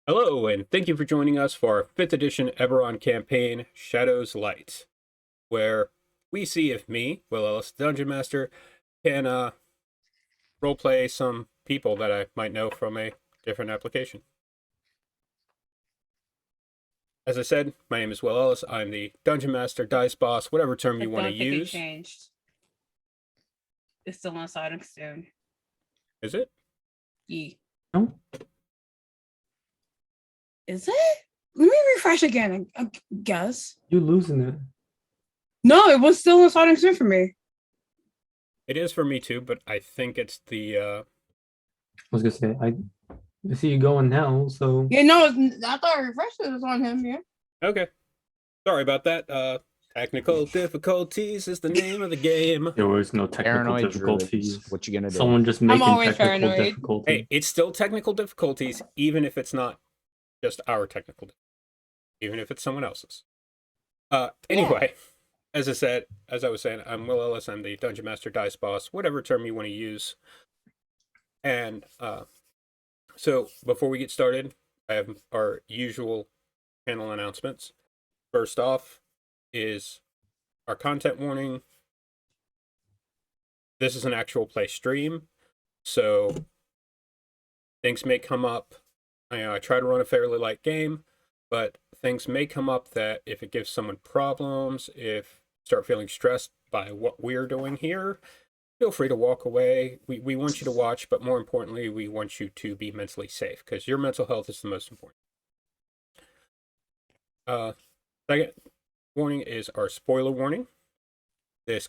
Hello, and thank you for joining us for our 5th edition Eberron campaign, Shadows Light, where we see if me, Will Ellis, Dungeon Master, can roleplay some people that I might know from a different application. As I said, my name is Will Ellis. I'm the Dungeon Master, Dice Boss, whatever term you want to use. It changed. It's still on Siding Stone. Is it? Yeah. No? Is it? Let me refresh again, I guess. You losing it. No, it was still on Siding Stone for me. It is for me too, but I think it's the I was gonna say I see you going now, so Yeah, no, I thought I refreshed it was on him, yeah. Okay. Sorry about that. Technical difficulties is the name of the game. there was no technical Paranoid difficulties. Druids. What you gonna do? Someone just making always technical paranoid. difficulties. Hey, it's still technical difficulties, even if it's not just our technical difficulties, even if it's someone else's. Anyway, as I was saying, I'm Will Ellis. I'm the Dungeon Master, Dice Boss, whatever term you want to use. And so before we get started, I have our usual channel announcements. First off is our content warning. This is an actual play stream, so things may come up. I try to run a fairly light game, but things may come up that if it gives someone problems, if you start feeling stressed by what we're doing here, feel free to walk away. We want you to watch, but more importantly, we want you to be mentally safe, because your mental health is the most important. Second warning is our spoiler warning. This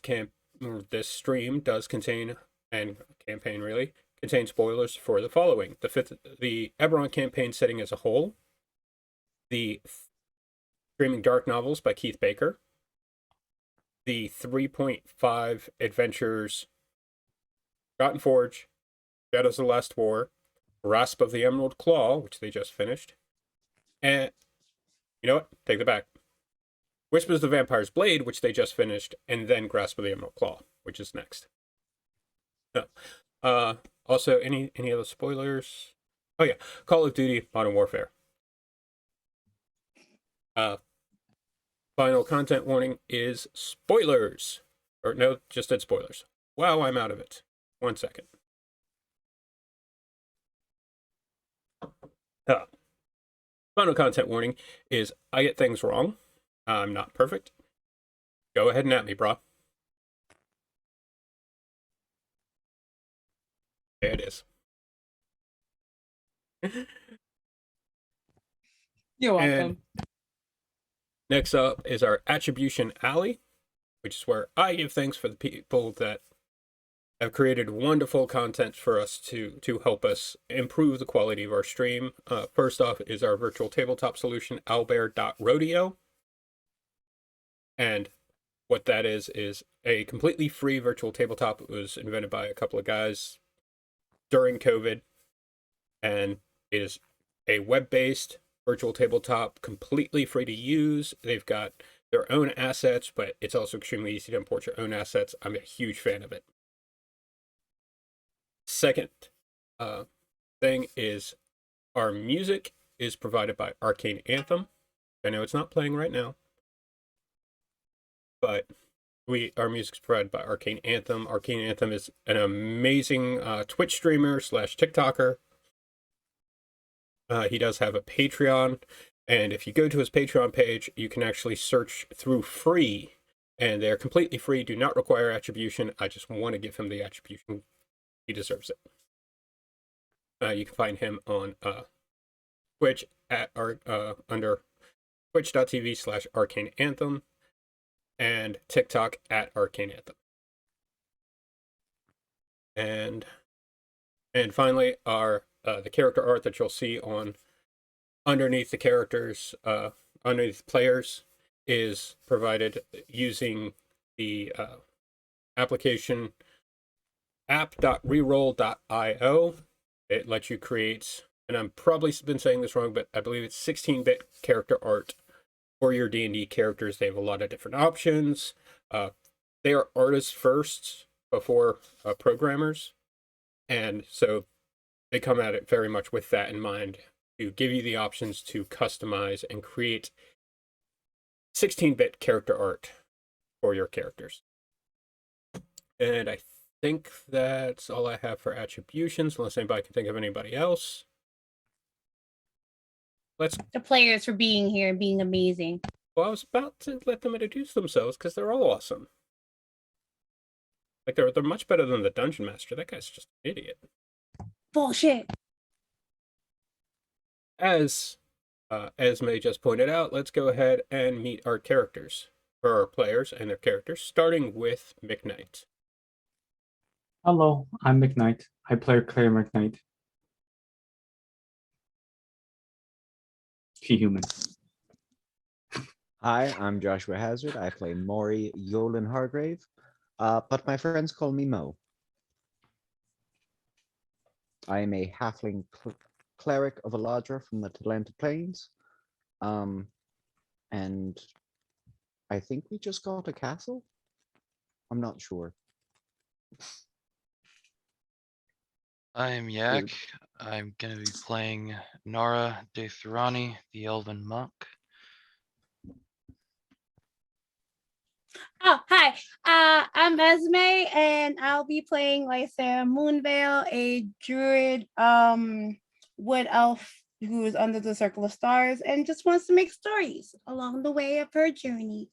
stream does contain, and campaign really, contain spoilers for the following: the Eberron campaign setting as a whole, the Streaming Dark novels by Keith Baker, the 3.5 adventures Forgotten Forge, Shadows of the Last War, Grasp of the Emerald Claw, which they just finished, and you know what? Take that back. Whispers of the Vampire's Blade, which they just finished, and then Grasp of the Emerald Claw, which is next. So, also, any other spoilers? Oh yeah, Call of Duty Modern Warfare. Final content warning is spoilers. Or no, just said spoilers. Wow, I'm out of it. 1 second. Final content warning is I get things wrong. I'm not perfect. Go ahead and at me, brah. There it is. You're welcome. And next up is our Attribution Alley, which is where I give thanks for the people that have created wonderful content for us to help us improve the quality of our stream. First off is our virtual tabletop solution, Owlbear.rodeo. And what that is a completely free virtual tabletop. It was invented by a couple of guys during COVID, and it is a web-based virtual tabletop, completely free to use. They've got their own assets, but it's also extremely easy to import your own assets. I'm a huge fan of it. Second thing is our music is provided by Arcane Anthem. I know it's not playing right now, but our music is provided by Arcane Anthem. Arcane Anthem is an amazing Twitch streamer / TikToker. He does have a Patreon, and if you go to his Patreon page, you can actually search through free, and they're completely free, do not require attribution. I just want to give him the attribution. He deserves it. You can find him on Twitch at under twitch.tv/Arcane Anthem, and TikTok at Arcane Anthem. And finally, our the character art that you'll see on underneath the characters, underneath players, is provided using the application app.reroll.io. It lets you create, and I'm probably been saying this wrong, but I believe it's 16-bit character art for your D&D characters. They have a lot of different options. They are artists first before programmers, and so they come at it very much with that in mind, to give you the options to customize and create 16-bit character art for your characters. And I think that's all I have for attributions, unless anybody can think of anybody else. Let's. The players for being here and being amazing. Well, I was about to let them introduce themselves because they're all awesome. Like they're much better than the dungeon master. That guy's just an idiot. Bullshit. As Esme just pointed out, let's go ahead and meet our characters, or our players and their characters, starting with McKnight. Hello, I'm McKnight. I play Claire McKnight. She human. Hi, I'm Joshua Hazard. I play Maury Yolan Hargrave, but my friends call me Mo. I am a halfling cleric of Aladra from the Talented Plains, and I think we just got a castle? I'm not sure. I'm Yak. I'm gonna be playing Nara de Thurani, the Elven Monk. Oh, hi. I'm Esme, and I'll be playing Lysa Moonvale, a druid, wood elf who is under the circle of stars and just wants to make stories along the way of her journey.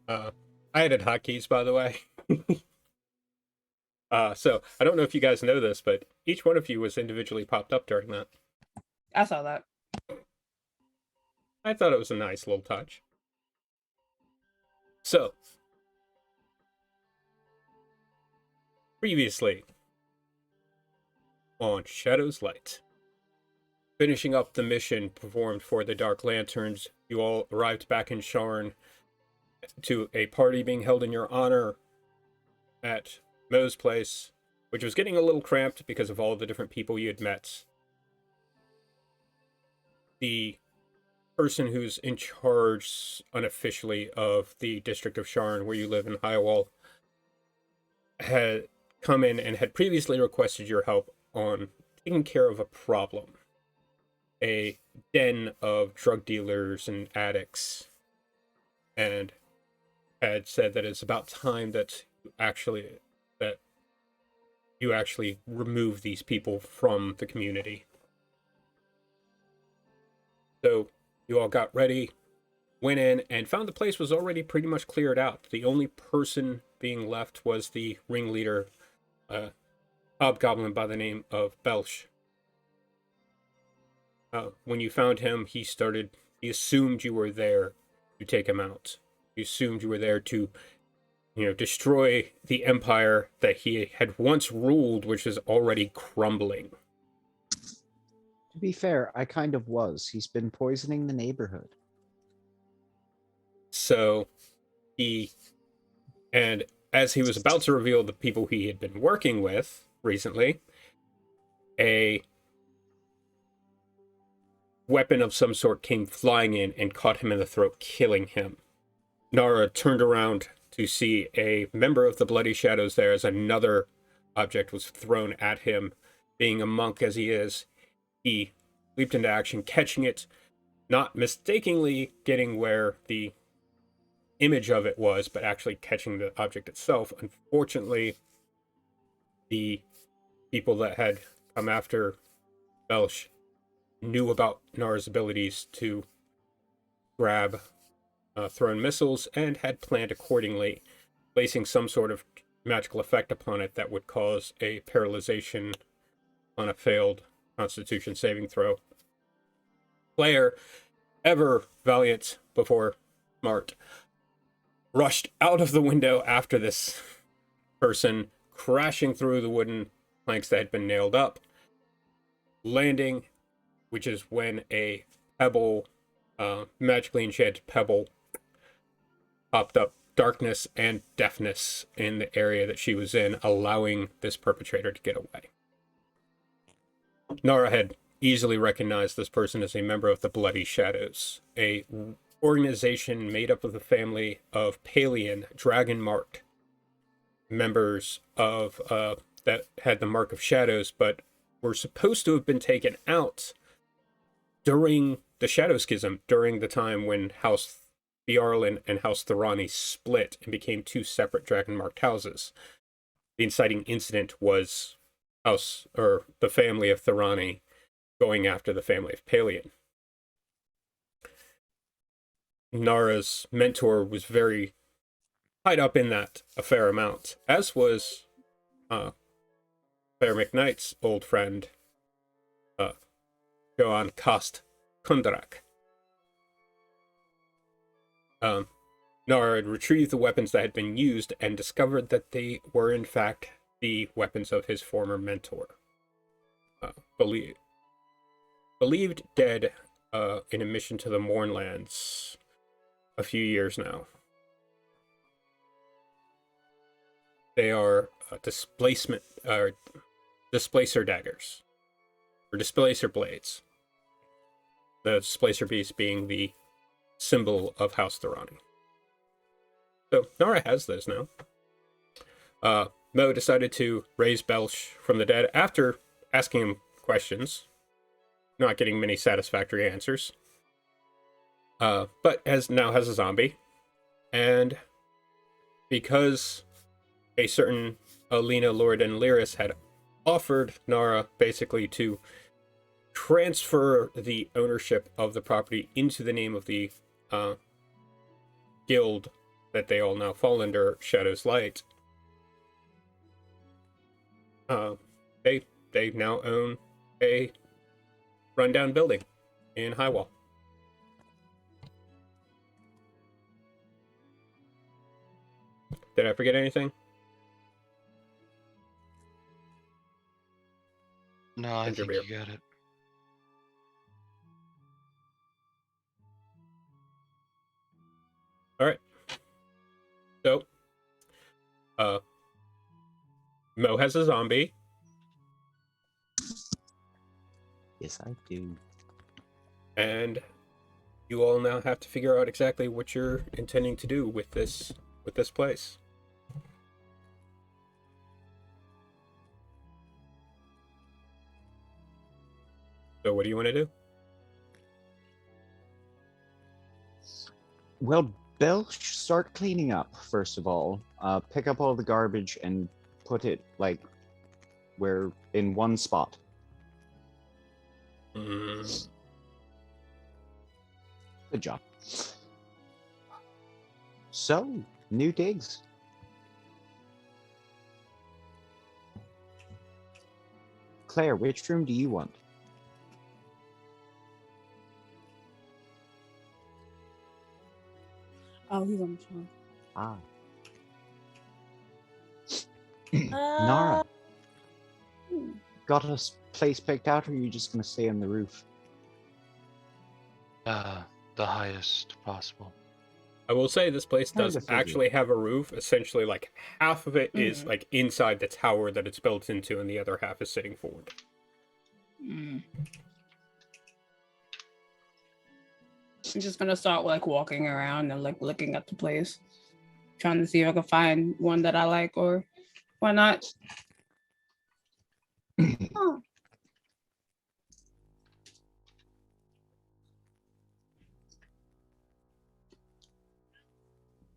I added hotkeys, by the way. So I don't know if you guys know this, but each one of you was individually popped up during that. I saw that. I thought it was a nice little touch. So, previously on Shadow's Light, finishing up the mission performed for the Dark Lanterns, you all arrived back in Sharn to a party being held in your honor at Mo's place, which was getting a little cramped because of all the different people you had met. The person who's in charge unofficially of the district of Sharn, where you live in Highwall, had come in and had previously requested your help on taking care of a problem. A den of drug dealers and addicts, and had said that it's about time that you actually remove these people from the community. So you all got ready, went in, and found the place was already pretty much cleared out. The only person being left was the ringleader, hobgoblin by the name of Belsh. When you found him, he assumed you were there to take him out. He assumed you were there to, destroy the empire that he had once ruled, which is already crumbling. To be fair, I kind of was. He's been poisoning the neighborhood. So and as he was about to reveal the people he had been working with recently, a weapon of some sort came flying in and caught him in the throat, killing him. Nara turned around to see a member of the Bloody Shadows there as another object was thrown at him. Being a monk as he is, he leaped into action, catching it, not mistakenly getting where the image of it was, but actually catching the object itself. Unfortunately, the people that had come after Belsh knew about Nara's abilities to grab thrown missiles and had planned accordingly, placing some sort of magical effect upon it that would cause a paralyzation on a failed Constitution saving throw. Player, ever valiant before smart, rushed out of the window after this person, crashing through the wooden planks that had been nailed up, landing, which is when a pebble, magically enchanted pebble, popped up darkness and deafness in the area that she was in, allowing this perpetrator to get away. Nara had easily recognized this person as a member of the Bloody Shadows, a organization made up of the family of Palian Dragon Mark, members of that had the Mark of Shadows, but were supposed to have been taken out during the Shadow Schism, during the time when House Bjarlin and House Thorani split and became two separate Dragon Marked houses. The inciting incident was the family of Thorani going after the family of Palian. Nara's mentor was very tied up in that a fair amount, as was Fair McKnight's old friend, Joan Kost Kundrak. Nara had retrieved the weapons that had been used and discovered that they were in fact the weapons of his former mentor. Believed dead in a mission to the Mournlands a few years now. They are displacer daggers, or displacer blades. The displacer beast being the symbol of House Thorani. So Nara has those now. Mo decided to raise Belch from the dead after asking him questions, not getting many satisfactory answers. But now has a zombie, and because a certain Alina Lord and Lyris had offered Nara basically to transfer the ownership of the property into the name of the guild that they all now fall under, Shadow's Light. They now own a rundown building in Highwall. Did I forget anything? No, I Ginger think beer. you got it. All right. So, Mo has a zombie. Yes, I do. And you all now have to figure out exactly what you're intending to do with this place. So what do you want to do? Well, Belch, start cleaning up, first of all. Pick up all the garbage and put it, like, where in one spot. Mm, Good job. So, new digs. Claire, which room do you want? Oh, he's on the phone. Ah. Uh, Nara, got a place picked out, or are you just going to stay on the roof? The highest possible. I will say this place Kinda does figured. actually have a roof. Essentially, like half of it is Mhm. like inside the tower that it's built into, and the other half is sitting forward. I'm just gonna start like walking around and like looking at the place, trying to see if I can find one that I like or why not. Oh.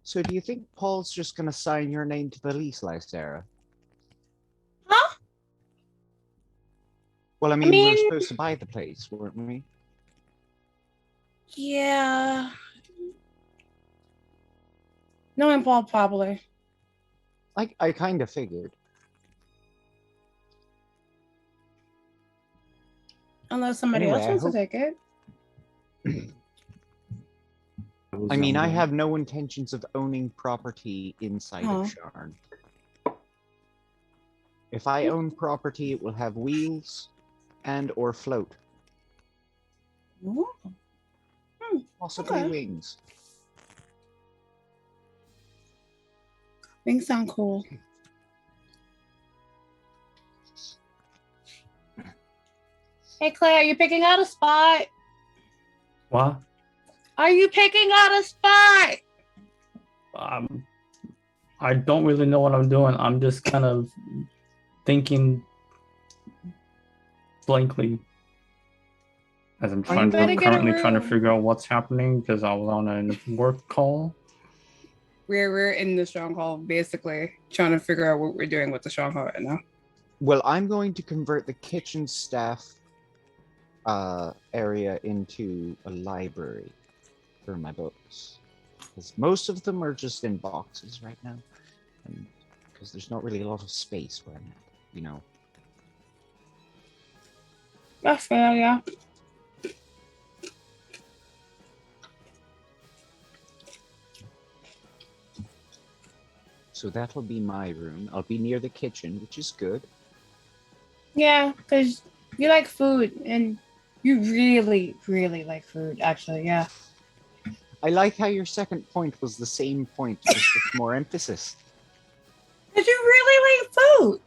So do you think Paul's just going to sign your name to the lease, Sarah? Huh? Well, I mean, we were mean- supposed to buy the place, weren't we? Yeah. Knowing Paul probably. I kind of figured. Unless somebody Anyway, else I wants to hope- take it. I mean, I Zombie. have no intentions of owning property inside Huh. of Sharn. If I own property, it will have wheels and or float, Ooh. possibly Okay. wings. Things sound cool. Hey Claire, you picking out a spot? What? Are you picking out a spot? I don't really know what I'm doing. I'm just kind of thinking blankly as I'm You better get a currently trying to room. figure out what's happening because I was on a work call. We're in the stronghold, basically trying to figure out what we're doing with the stronghold right now. Well, I'm going to convert the kitchen staff area into a library for my books. Because most of them are just in boxes right now. And because there's not really a lot of space where I'm at, you know. That's fair, yeah. So that'll be my room. I'll be near the kitchen, which is good. Yeah, because you like food and you really, really like food, actually, yeah. I like how your second point was the same point, just with more emphasis. Because you really like food.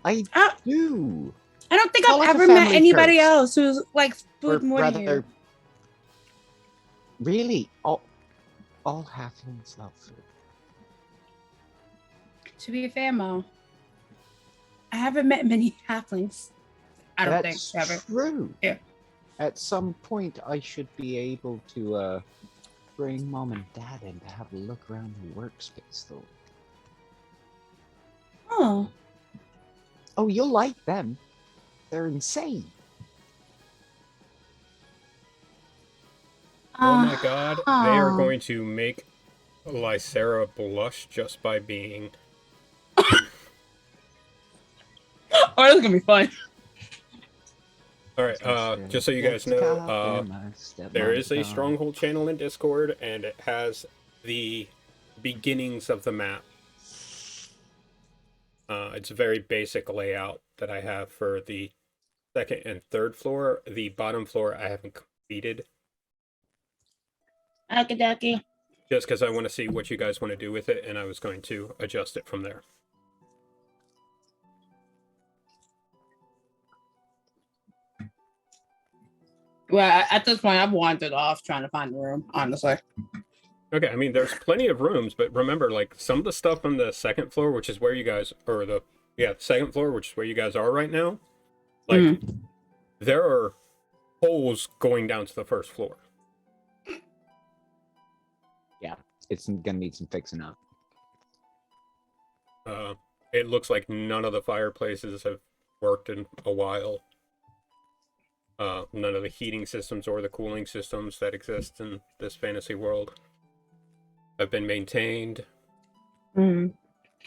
I Uh, do. I don't think Call I've it a ever met family anybody curse. else who likes Or food more than you. rather, really, all halflings love food. To be fair, Mo, I haven't met many halflings. I don't That's think ever. true. Yeah. At some point, I should be able to bring mom and dad in to have a look around the workspace, though. Oh, Oh, you'll like them. They're insane. Oh my god, they are uh-huh. going to make Lysera blush just by being. Oh, this is gonna be fun. Alright, just so you guys know, there is a Stronghold channel in Discord, and it has the beginnings of the map. It's a very basic layout that I have for the second and third floor. The bottom floor I haven't completed, Okie dokie. just because I want to see what you guys want to do with it, and I was going to adjust it from there. Well, at this point, I've wandered off trying to find a room, honestly. Okay, I mean, there's plenty of rooms, but remember, like, some of the stuff on the second floor, which is where you guys, or the second floor, which is where you guys are right now, like, there are holes going down to the first floor. Yeah, it's gonna need some fixing up. It looks like none of the fireplaces have worked in a while. None of the heating systems or the cooling systems that exist in this fantasy world have been maintained.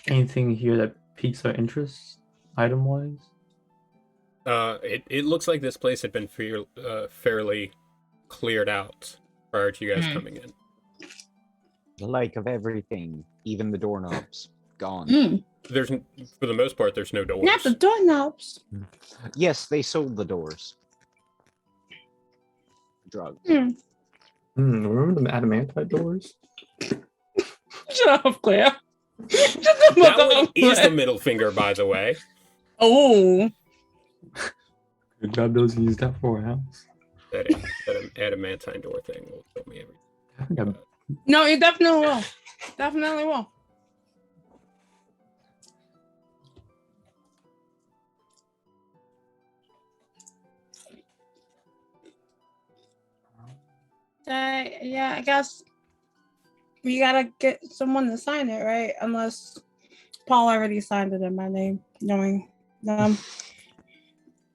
Anything here that piques our interest, item-wise? It looks like this place had been fairly cleared out prior to you guys coming in. The like of everything, even the doorknobs, gone. There's, for the most part, there's no doors. Not the doorknobs. Yes, they sold the doors. Drugs. Remember the adamantite doors? Shut up, Claire. That one is the middle finger, by the way. Oh. Could grab those and use that for a house. That adamantine door thing will kill me every time. No, you definitely will. Definitely will. Yeah, I guess we gotta get someone to sign it, right? Unless Paul already signed it in my name, knowing them.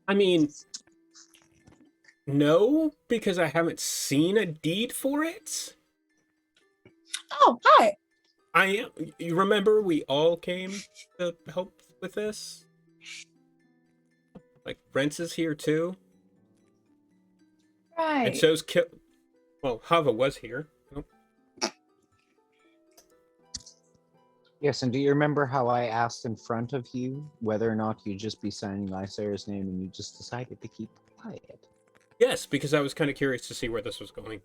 I mean, no, because I haven't seen a deed for it. Oh, hi. You remember we all came to help with this? Like, Rents is here too. Right. And so's well, Hava was here. Oh. Yes, and do you remember how I asked in front of you whether or not you'd just be signing Lysera's name and you just decided to keep quiet? Yes, because I was kind of curious to see where this was going.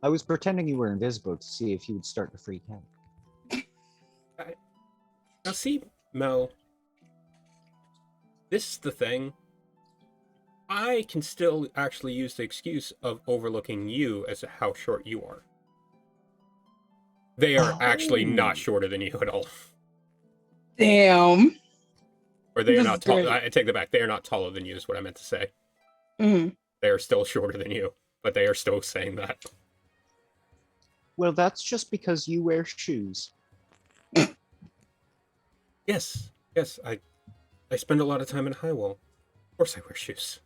I was pretending you were invisible to see if you would start to freak out. Now see, Mel, this is the thing. I can still actually use the excuse of overlooking you as to how short you are. They are actually not Oh. shorter than you at all. Damn. Or they are This not is tall. great. I take that back. They are not taller than you, is what I meant to say. Mhm. They are still shorter than you, but they are still saying that. Well, that's just because you wear shoes. Yes, I spend a lot of time in Highwall. Of course I wear shoes.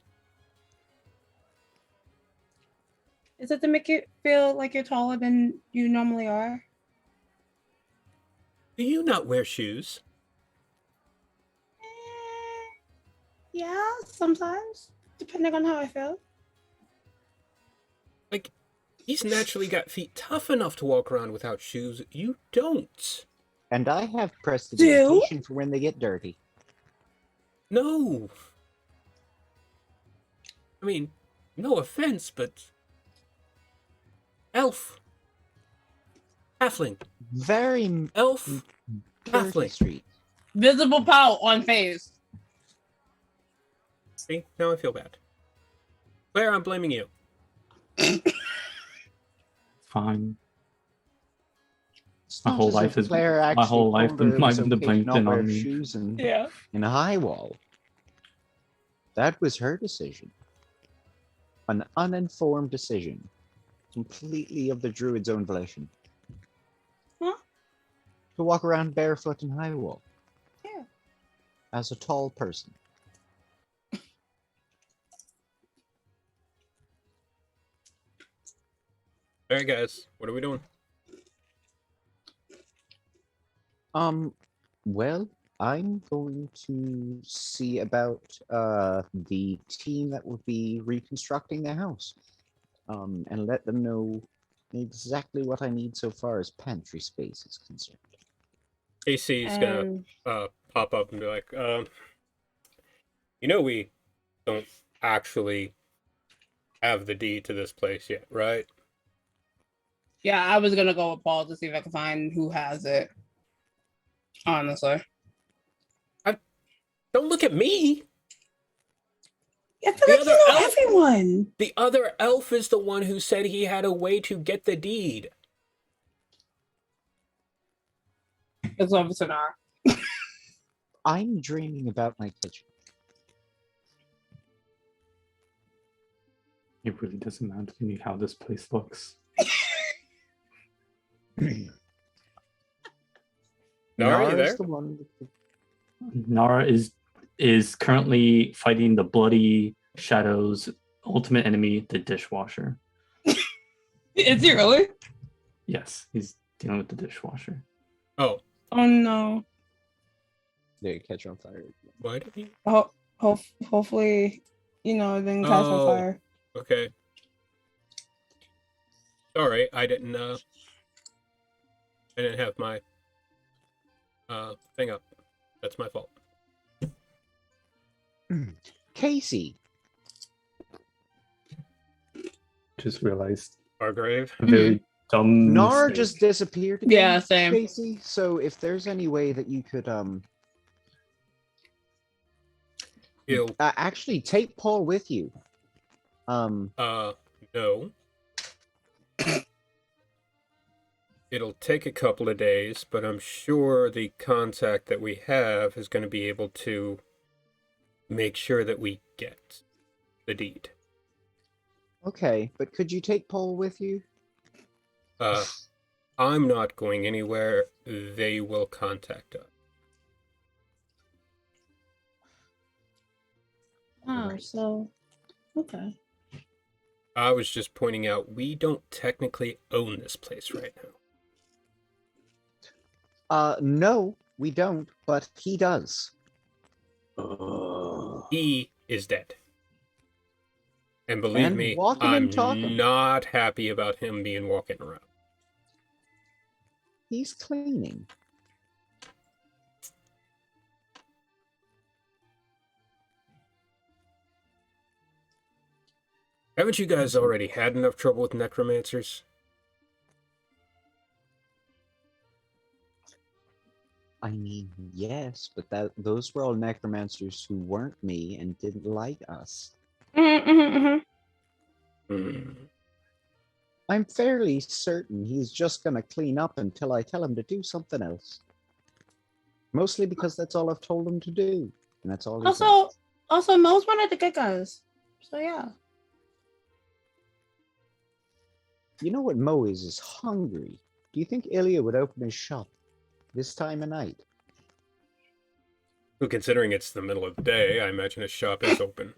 Is it to make you feel like you're taller than you normally are? Do you not wear shoes? Yeah, sometimes, depending on how I feel. Like, he's naturally got feet tough enough to walk around without shoes. You don't. And I have Do? prestidigitation for when they get dirty. No. I mean, no offense, but elf, halfling, Very elf, dirty halfling. street. Visible pout on face. See, now I feel bad. Claire, I'm blaming you. Fine. It's My not whole as life if is Claire my actually whole life told her it was the okay to blame's not been wear on me. shoes in Yeah. a high wall. That was her decision. An uninformed decision. Completely of the druid's own volition. Huh? To walk around barefoot in high wall. Yeah. As a tall person. All right, guys, what are we doing? Well, I'm going to see about the team that will be reconstructing the house. And let them know exactly what I need so far as pantry space is concerned. AC's gonna pop up and be like, you know, we don't actually have the deed to this place yet, right? Yeah, I was gonna go with Paul to see if I could find who has it. Honestly. Don't look at me. I feel The like other you know elf- everyone. The other elf is the one who said he had a way to get the deed. It's Officer Nar. I'm dreaming about my kitchen. It really doesn't matter to me how this place looks. Nara, you there? Nara's the one with the Nara is currently fighting the bloody shadows ultimate enemy, the dishwasher. Is he really? Yes, he's dealing with the dishwasher. Oh, Oh no. They catch on fire. why did he? Hopefully, you know, it didn't catch on Oh. fire. Okay. Sorry, I didn't have my thing up. That's my fault. Casey, Just realized Hargrave. a very dumb Nara mistake. just disappeared again. Yeah, same. Casey, so if there's any way that you could He'll actually take Paul with you. no. It'll take a couple of days, but I'm sure the contact that we have is going to be able to make sure that we get the deed. Okay, but could you take Paul with you? I'm not going anywhere. They will contact us. Oh, Right. so okay. I was just pointing out we don't technically own this place right now. No, we don't, but he does. He is dead. And believe And me, walking and I'm talking. not happy about him being walking around. He's cleaning. Haven't you guys already had enough trouble with necromancers? I mean, yes, but those were all necromancers who weren't me and didn't like us. Hmm. I'm fairly certain he's just gonna clean up until I tell him to do something else. Mostly because that's all I've told him to do, and that's all he does. Also, Mo's one of the good guys. So yeah. You know what Mo is hungry. Do you think Ilya would open his shop this time of night? Well, considering it's the middle of the day, I imagine his shop is open.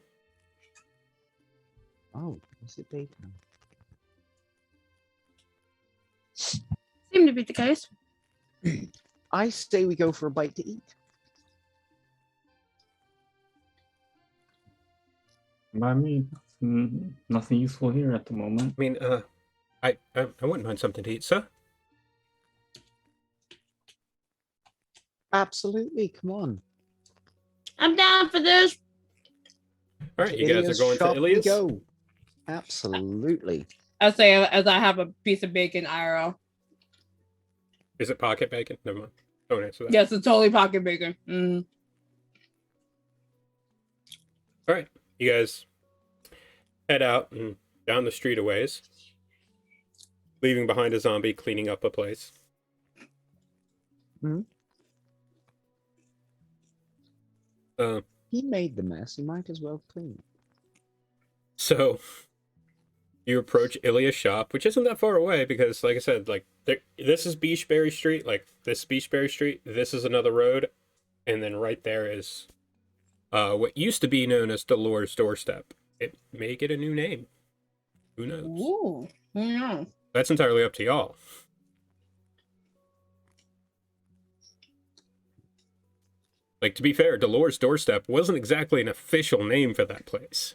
Oh, is it daytime? Seemed to be the case. I say we go for a bite to eat. By me, nothing useful here at the moment. I mean, I wouldn't mind something to eat, sir. Absolutely, come on. I'm down for this. All right, you guys Ilya's are going to shop we Ilias? go. Absolutely. I say as I have a piece of bacon IRL. Is it pocket bacon? Never mind. Don't answer that. Yes, it's totally pocket bacon. All right, you guys head out and down the street a ways, leaving behind a zombie cleaning up a place. Hmm? Uh, He made the mess. He might as well clean. so you approach Ilya's shop, which isn't that far away because, like I said, like this is Beachberry Street. Like this is Beachberry Street. This is another road, and then right there is what used to be known as Dolores Doorstep. It may get a new name. Who knows? Ooh, who knows? That's entirely up to y'all. Like, to be fair, Dolores Doorstep wasn't exactly an official name for that place.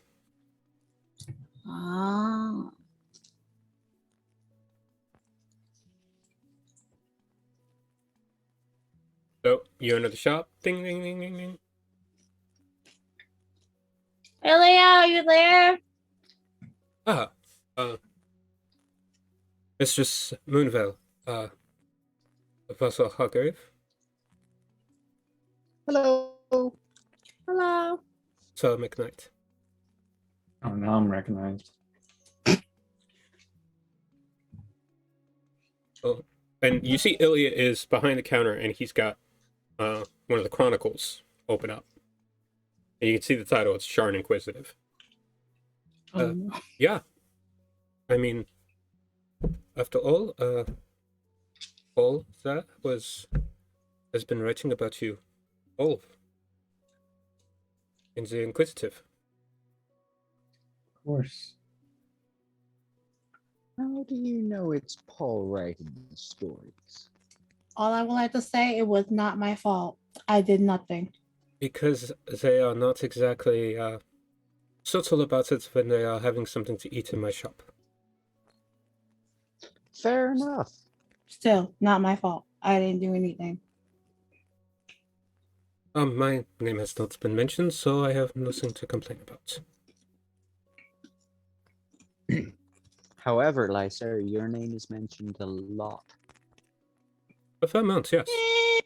Ah. So, you enter the shop. Ding, ding, ding, ding, ding. Ilya, are you there? Ah, Mistress Moonville, Apostle Hargrave. Hello. Hello. Sir McKnight. Oh, now I'm recognized. Oh, and you see Ilya is behind the counter, and he's got one of the chronicles open up. And you can see the title, it's Sharn Inquisitive. Yeah. I mean, after all that has been writing about you, all in the Inquisitive. Of course. How do you know it's Paul writing the stories? All I would like to say, it was not my fault. I did nothing. Because they are not exactly subtle about it when they are having something to eat in my shop. Fair enough. Still, not my fault. I didn't do anything. My name has not been mentioned, so I have nothing to complain about. However, Lysa, your name is mentioned a lot. A fair amount, yes. I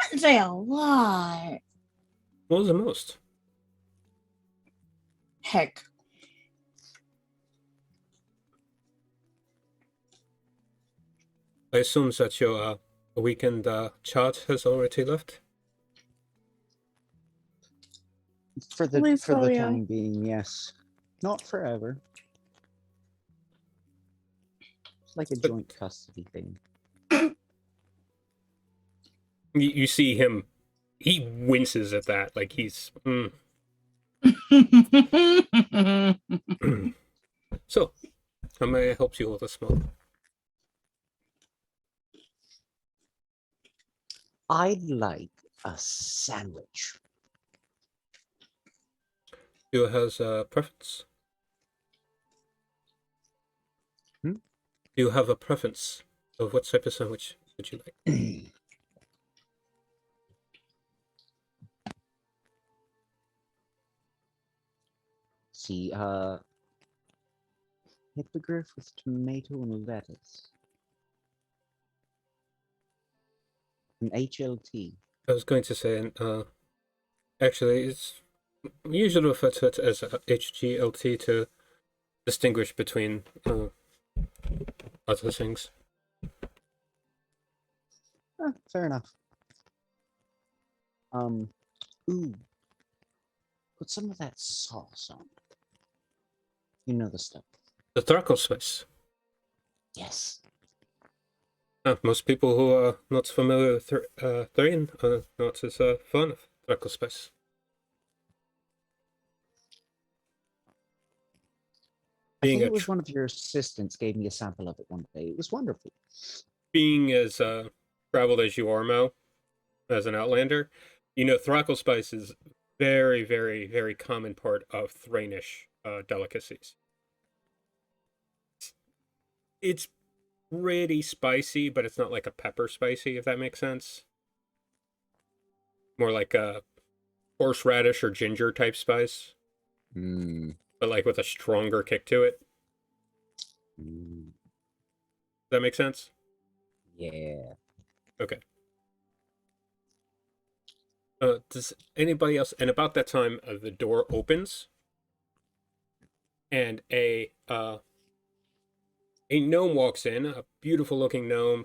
didn't say a lot. What was the most? Heck. I assume that your weekend chart has already left? For the Please, for the Ilya. time being, yes. Not forever. It's like a But- joint custody thing. You see him, he winces at that, like he's... So, how may I help you all this morning? I'd like a sandwich. You has a preference? Hmm? Do you have a preference of what type of sandwich would you like? See, hippogriff with tomato and lettuce. An HLT. I was going to say, Actually, it's usually referred to it as HGLT to distinguish between other things. Fair enough. Ooh, put some of that sauce on. You know the stuff. The Thrackle spice. Yes. Most people who are not familiar with Thrain are not as fond of Thrackle spice. I Being think a it was one of your assistants gave me a sample of it one day. It was wonderful. being as traveled as you are, Mo, as an Outlander, you know Thrackle spice is very, very, very common part of Thrainish delicacies. It's pretty spicy, but it's not like a pepper spicy, if that makes sense. More like a horseradish or ginger type spice, Mm. but like with a stronger kick to it. Mm. Does that make sense? Yeah. Okay. Does anybody else? And about that time, the door opens, and a gnome walks in. A beautiful looking gnome.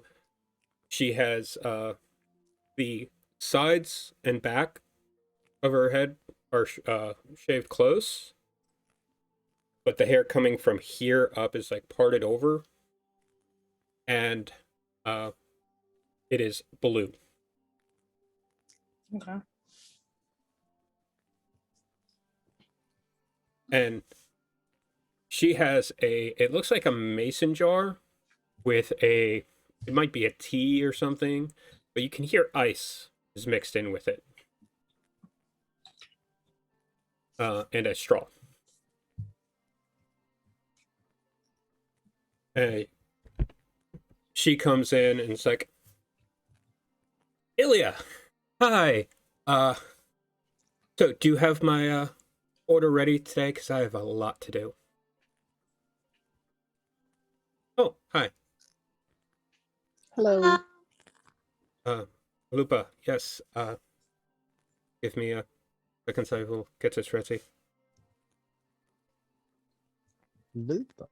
She has the sides and back of her head are shaved close, but the hair coming from here up is like parted over, and it is blue. Okay. And she has it looks like a mason jar with it might be a tea or something, but you can hear ice is mixed in with it. And a straw. And she comes in and it's like, Ilya, hi. So do you have my order ready today? Because I have a lot to do. Oh, hi. Hello. Lupa, yes. Give me a second, I will get this ready. Lupa.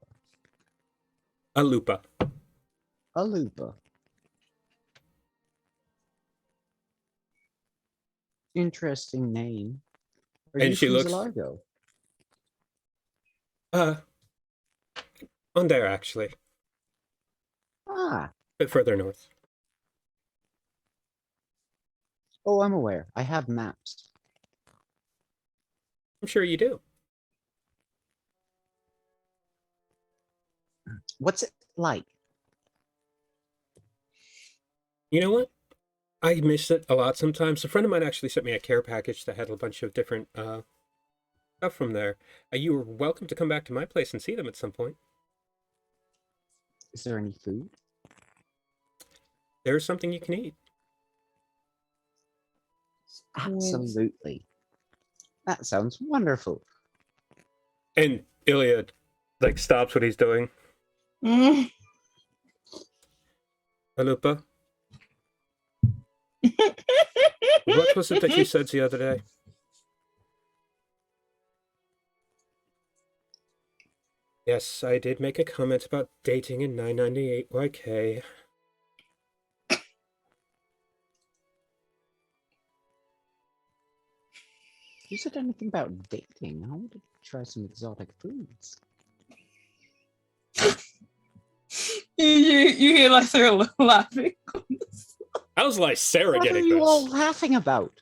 A Lupa. A Lupa. Interesting name. Are And you she from looks- Zalargo? On there actually. Ah. A bit further north. Oh, I'm aware. I have maps. I'm sure you do. What's it like? You know what? I miss it a lot sometimes. A friend of mine actually sent me a care package that had a bunch of different stuff from there. You are welcome to come back to my place and see them at some point. Is there any food? There's something you can eat. Absolutely. That sounds wonderful. And Ilya like stops what he's doing. Mm. Alupa, what was it that you said the other day? Yes, I did make a comment about dating in 998 YK. You said anything about dating? I wanted to try some exotic foods. You hear like Sarah laughing. How's Lycera What are getting you this? all laughing about?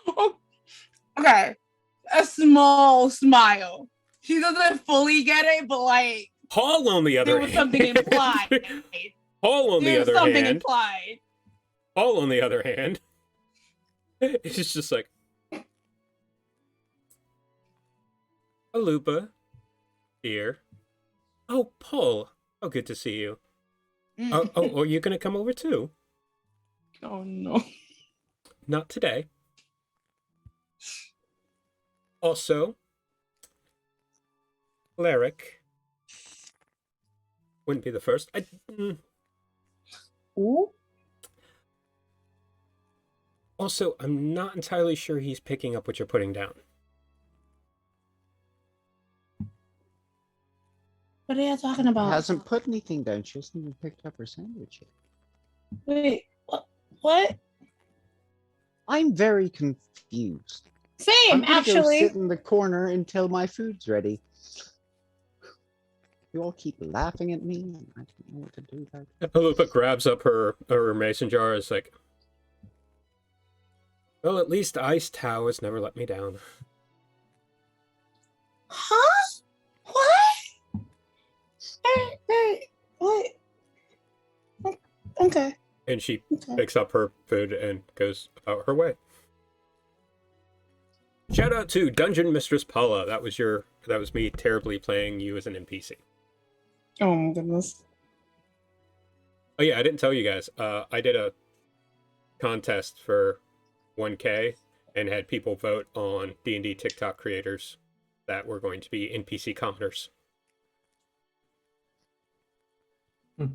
Oh, okay, a small smile. She doesn't fully get it, but like Paul, on the other there was hand. something implied. Paul, on the There was other something hand. implied. Paul, on the other hand. It's just like. Alupa, dear. Oh, Paul. Oh, good to see you. Oh, are you going to come over too? Oh no. Not today. Also, Cleric wouldn't be the first. Ooh. Also, I'm not entirely sure he's picking up what you're putting down. What are you talking about? Hasn't put anything down. She hasn't even picked up her sandwich yet. Wait, what? I'm very confused. Same, I'm gonna go actually. sit in the corner until my food's ready. You all keep laughing at me. And I don't know what to do about it. Alupa grabs up her mason jar. Is like, well, at least Ice Tao has never let me down. Huh? What? What? Okay. And she Okay. picks up her food and goes about her way. Shout out to Dungeon Mistress Paula. That was me terribly playing you as an NPC. Oh my goodness. Oh yeah, I didn't tell you guys. I did a contest for 1K and had people vote on D&D TikTok creators that were going to be NPC commoners. There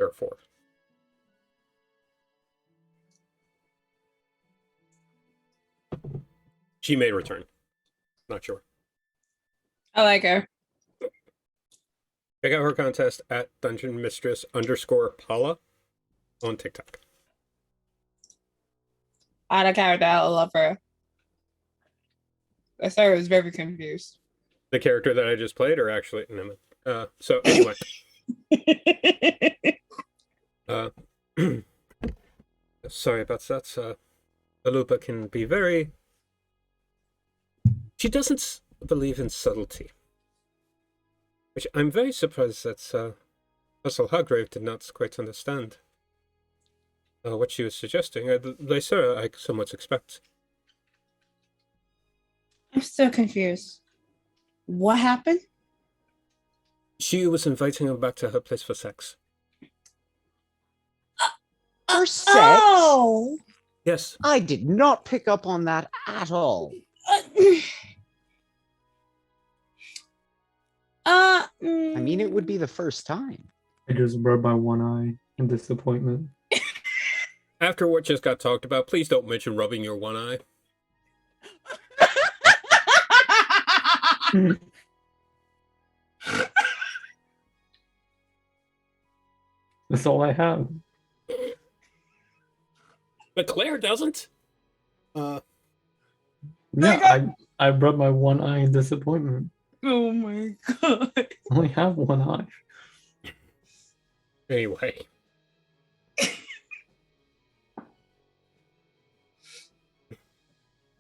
are 4. She may return. Not sure. I like her. Check out her contest at Dungeon Mistress _Paula on TikTok. Out of character, I love her. I started was very confused. The character that I just played, or actually, no. So anyway, sorry about that. Alupa can be very. She doesn't believe in subtlety, which I'm very surprised that Russell Hargrave did not quite understand what she was suggesting. Lysera, I somewhat expect. I'm still confused. What happened? She was inviting him back to her place for sex. For sex? Oh! Yes. I did not pick up on that at all. I mean, it would be the first time. I just rubbed my one eye in disappointment. After what just got talked about, please don't mention rubbing your one eye. That's all I have. But Claire doesn't. Yeah, I rubbed my one eye in disappointment. Oh my god. I only have one eye. Anyway.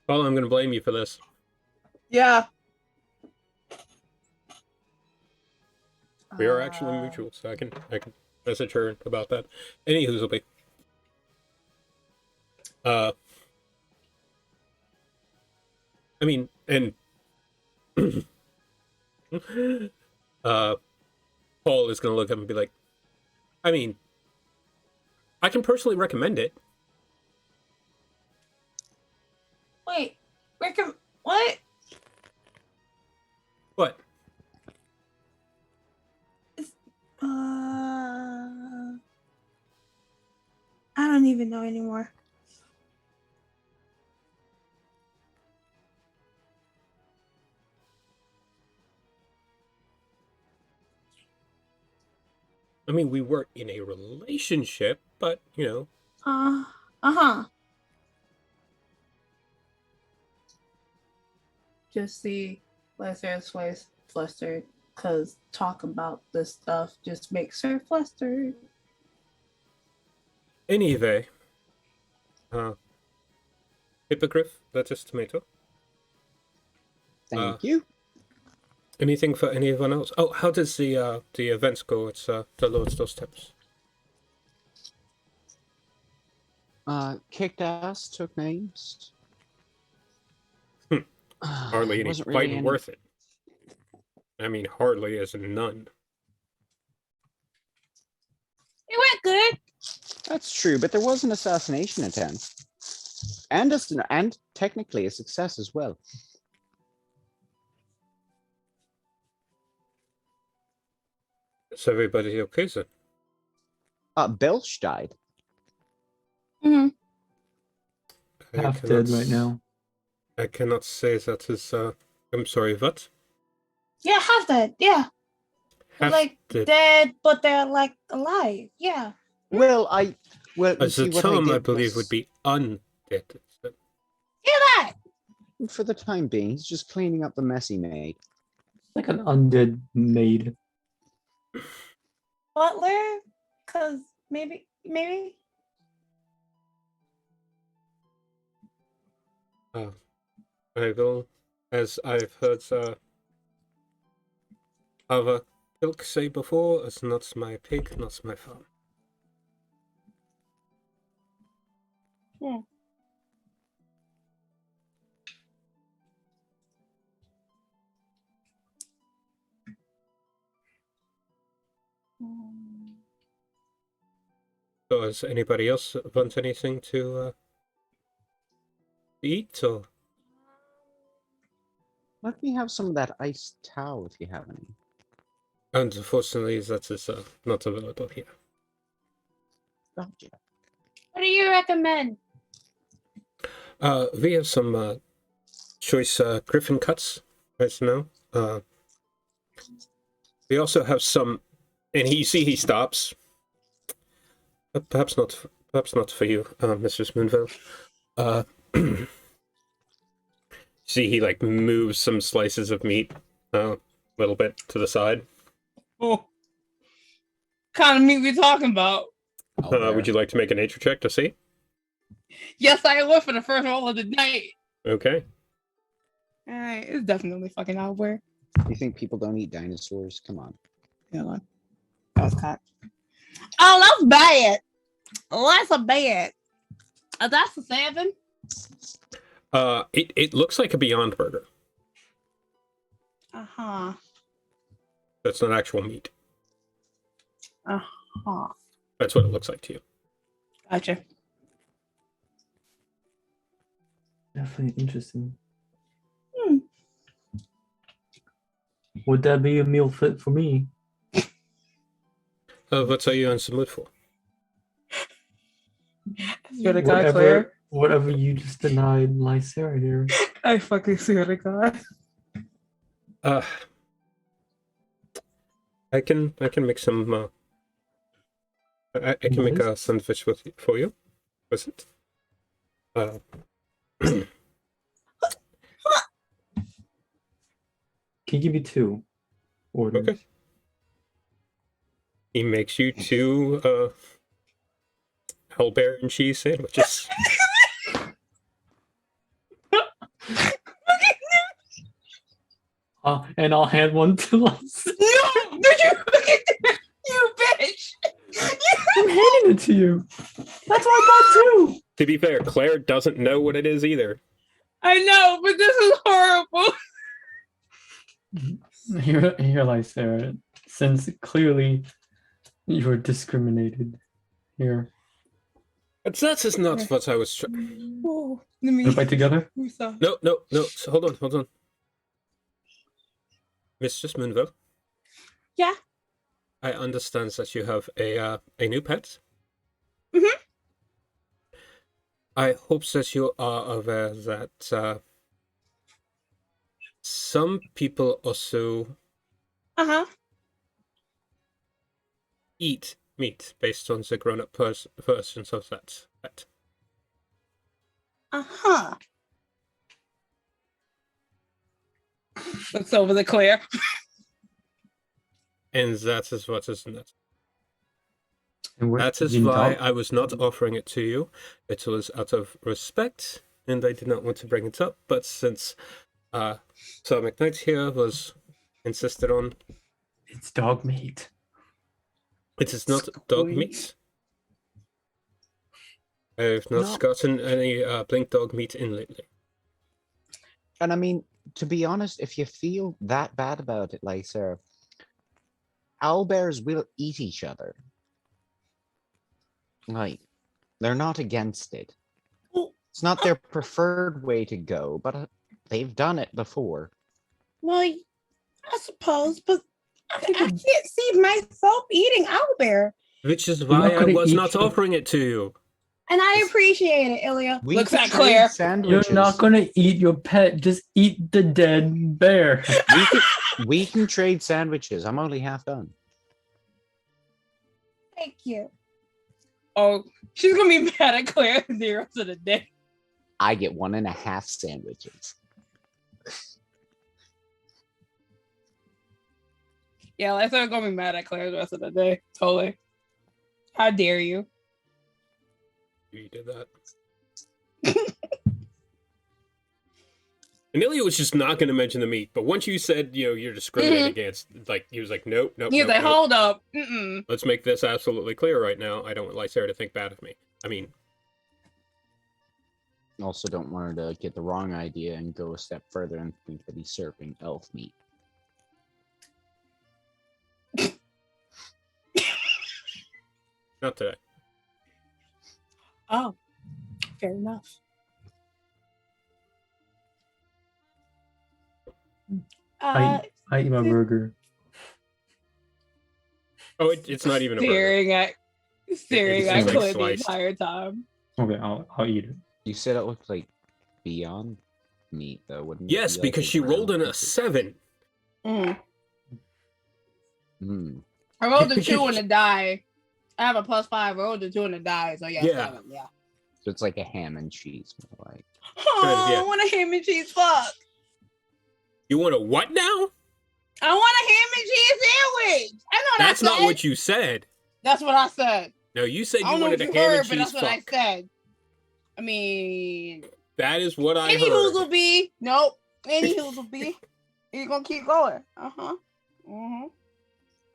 Well, I'm going to blame you for this. Yeah. We are actually mutual, so I can message her about that. Anywho's will be. I mean, and Paul is going to look up and be like, I mean, I can personally recommend it. Wait. What? What? I don't even know anymore. I mean, we weren't in a relationship, but, you know. Uh-huh. Just see Lysera's face flustered, because talk about this stuff just makes her flustered. Anyway. Hippogriff, lettuce, tomato. Thank you. Anything for anyone else? Oh, how does the events go? It's the Lord's Doorsteps. Kicked ass, took names. Hardly any Wasn't fighting really worth it. I mean, hardly as in none. It went good. That's true, but there was an assassination attempt, and technically a success as well. Is everybody okay, then? Belch died. Mhm. I Half cannot dead right now. I cannot say that is. I'm sorry. What? Yeah, half dead. Yeah, Half like dead. dead, but they're like alive. Yeah. Well, you The see what I term, did I believe, would was- be undead. So- Hear that? for the time being. He's just cleaning up the mess he made. Like an undead maid. Butler? Cause maybe. I will, as I've heard other ilk say before, it's not my pig, not my farm. So, does anybody else want anything to eat, or? Let me have some of that iced towel if you have any. And unfortunately, that is not available here. Gotcha. What do you recommend? We have some choice griffin cuts right now. We also have some, and you see he stops. Perhaps not for you, Mistress Moonville. See, he like moves some slices of meat a little bit to the side. Oh. Kind of meat we talking about? Would you like to make a nature check to see? Yes, I would for the first roll of the night. Okay. Alright, it's definitely fucking Owlbear. You think people don't eat dinosaurs? Come on. Yeah, that was cocked. Oh, that's bad. Oh, that's a bad. That's a 7. It looks like a Beyond Burger. Uh-huh. That's not actual meat. Uh-huh. That's what it looks like to you. Gotcha. Definitely interesting. Hmm. Would that be a meal fit for me? What are you in the mood for? Swear to God, Claire. Whatever you just denied Lycera here. I fucking swear to God. I can make some. I can make a sandwich for you. Was it? Can you give me 2 orders? Okay. He makes you 2 Owlbear and cheese sandwiches. And I'll hand one to Lycera. No! Did you fucking do it? You bitch! I'm handing it to you. That's what I bought 2. To be fair, Claire doesn't know what it is either. I know, but this is horrible. Here, Lycera. Since clearly you're discriminated here. But that is not what I was. Oh, let me. Wanna fight together? No. So hold on. Mistress Moonville. Yeah. I understand that you have a new pet. Mhm. I hope that you are aware that some people also Uh-huh. eat meat based on the grown-up versions of that pet. Uh-huh. Looks over the Claire. And that is what is not. And we're That is eating why dog. I was not offering it to you. It was out of respect, and I did not want to bring it up. But since Sir McKnight here was insisted on, It's dog meat. it is not dog meat. I have not No. gotten any blink dog meat in lately. And I mean, to be honest, if you feel that bad about it, Lycera, owlbears will eat each other. Like, they're not against it. It's not their preferred way to go, but they've done it before. Well, I suppose, but I can't see myself eating owlbear. Which is not why I gonna was eat not your- offering it to you. And I appreciate it, Ilya. We Looks can like trade Claire. You're Sandwiches. not gonna eat your pet. Just eat the dead bear. We can trade sandwiches. I'm only half done. Thank you. Oh, she's gonna be mad at Claire the rest of the day. I get 1.5 sandwiches. Yeah, Lysa's gonna be mad at Claire the rest of the day. Totally. How dare you? You did that. Amelia was just not going to mention the meat, but once you said, you're discriminating against, he was like, nope. He's like, nope. hold up. Mm-mm. Let's make this absolutely clear right now. I don't want Lysera to think bad of me. I mean, Also, don't want her to get the wrong idea and go a step further and think that he's serving elf meat. not today. Oh, fair enough. Uh, I eat my burger. Oh, it's not even a burger. Staring It's at just, like, Claire the sliced. entire time. Okay, I'll eat it. You said it looked like beyond meat, though, wouldn't it? Yes, be like because a she rolled in ground a piece? 7. Mm. Mm. I rolled a 2 and a die. I have a +5. I rolled a 2 and a die. So yeah. Yeah. 7, yeah. So it's like a ham and cheese, more like. Oh, yeah. I want a ham and cheese fuck. You want a what now? I want a ham and cheese sandwich. I know what That's I said. not what you said. That's what I said. No, you said I you don't know wanted what a you ham heard, and but cheese that's what I fuck. said. I mean, That is what I any heard. will be. Nope. Any will be. You're gonna keep going. Uh-huh. Mm-hmm.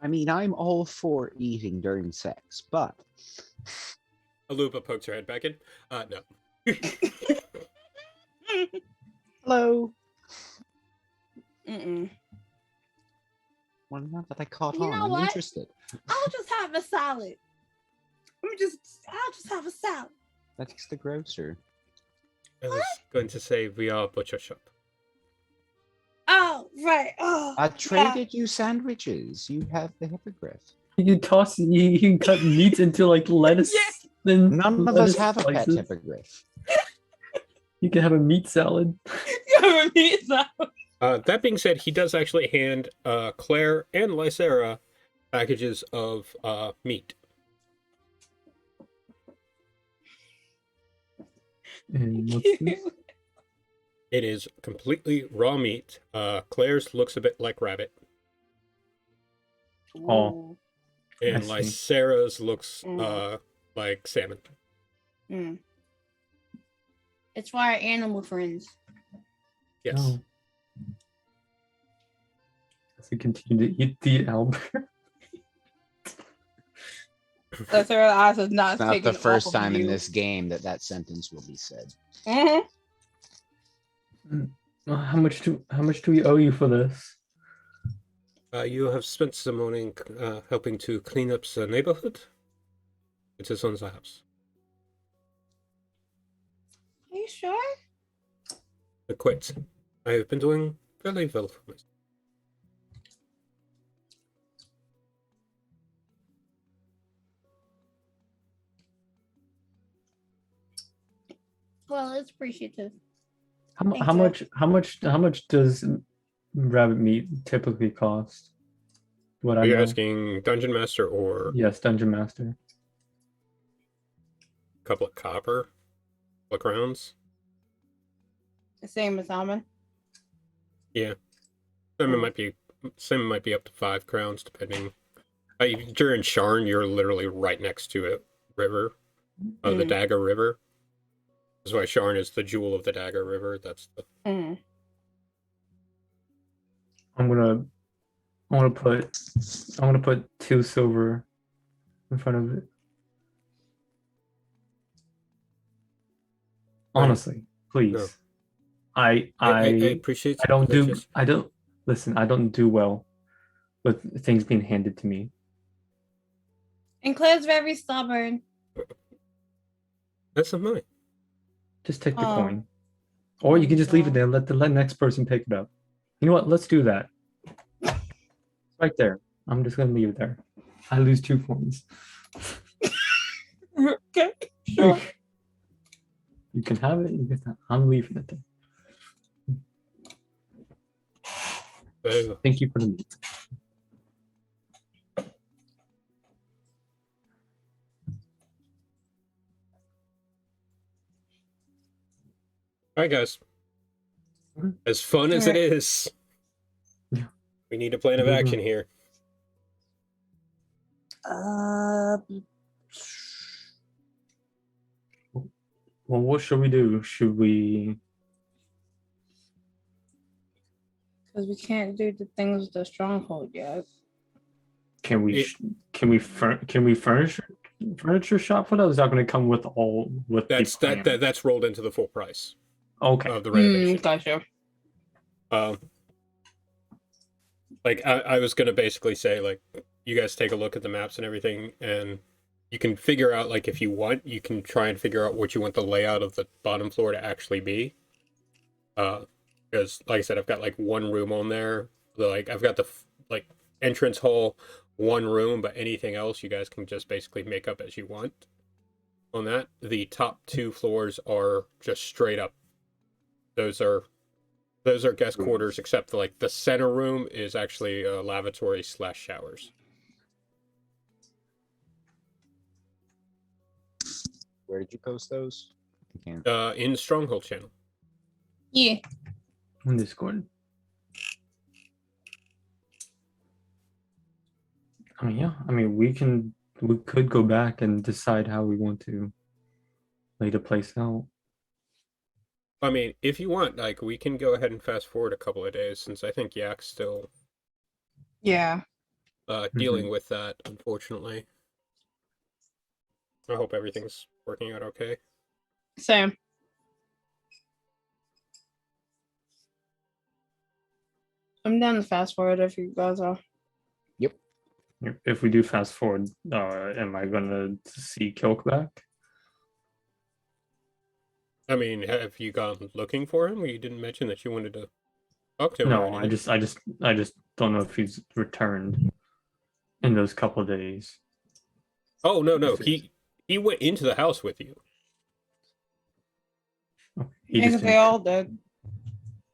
I mean, I'm all for eating during sex, but Alupa pokes her head back in. No. hello. Mm-mm. Well, not that I caught You on. know I'm what? interested. I'll just have a salad. I'll just have a salad. That's the grocer. I was going to say we are butcher shop. Oh, right. Oh, I yeah. traded you sandwiches. You have the hippogriff. You can cut meats into like lettuce. Yeah. Then None of us lettuce have a pet slices. hippogriff. You can have a meat salad. That being said, he does actually hand Claire and Lysera packages of meat. And what's this? It is completely raw meat. Claire's looks a bit like rabbit, Oh. and I see. Lysera's looks Mm. like salmon. Mm. It's for our animal friends. Yes. Oh. As we continue to eat the owlbear. That's her eyes is not It's not taken the first off of time in you. this game that that sentence will be said. Mhm. How much do we owe you for this? You have spent the morning helping to clean up the neighborhood. It is on the house. Are you sure? Quite. I have been doing fairly well for myself. Well, it's appreciative. How Thank you. much does rabbit meat typically cost? What Are I you know. asking Dungeon Master or Yes, Dungeon Master. a couple of copper? Couple of crowns? Same as Almond. Some might be up to 5 crowns, depending. If you're in Sharn, you're literally right next to a river, the Mm. Dagger River. That's why Sharn is the jewel of the Dagger River. That's the Mm. I'm gonna put 2 silver in front of it. Honestly, please. No. I appreciate. I don't do purchase. I don't listen, I don't do well with things being handed to me. And Claire's very stubborn. That's not mine. Just take the Oh. coin. Or you can just leave it Oh. there, let the next person pick it up. You know what? Let's do that. Right there. I'm just gonna leave it there. I lose 2 coins. Okay, sure. You can have it. You can. I'm leaving it there. Oh, Thank you for the meat. all right, guys. Mhm. As fun as it is, Yeah. we need a plan of Mhm. action here. Well, what should we do? Should we? Because we can't do the things with the stronghold yet. Can we? It- Can we? Can we furniture shop for that? Is that going to come with all with That's the plan? that's rolled into the full price Okay. of the renovation. Gotcha. Like I was gonna basically say, like, you guys take a look at the maps and everything, and you can figure out, like, if you want, you can try and figure out what you want the layout of the bottom floor to actually be. Because, like I said, I've got like one room on there. Like I've got the like entrance hall, one room, but anything else you guys can just basically make up as you want. On that, the top 2 floors are just straight up. Those are guest quarters, except for, like, the center room is actually a lavatory / showers. Where did you post those? I can't. In Stronghold channel. Yeah. On Discord. I mean, yeah. I mean, we could go back and decide how we want to lay the place out. I mean, if you want, like, we can go ahead and fast forward a couple of days, since I think Yak's still Yeah. dealing with that, unfortunately. I hope everything's working out okay. Same. I'm down to fast forward if you guys are. If we do fast forward, am I gonna see Kilk back? I mean, have you gone looking for him? You didn't mention that you wanted to talk to him. or No, I anything. just don't know if he's returned in those couple of days. Oh no, If it's- he went into the house with you. He Because just they all did.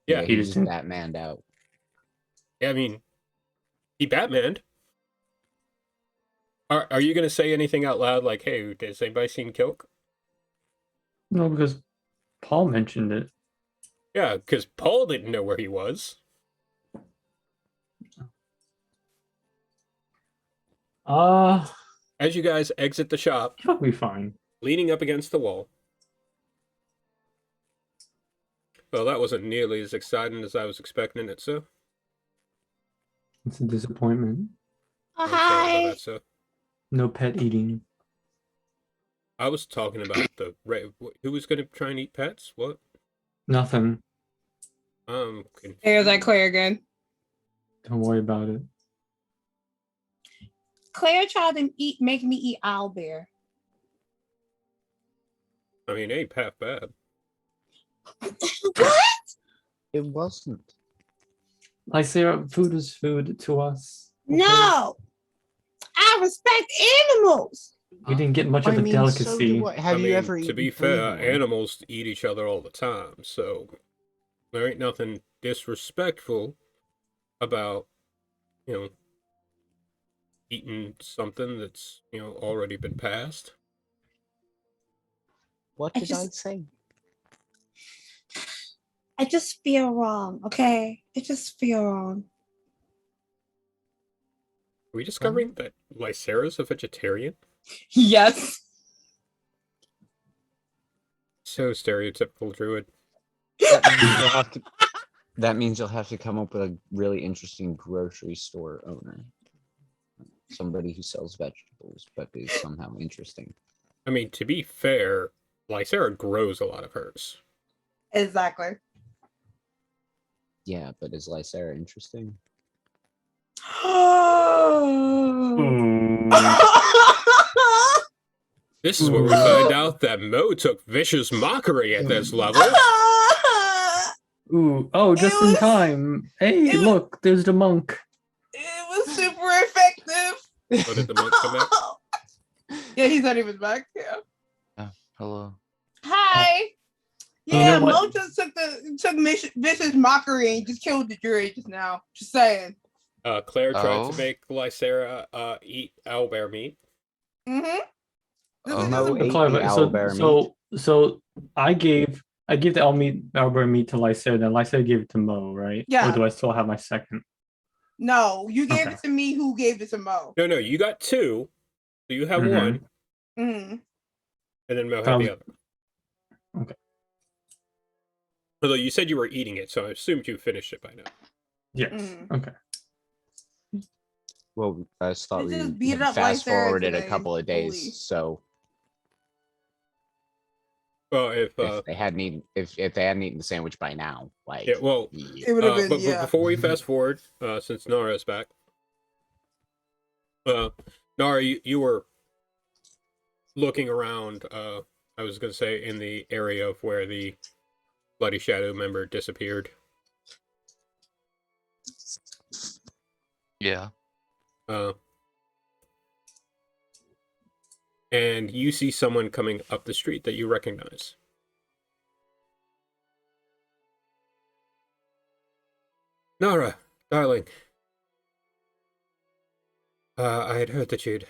Yeah, he he just just didn't- Batmaned out. I mean, he Batmaned. Are you gonna say anything out loud, like, "Hey, has anybody seen Kilk?" no, because Paul mentioned it. Yeah, because Paul didn't know where he was. As you guys exit the shop, He'll be fine. leaning up against the wall. Well, that wasn't nearly as exciting as I was expecting it, so. It's a disappointment. I'm sorry about Hi. that, so. No pet eating. I was talking about who was gonna try and eat pets? What? Nothing. There's that Claire again. Don't worry about it. Claire tried to make me eat owlbear. I mean, it ain't half bad. What? It wasn't. I say food is food to us. okay? No. I respect animals. We didn't get much of a delicacy. Have you ever to eaten be fair, food? animals eat each other all the time, so there ain't nothing disrespectful about, eating something that's, already been passed. What I did I say? I just feel wrong, okay? I just feel wrong. Are we discovering that Lysera's a vegetarian? Yes. So stereotypical druid. That means you'll have to come up with a really interesting grocery store owner. Somebody who sells vegetables, but is somehow interesting. I mean, to be fair, Lysera grows a lot of hers. Exactly. Yeah, but is Lysera interesting? Ooh. This is where we find out that Mo took vicious mockery at this level. Ooh. Oh, just in time. Hey, look, there's the monk. It was super effective. Oh, did the monk come out? Yeah, he said he was back. Yeah. Hello. Hi. You Yeah, know what? Mo just took vicious mockery and just killed the druid just now. Just saying. Claire tried to Oh. make Lysera eat owlbear meat. Mm-hmm. This Oh. is Mo just ate Clarify, the owlbear meat. so I gave the owlbear meat to Lysair, then Lysair gave it to Mo, right? Yeah. Or do I still have my second? no. You gave Okay. it to me. Who gave it to Mo? No, you got two. So you have Mhm. one, Mm-hmm. and then Mo That had was- the other. Okay. Although you said you were eating it, so I assumed you finished it by now. Yes. Mhm. Okay. Well, I just thought We just we beat had up fast Lysair forwarded a today, couple of fully. days, so Well, if they hadn't eaten if they hadn't eaten the sandwich by now, like yeah, well, It would have been but yeah. before we fast forward, since Nara's back, Nara, you were looking around. I was going to say in the area of where the Bloody Shadow member disappeared. Yeah. And you see someone coming up the street that you recognize. Nara, darling. I had heard that you'd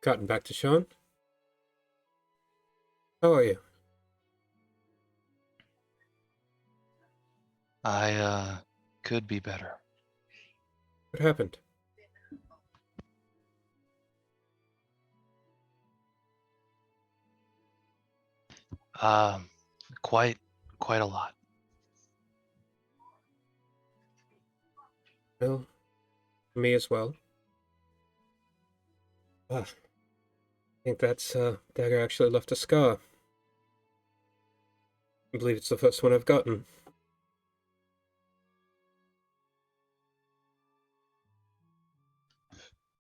gotten back to Sean. How are you? I could be better. What happened? Um, quite a lot. Well, me as well. I think that's dagger actually left a scar. I believe it's the first one I've gotten.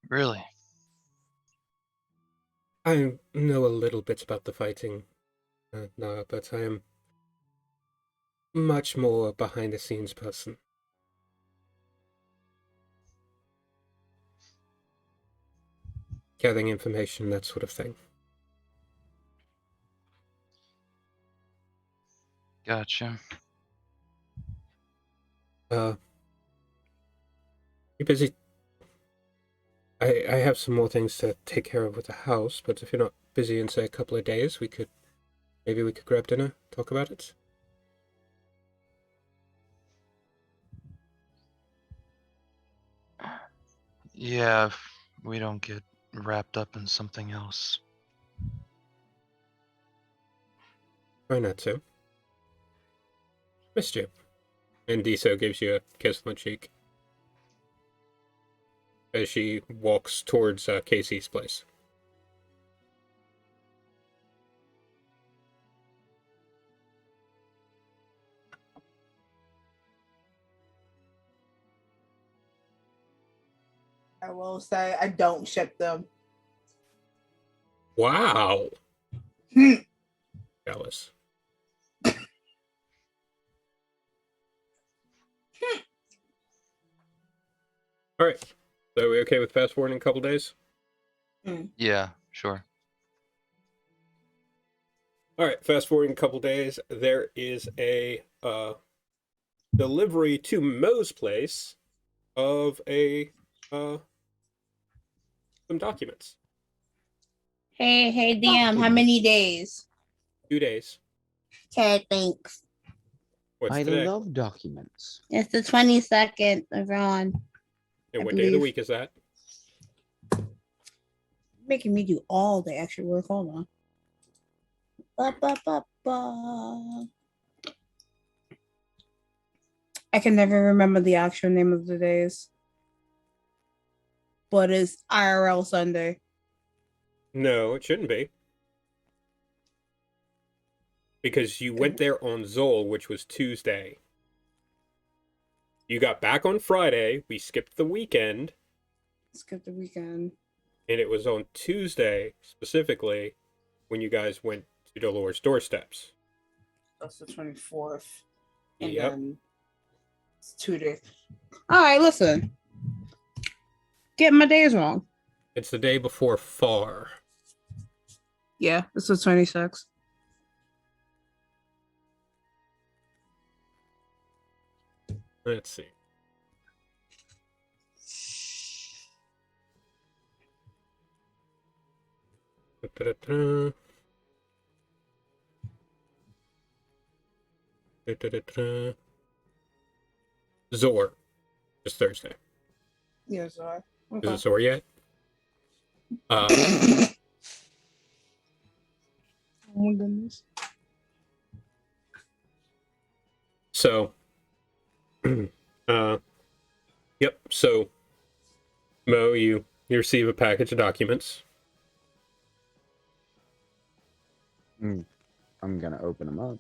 Really? I know a little bit about the fighting, Nara, but I am much more behind the scenes person. Gathering information, that sort of thing. Gotcha. You busy? I have some more things to take care of with the house, but if you're not busy in, say, a couple of days, maybe we could grab dinner, talk about it. Yeah, if we don't get wrapped up in something else. Try not to. Missed you. And Diso gives you a kiss on the cheek as she walks towards Casey's place. I will say I don't ship them. Wow. Hmm. Jealous. All right. So are we okay with fast forwarding a couple days? Yeah, sure. All right. Fast forwarding a couple days. There is a delivery to Mo's place of some documents. Hey, DM, how many days? 2 days. Okay, thanks. What's I today? love documents. It's the 22nd of Ron. And I what day of the believe. week is that? Making me do all the extra work. Hold on. Ba. I can never remember the actual name of the days. But it's IRL Sunday. No, it shouldn't be. Because you went there on Zol, which was Tuesday. You got back on Friday. We skipped the weekend. Skip the weekend. And it was on Tuesday, specifically, when you guys went to Dolores' doorsteps. That's the 24th. And Yep. then it's 2 days. All right, listen. Get my days wrong. It's the day before Far. Yeah, this was 26. Let's see. Da-da-da. Da-da-da-da. Zor. It's Thursday. Yeah, sorry. Is it Zor yet? Oh my goodness. So, yep. So, Mo, you receive a package of documents. I'm gonna open them up.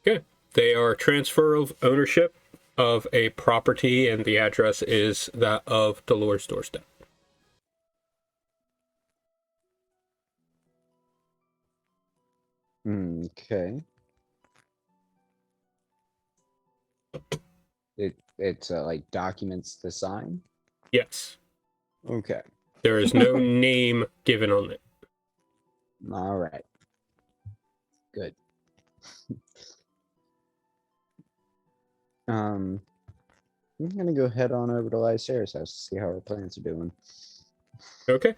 Okay. They are transfer of ownership of a property, and the address is that of Dolores Doorstep. Okay. It's like documents to sign. Yes. Okay. There is no name given on it. All right. Good. I'm gonna go head on over to Lycera's house to see how her plants are doing. Okay.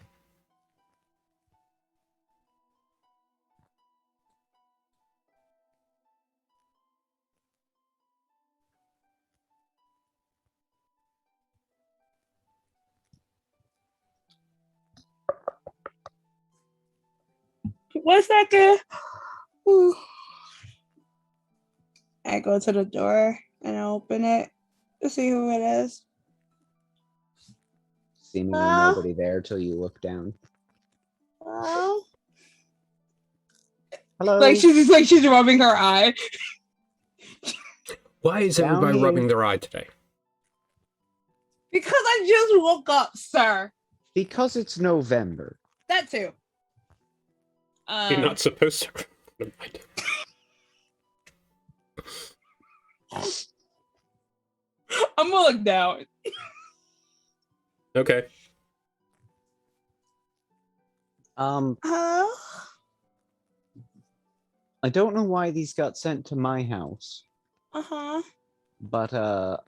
One second. Ooh. I go to the door and I open it to see who it is. Seemingly Ah. nobody there till you look down. Oh. Hello. Like she's rubbing her eye. Why is Down everybody here. rubbing their eye today? Because I just woke up, sir. Because it's November. That too. You're not supposed to. Never mind. I'm gonna look down. Okay. Huh? I don't know why these got sent to my house, Uh-huh. but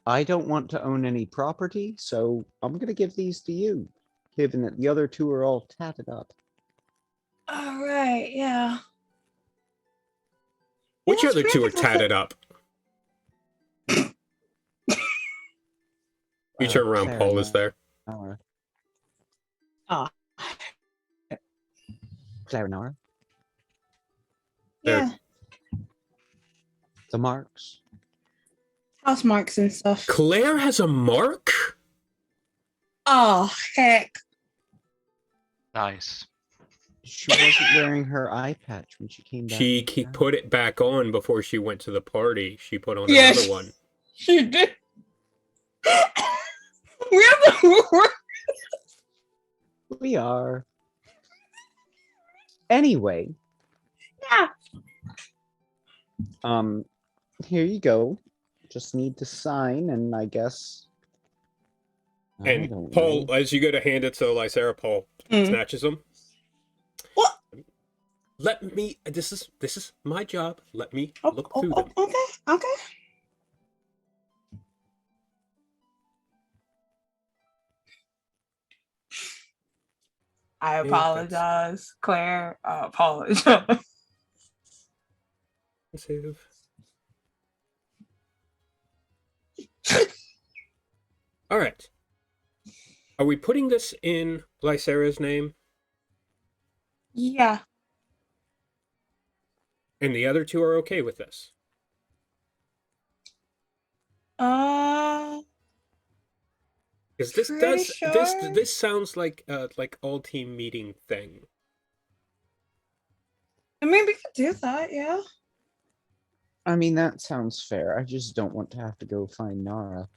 I don't want to own any property, so I'm gonna give these to you, given that the other two are all tatted up. All right, yeah. Which Yeah, other it's two are weird because tatted up? You turn around, Clara, Paul is there. Nara. Oh. Clara, Nara. There. Yeah. The marks. House marks and stuff. Claire has a mark? Oh, heck. Nice. She wasn't wearing her eye patch when she came back. She from town. put it back on before she went to the party. She put on Yeah, another one. She did. We have to We are. Anyway. Yeah. Here you go. Just need to sign, and I guess. I And don't Paul, know. as you go to hand it to Lycera, Paul snatches them. What? Let me. This is my job. Let me Oh, look through them. Okay. I apologize, Claire. I apologize. Save. All right. Are we putting this in Lycera's name? Yeah. And the other two are okay with this? Because this Pretty does this sure. this sounds like all team meeting thing. I mean, we could do that, yeah. I mean, that sounds fair. I just don't want to have to go find Nara.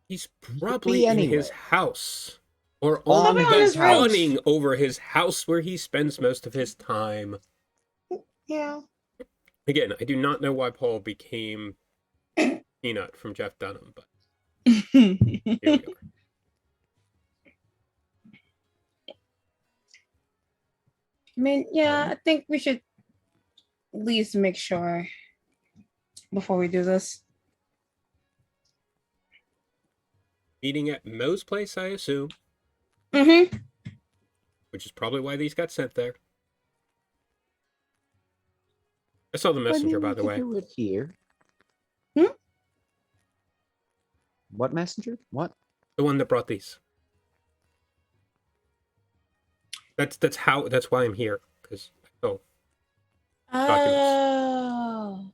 He's could probably be in anywhere. his house. Or On on his the house. awning over his house where he spends most of his time. Yeah. Again, I do not know why Paul became Peanut from Jeff Dunham, but here we are. mean, yeah, I think we should at least make sure before we do this. Meeting at Mo's place, I assume, Mm-hmm. which is probably why these got sent there. I saw the messenger, by the way. Do it here. Hmm? What messenger? What? The one that brought these. That's why I'm here. Because Documents. Oh.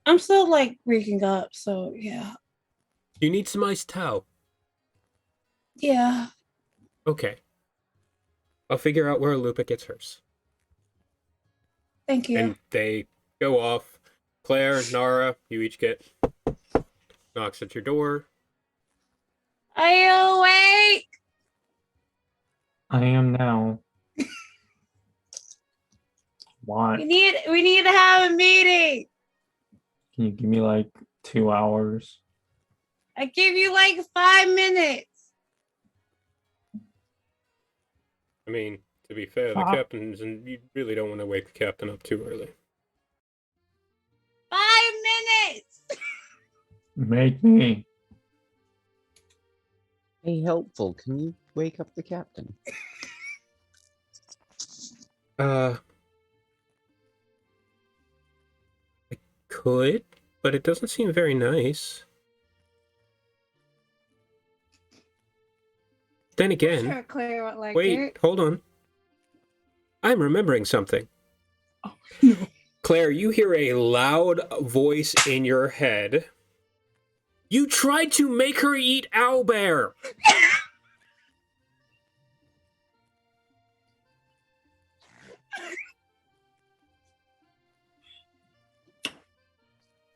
I'm still like waking up, so yeah. You need some iced towel. Yeah. Okay. I'll figure out where Lupa gets hers. Thank you. And they go off. Claire, Nara, you each get knocks at your door. Are you awake? I am now. What? We need to have a meeting. Can you give me like 2 hours? I give you like 5 minutes. I mean, to be fair, the Ah. captain's, and you really don't want to wake the captain up too early. 5 minutes. Make me. Hey, helpful. Can you wake up the captain? I could, but it doesn't seem very nice. Then again, Sure, Claire would like wait, it. hold on. I'm remembering something. Oh, no. Claire, you hear a loud voice in your head. You tried to make her eat owlbear!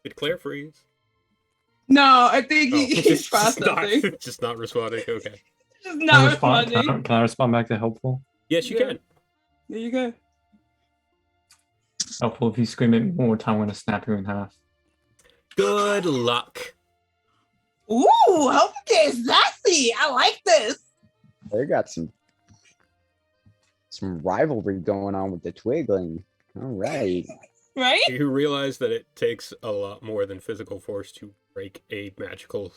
Did Claire freeze? No, I think Oh, he's processing. just not responding. Okay. Just Can I not respond? responding. Can I respond back to helpful? Yes, you Yeah. can. There you go. Helpful, if you scream at me one more time, I'm gonna snap you in half. Good luck. Ooh, help get sassy. I like this. They got some rivalry going on with the Twiggling. All right. Right? You realize that it takes a lot more than physical force to break a magical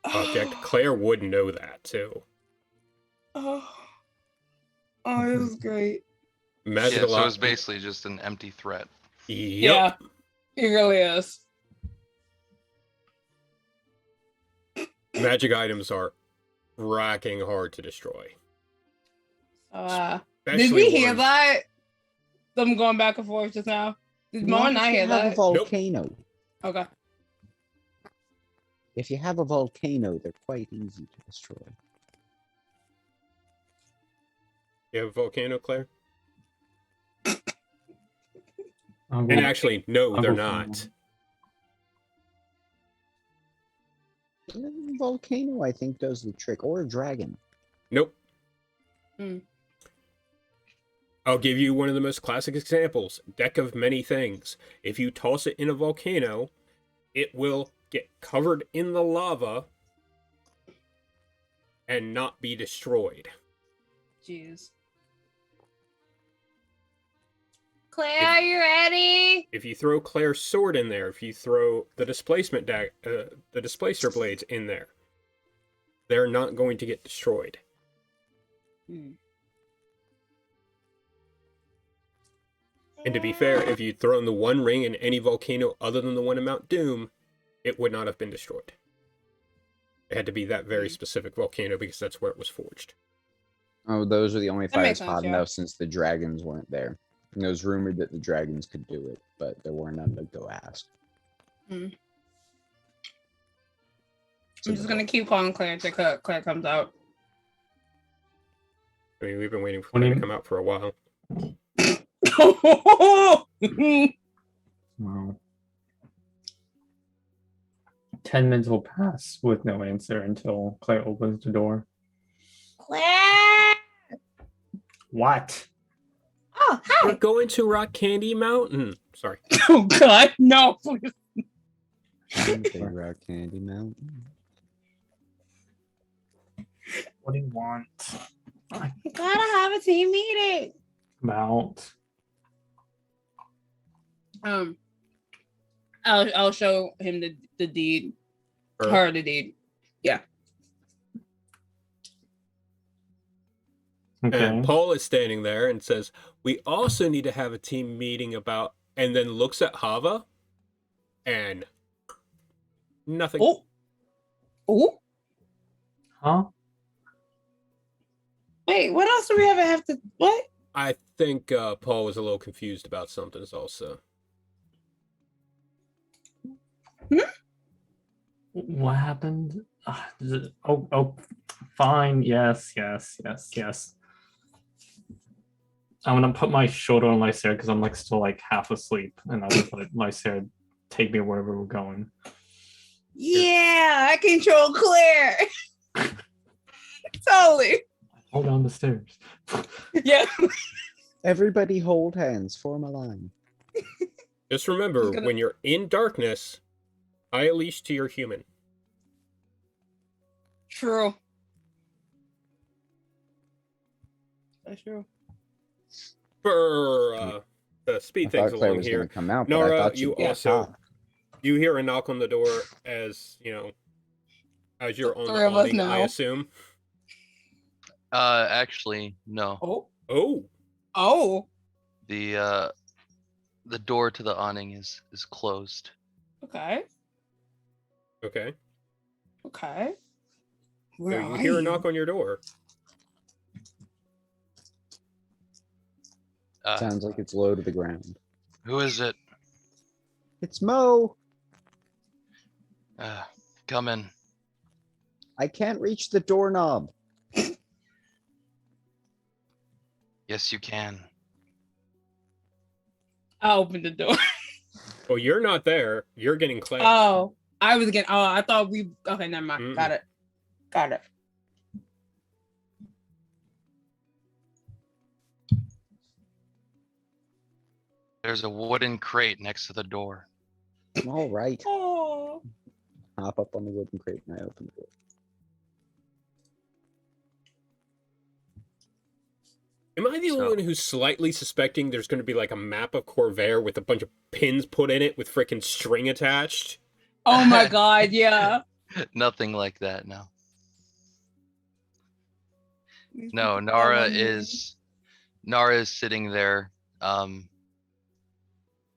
object. Claire would know that, too. Oh, this is great. Magical Yeah, so it's ob- basically just an empty threat. Yep. Yeah, it really is. Magic items are racking hard to destroy. Did Especially we hear ones- that? Them going back and forth just now. Did Mo and I hear If you have a that? volcano. Okay. If you have a volcano, they're quite easy to destroy. You have a volcano, Claire? I'll go- And actually, no, I'll they're go for not. Volcano, I think, does the trick. Or a dragon. Nope. Hmm. I'll give you one of the most classic examples. Deck of many things. If you toss it in a volcano, it will get covered in the lava and not be destroyed. Jeez. Claire, are you ready? If you throw Claire's sword in there, if you throw the displacement the displacer blades in there, they're not going to get destroyed. Hmm. And to be fair, if you'd thrown the one ring in any volcano other than the one in Mount Doom, it would not have been destroyed. It had to be that very specific volcano because that's where it was forged. Oh, those are the only That makes fires sense, hot yeah. enough since the dragons weren't there. And it was rumored that the dragons could do it, but there were none to go ask. Hmm. So I'm just gonna keep calling Claire until Claire comes out. I mean, we've been waiting for What do Claire to you- come out for a while. Wow. 10 minutes will pass with no answer until Claire opens the door. Claire! What? Oh, We're hi. going to Rock Candy Mountain. Sorry. Oh God, no! Please. Big Rock Candy Mountain. What do you want? You gotta have a team meeting. About. I'll show him the deed. Her the deed. Yeah. Okay. And Paul is standing there and says, "We also need to have a team meeting about," and then looks at Hava, and nothing. Oh. Huh? Wait, what else do we have to what? I think Paul was a little confused about something also. What happened? Oh, fine. Yes. I'm gonna put my shoulder on Lysair because I'm like still like half asleep, and I'll just let Lysair take me wherever we're going. Yeah, I control Claire. Totally. Hold down the stairs. Yeah. Everybody hold hands, form a line. Just remember, when you're in darkness, I unleash to your human. True. That's true. For to speed I things thought Claire along was here, going to come out, but I Nora, thought you she'd get also caught. you hear a knock on the door as as you're on Three the of us awning, I now. assume. Actually, no. Oh. The door to the awning is closed. Okay. Okay. Where So you are hear a you? knock on your door. Sounds like it's low to the ground. Who is it? It's Mo. Come in. I can't reach the doorknob. Yes, you can. I opened the door. Well, you're not there. You're getting clamped. Oh, I was getting. Oh, I thought we. Okay, never mind. Mm-mm. Got it. There's a wooden crate next to the door. All right. Oh. Hop up on the wooden crate and I open the door. Am I the only one who's slightly suspecting there's going to be like a map of Corvair with a bunch of pins put in it with freaking string attached? Oh my God! Yeah. Nothing like that, no. These No, people Nara follow me. is sitting there,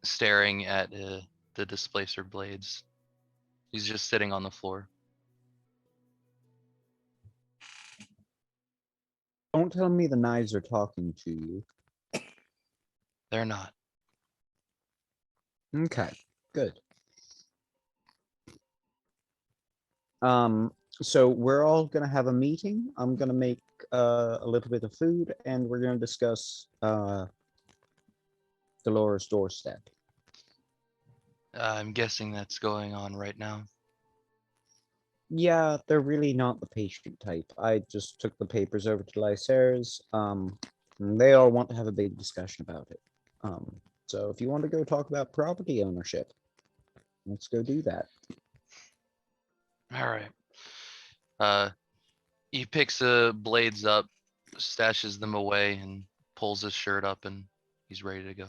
staring at the displacer blades. He's just sitting on the floor. Don't tell me the knives are talking to you. They're not. Okay, good. So we're all gonna have a meeting. I'm gonna make a little bit of food, and we're gonna discuss Dolores' Doorstep. I'm guessing that's going on right now. Yeah, they're really not the patient type. I just took the papers over to Lysair's. And they all want to have a big discussion about it. So if you want to go talk about property ownership, let's go do that. All right. He picks the blades up, stashes them away, and pulls his shirt up, and he's ready to go.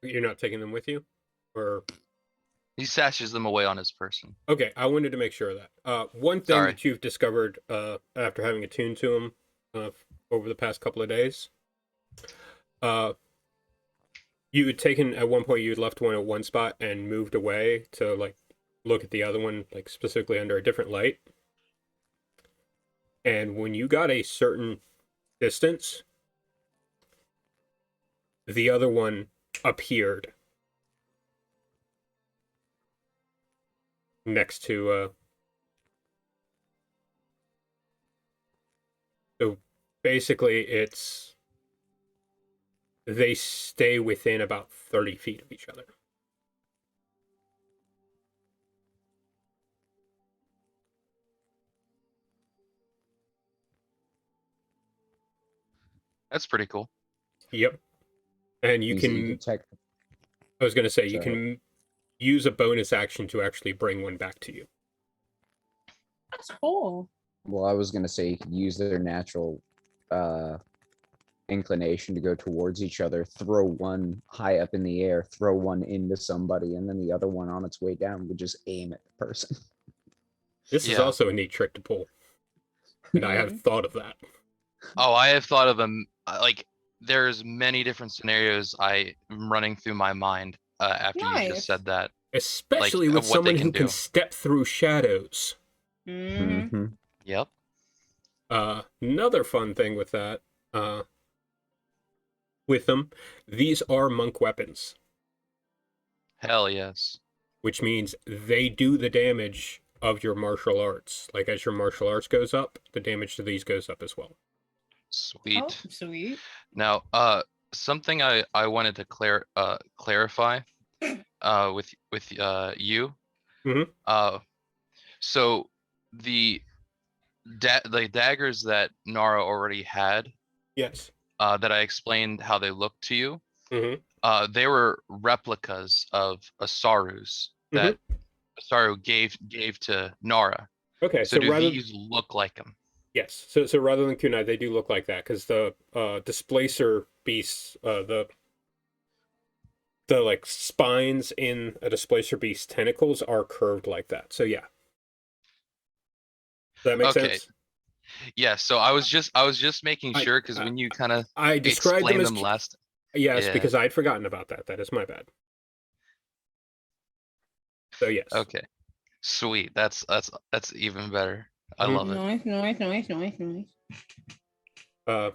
You're not taking them with you? Or He stashes them away on his person. okay, I wanted to make sure of that. One thing Sorry. that you've discovered after having attuned to him over the past couple of days, you had taken at one point, you had left one at one spot and moved away to like look at the other one, like specifically under a different light. And when you got a certain distance, the other one appeared next to so basically it's they stay within about 30 feet of each other. That's pretty cool. Yep. And you Easy to can detect. I was going to say you Sorry. can use a bonus action to actually bring one back to you. That's cool. Well, I was gonna say you could use their natural inclination to go towards each other, throw one high up in the air, throw one into somebody, and then the other one on its way down would just aim at the person. This is Yeah. also a neat trick to pull, and I have thought of that. Oh, I have thought of them. Like, there's many different scenarios I am running through my mind after you Nice. just said that. Especially Like, with of what they someone who can can do. step through shadows. Mhm. Mhm. Yep. Another fun thing with that, with them, these are monk weapons, Hell yes. which means they do the damage of your martial arts. Like, as your martial arts goes up, the damage to these goes up as well. Sweet. Oh, sweet. Now, something I wanted to clarify with you. Mhm. So the daggers that Nara already had, Yes. that I explained how they look to you, Mm-hmm. they were replicas of Asaru's that Asaru gave to Nara. Okay, So so do rather these look like them? yes, so rather than kunai, they do look like that because the displacer beasts, the like spines in a displacer beast tentacles are curved like that. So yeah, does that make Okay. sense? Yeah, so I was just making I- sure because when you kind of I described them explained as them last. yes Yeah. because I'd forgotten about that. That is my bad. So yes. Okay. Sweet. That's even better. I Mhm. love it. Nice. Uh,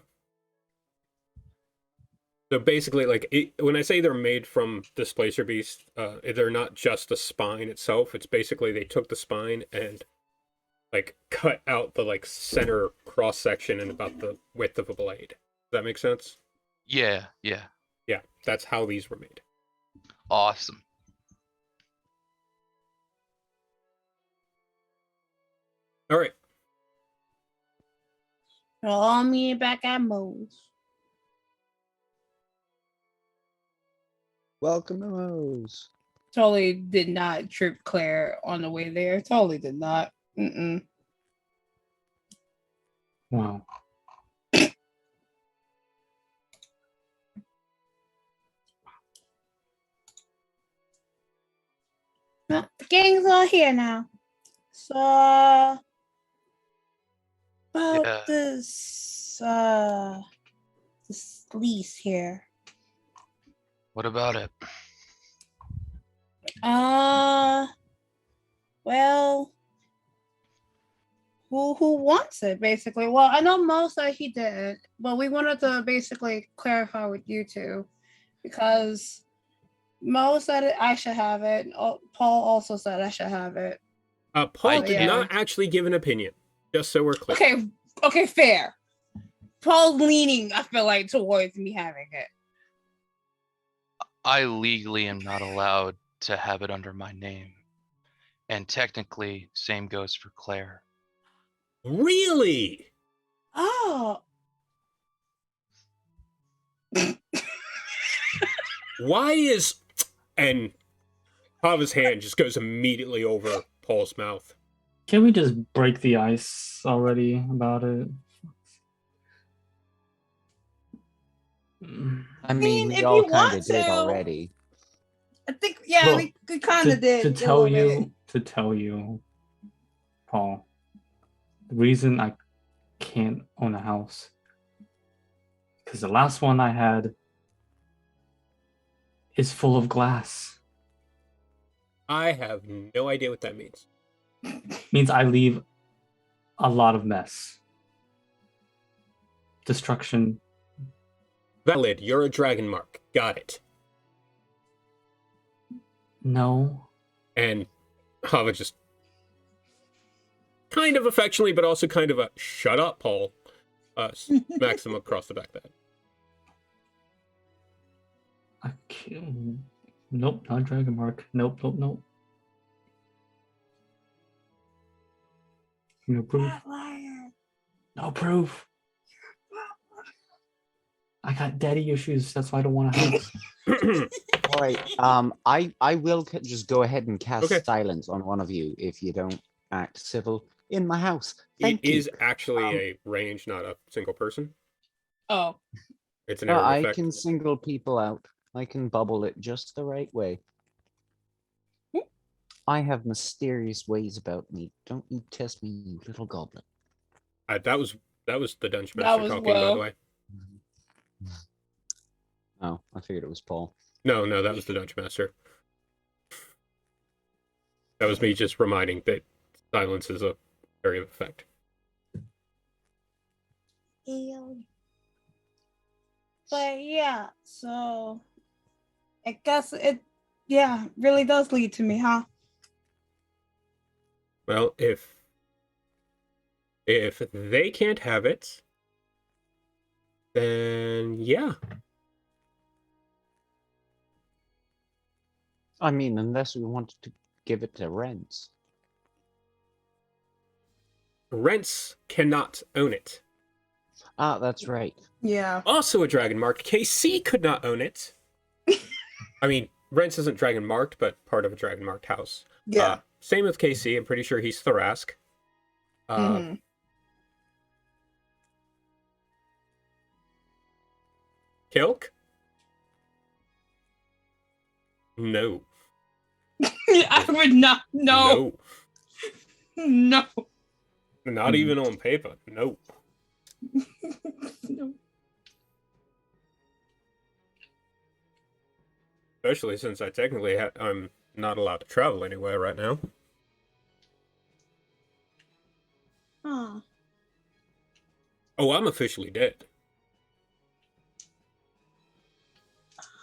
so basically, like when I say they're made from displacer beast, they're not just the spine itself. It's basically they took the spine and like cut out the like center cross section and about the width of a blade. Does that make sense? Yeah. Yeah, that's how these were made. Awesome. All right. All me back at Moe's. Welcome to Moe's. Totally did not trip Claire on the way there. Totally did not. Mm-mm. Wow. Well, the gang's all here now. So about Yeah. this lease here. What about it? Well, who wants it basically? Well, I know Mo said he did, but we wanted to basically clarify with you two because Mo said I should have it. Paul also said I should have it. Paul Oh, did yeah. not actually give an opinion, just so we're clear. Okay, fair. Paul's leaning, I feel like, towards me having it. I legally am not allowed to have it under my name. And technically, same goes for Claire. Really? Oh. Why is and Pava's hand just goes immediately over Paul's mouth. Can we just break the ice already about it? I mean, we if all you kind want of did to. already. I think, yeah, Well, we kind of did. To a tell little you, Paul, the reason I can't own a house because the last one I had is full of glass. I have no idea what that means. Means I leave a lot of mess, destruction. Valid, you're a dragon mark. Got it. No. And Hava just kind of affectionately, but also kind of a shut up, Paul. Smacks him across the back of the head. I can't. Nope, not dragon mark. Nope. No proof. liar. No proof. I got daddy issues. That's why I don't want a house. All right. I will just go ahead and cast Okay. silence on one of you if you don't act civil in my house. It Thank you. is actually a range, not a single person. Oh. It's an No, error I effect. can single people out. I can bubble it just the right way. I have mysterious ways about me. Don't you test me, you little goblin. That was the dungeon That master was talking, by the Will. way. Oh, I figured it was Paul. No, that was the dungeon master. That was me just reminding that silence is a area of effect. But yeah, so I guess it really does lead to me, huh? Well, if they can't have it, then yeah. I mean, unless we wanted to give it to Rents. Rents cannot own it. Ah, that's right. Yeah. Also a dragon marked. KC could not own it. I mean, Rents isn't dragon marked, but part of a dragon marked house. Yeah. Same with KC. I'm pretty sure he's Thrask. Mhm. Kilk? No. I would not. No. No. Not even on paper. No. No. Especially since I technically I'm not allowed to travel anywhere right now. Huh. Oh, I'm officially dead.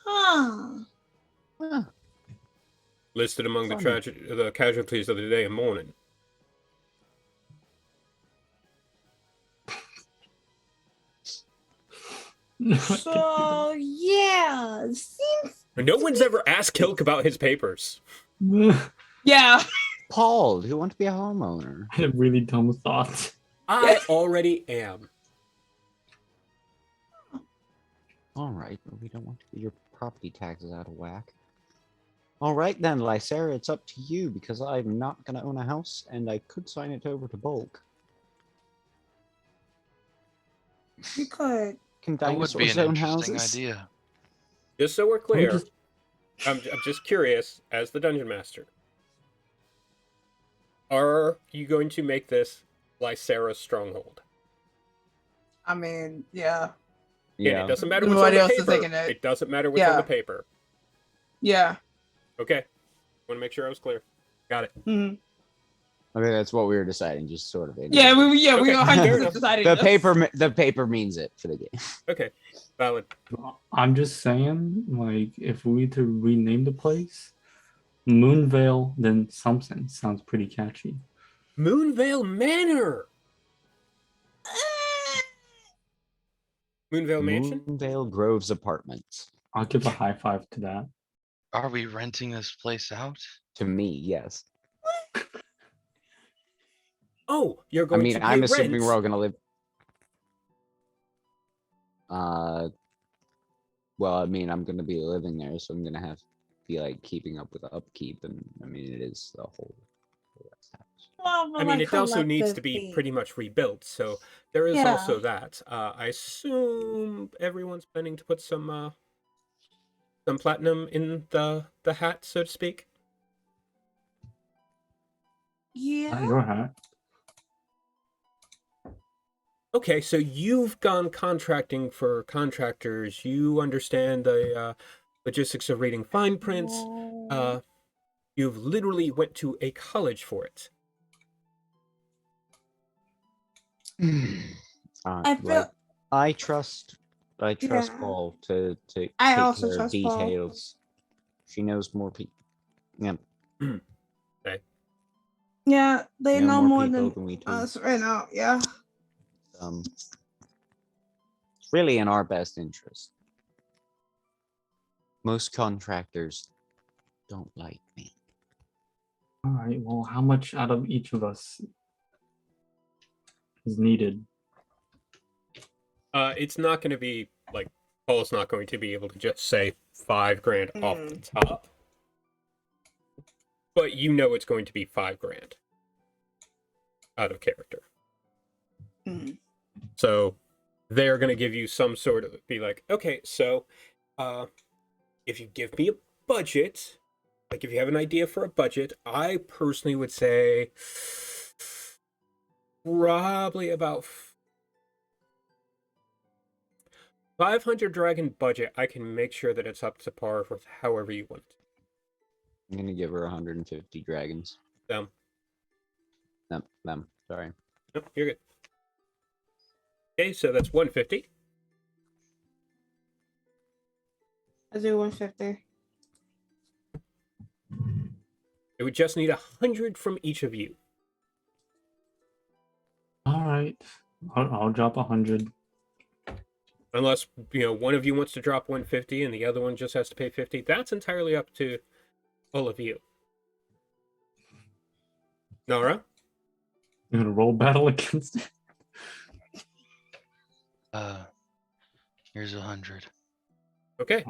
Huh. Huh. Listed among Funny. the casualties of the day and morning. So yeah, seems No one's ever asked Kilk about his papers. Yeah. Paul, do you want to be a homeowner? I had a really dumb thought. I already am. All right, but we don't want to get your property taxes out of whack. All right then, Lysera, it's up to you because I'm not going to own a house and I could sign it over to bulk. we could. Can That would be dinosaurs an own interesting houses? idea. Just so we're Can we clear, just- I'm just curious, as the dungeon master, are you going to make this Lysera's stronghold? I mean, yeah. Again, Yeah. it doesn't matter what's Nobody on else the is paper. taking it. It doesn't matter what's on Yeah. the paper. Yeah. Okay. Want to make sure I was clear. Got it. Mhm. Okay, that's what we were deciding, just sort of. Yeah, we Okay, 100% fair decided The paper means it for the game. Okay. Valid. I'm just saying, like, if we to rename the place, Moonvale, then something sounds pretty catchy. Moonvale Manor! Moonvale Mansion? Moonvale Groves Apartments. I'll give a high five to that. Are we renting this place out? To me, yes. Oh, you're I going mean, to pay I'm assuming rent. we're all gonna live. Well, I mean, I'm gonna be living there, so I'm gonna have to be like keeping up with upkeep, and I mean, it is the whole house. Well, I mean, it also needs to be pretty much rebuilt, so there is Yeah. also that. I assume everyone's planning to put some platinum in the hat, so to speak. Not Yeah. your hat. Okay, so you've gone contracting for contractors. You understand the logistics of reading fine prints. Oh. You've literally went to a college for it. I feel- Well, I trust Yeah. Paul to take I also care of trust Paul. details. She knows more people. Yeah, Yeah, they know more people than than we do. us right now. Yeah. It's really in our best interest. Most contractors don't like me. All right. Well, how much out of each of us is needed? It's not going to be like Paul's not going to be able to just say $5,000 off the top, but you know it's going to be $5,000 out of character. Mhm. So they're going to give you some sort of, be like, okay, so if you give me a budget, like if you have an idea for a budget, I personally would say probably about 500 dragon budget. I can make sure that it's up to par with however you want it. I'm gonna give her 150 dragons. Them. Them. Sorry. Nope, you're good. Okay, so that's 150. I do 150. It would just need 100 from each of you. All right. I'll drop 100. Unless, one of you wants to drop 150 and the other one just has to pay 50. That's entirely up to all of you. Nara? You're gonna roll battle against it? Here's 100. Okay.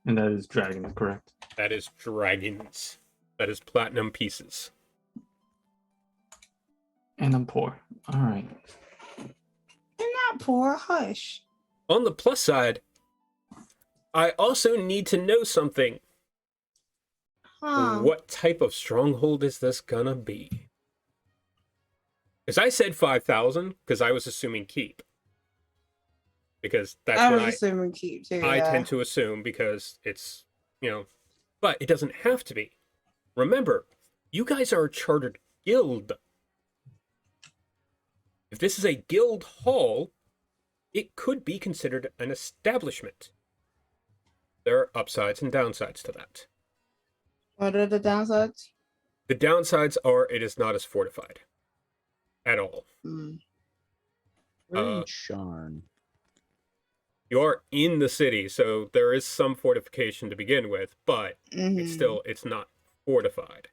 And that is dragons, correct? That is dragons. That is platinum pieces. And I'm poor. All right. You're not poor. Hush. On the plus side, I also need to know something. Huh. What type of stronghold is this gonna be? Because I said 5,000 because I was assuming keep. Because that's I what was assuming keep too. I Yeah. tend to assume because it's, but it doesn't have to be. Remember, you guys are a chartered guild. If this is a guild hall, it could be considered an establishment. There are upsides and downsides to that. What are the downsides? The downsides are it is not as fortified at all. Mm. We're in Sharn. You are in the city, so there is some fortification to begin with, but it's not fortified.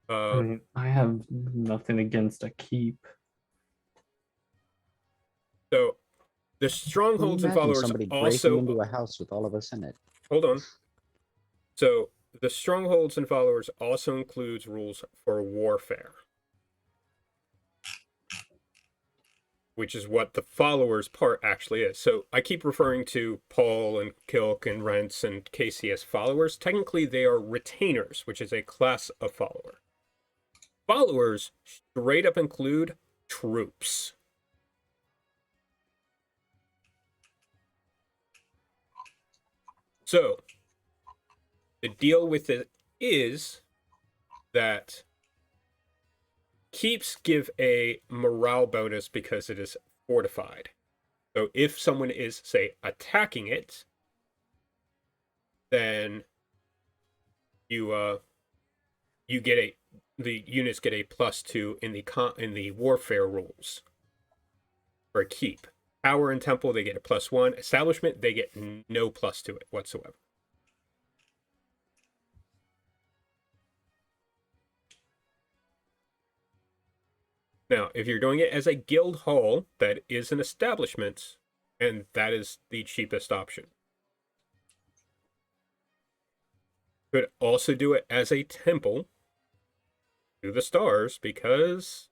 I mean, I have nothing against a keep. So the strongholds and Imagine followers somebody also breaking into a house with all of us in it. hold on. So the strongholds and followers also includes rules for warfare, which is what the followers part actually is. So I keep referring to Paul and Kilk and Rents and Casey as followers. Technically, they are retainers, which is a class of follower. Followers straight up include troops. So the deal with it is that keeps give a morale bonus because it is fortified. So if someone is, say, attacking it, then the units get a +2 in the warfare rules for a keep. Power and temple, they get a +1. Establishment, they get no plus to it whatsoever. Now, if you're doing it as a guild hall, that is an establishment, and that is the cheapest option. Could also do it as a temple to the stars, because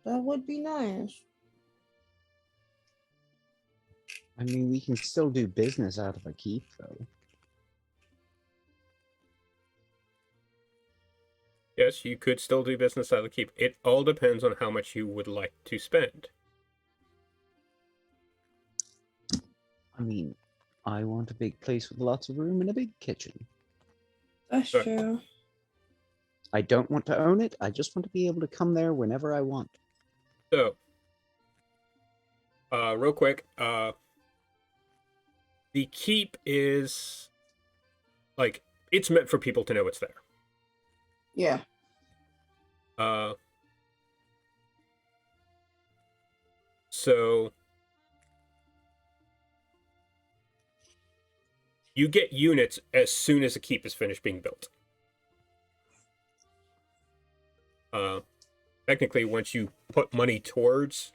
That would be nice. I mean, we can still do business out of a keep, though. yes, you could still do business out of the keep. It all depends on how much you would like to spend. I mean, I want a big place with lots of room and a big kitchen. That's Sure. true. I don't want to own it. I just want to be able to come there whenever I want. So, real quick, the keep is, like, it's meant for people to know it's there. Yeah. So you get units as soon as the keep is finished being built. Technically, once you put money towards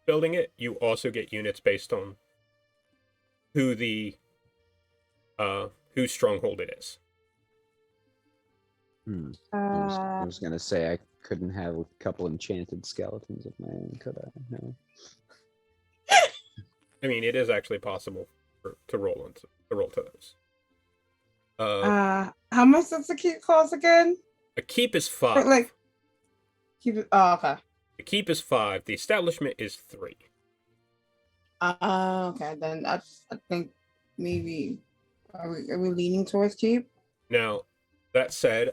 building it, you also get units based on who the whose stronghold it is. I was gonna say I couldn't have a couple enchanted skeletons of my own, could I? No. I mean, it is actually possible to roll to those. How much does the keep cost again? A keep is Or, 5. like, keep it. Oh, okay. The keep is 5. The establishment is 3. Okay. Then I think maybe are we leaning towards keep? Now, that said,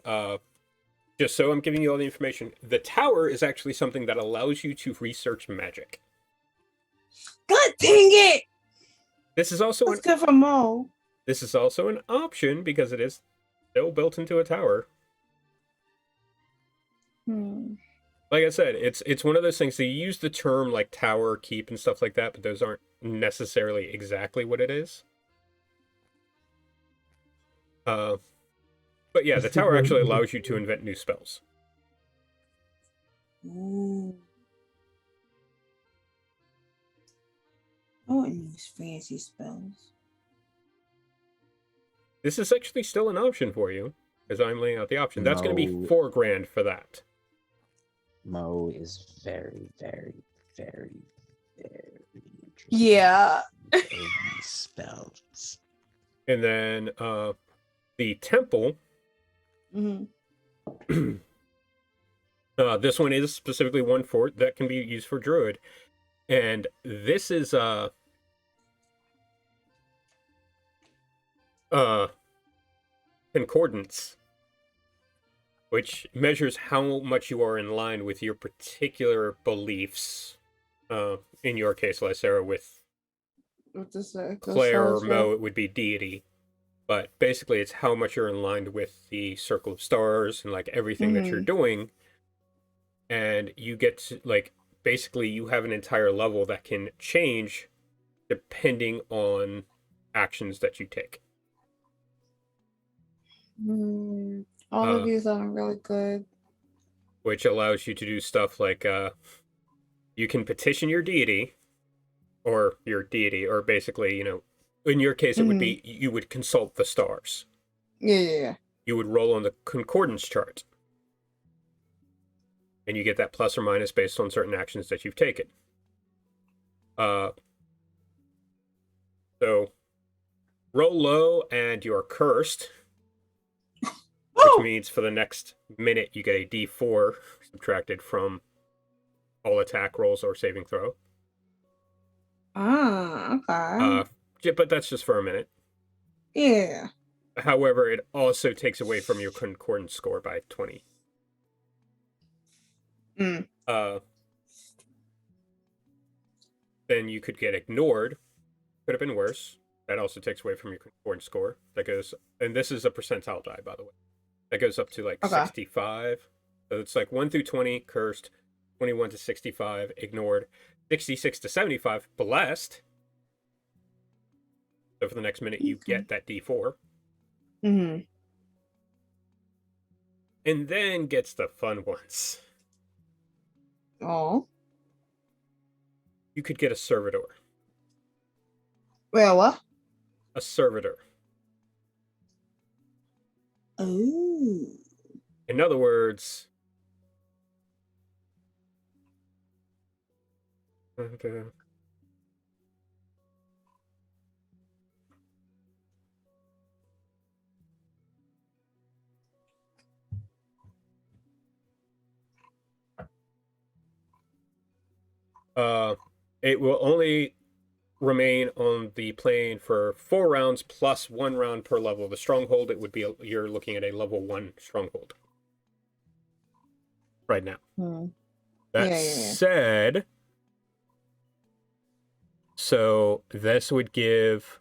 just so I'm giving you all the information, the tower is actually something that allows you to research magic. God dang it! This is also That's good for Mo. This is also an option because it is still built into a tower. Like I said, it's one of those things. They use the term like tower, keep, and stuff like that, but those aren't necessarily exactly what it is. But yeah, the tower actually allows you to invent new spells. Ooh. I want these fancy spells. This is actually still an option for you, as I'm laying out the option. That's going to be No. $4,000 for that. Mo is very, very, very, very interested Yeah. in these spells. And then the temple. Mm-hmm. This one is specifically one fort that can be used for druid, and this is concordance, which measures how much you are in line with your particular beliefs. In your case, Lysera, with What does that? Claire or Mo, it would be deity. But basically, it's how much you're in line with the circle of stars and like everything that you're doing. And you get to, like, basically, you have an entire level that can change depending on actions that you take. All of these are really good. Which allows you to do stuff like you can petition your deity, or basically, you know, in your case, it would be you would consult the stars. Yeah. You would roll on the concordance chart. And you get that plus or minus based on certain actions that you've taken. So roll low and you're cursed. Which means for the next minute you get a D4 subtracted from all attack rolls or saving throw. Okay. But that's just for a minute. Yeah. However, it also takes away from your concordance score by 20. Then you could get ignored. Could have been worse. That also takes away from your concordance score. That goes, and this is a percentile die, by the way. That goes up to like 65. So it's like 1 through 20, cursed, 21 to 65, ignored, 66 to 75, blessed. So for the next minute, you get that D4. And then gets the fun ones. Oh. You could get a servitor. Well, what? A servitor. Oh. In other words, it will only remain on the plane for 4 rounds plus 1 round per level. The stronghold, it would be you're looking at a level 1 stronghold right now. That said, so this would give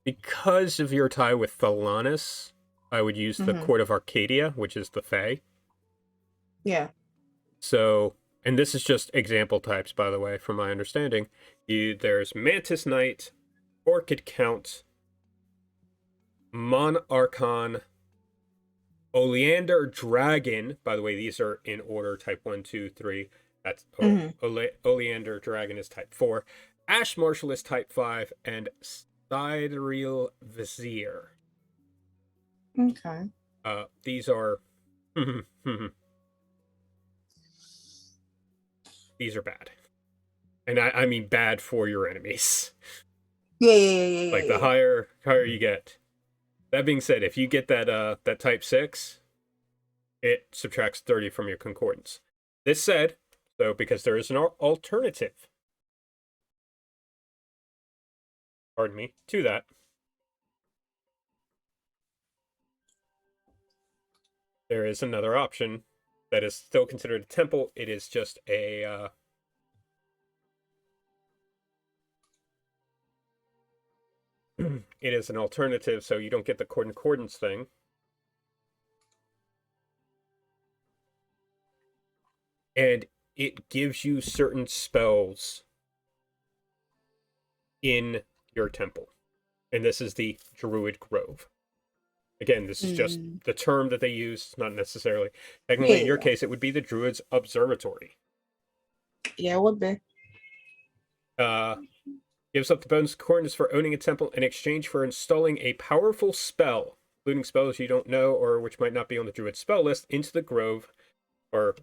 because of your tie with Thalanis, I would use the Court of Arcadia, which is the Fae. Yeah. So, and this is just example types, by the way, from my understanding. There's Mantis Knight, Orchid Count, Monarchon, Oleander Dragon. By the way, these are in order, type 1, 2, 3. That's Oleander Dragon is type 4. Ash Marshal is type 5, and Sidereal Vizier. Okay. These are these are bad. And I mean bad for your enemies. Yeah. Like the higher you get. That being said, if you get that type 6, it subtracts 30 from your concordance. This said, so because there is an alternative, pardon me, to that. There is another option that is still considered a temple. It is just a it is an alternative, so you don't get the concordance thing. And it gives you certain spells in your temple. And this is the Druid Grove. Again, this is just the term that they use, not necessarily. Technically, in your case, it would be the Druid's Observatory. Yeah, it would be. Gives up the bonus concordance for owning a temple in exchange for installing a powerful spell, including spells you don't know or which might not be on the Druid spell list, into the Grove, or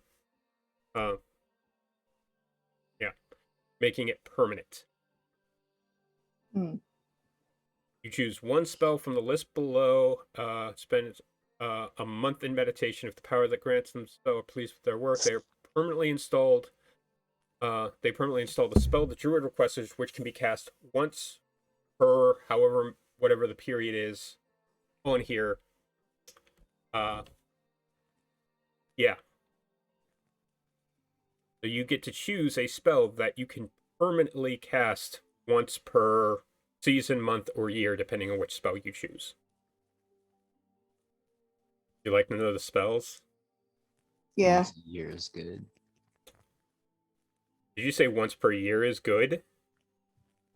making it permanent. You choose one spell from the list below, spend a month in meditation. If the power that grants them spell are pleased with their work, they are permanently installed. They permanently install the spell the Druid requests, which can be cast once per whatever the period is on here. Yeah. So you get to choose a spell that you can permanently cast once per season, month, or year, depending on which spell you choose. You like to know the spells? Yeah. Once a year is good. Did you say once per year is good?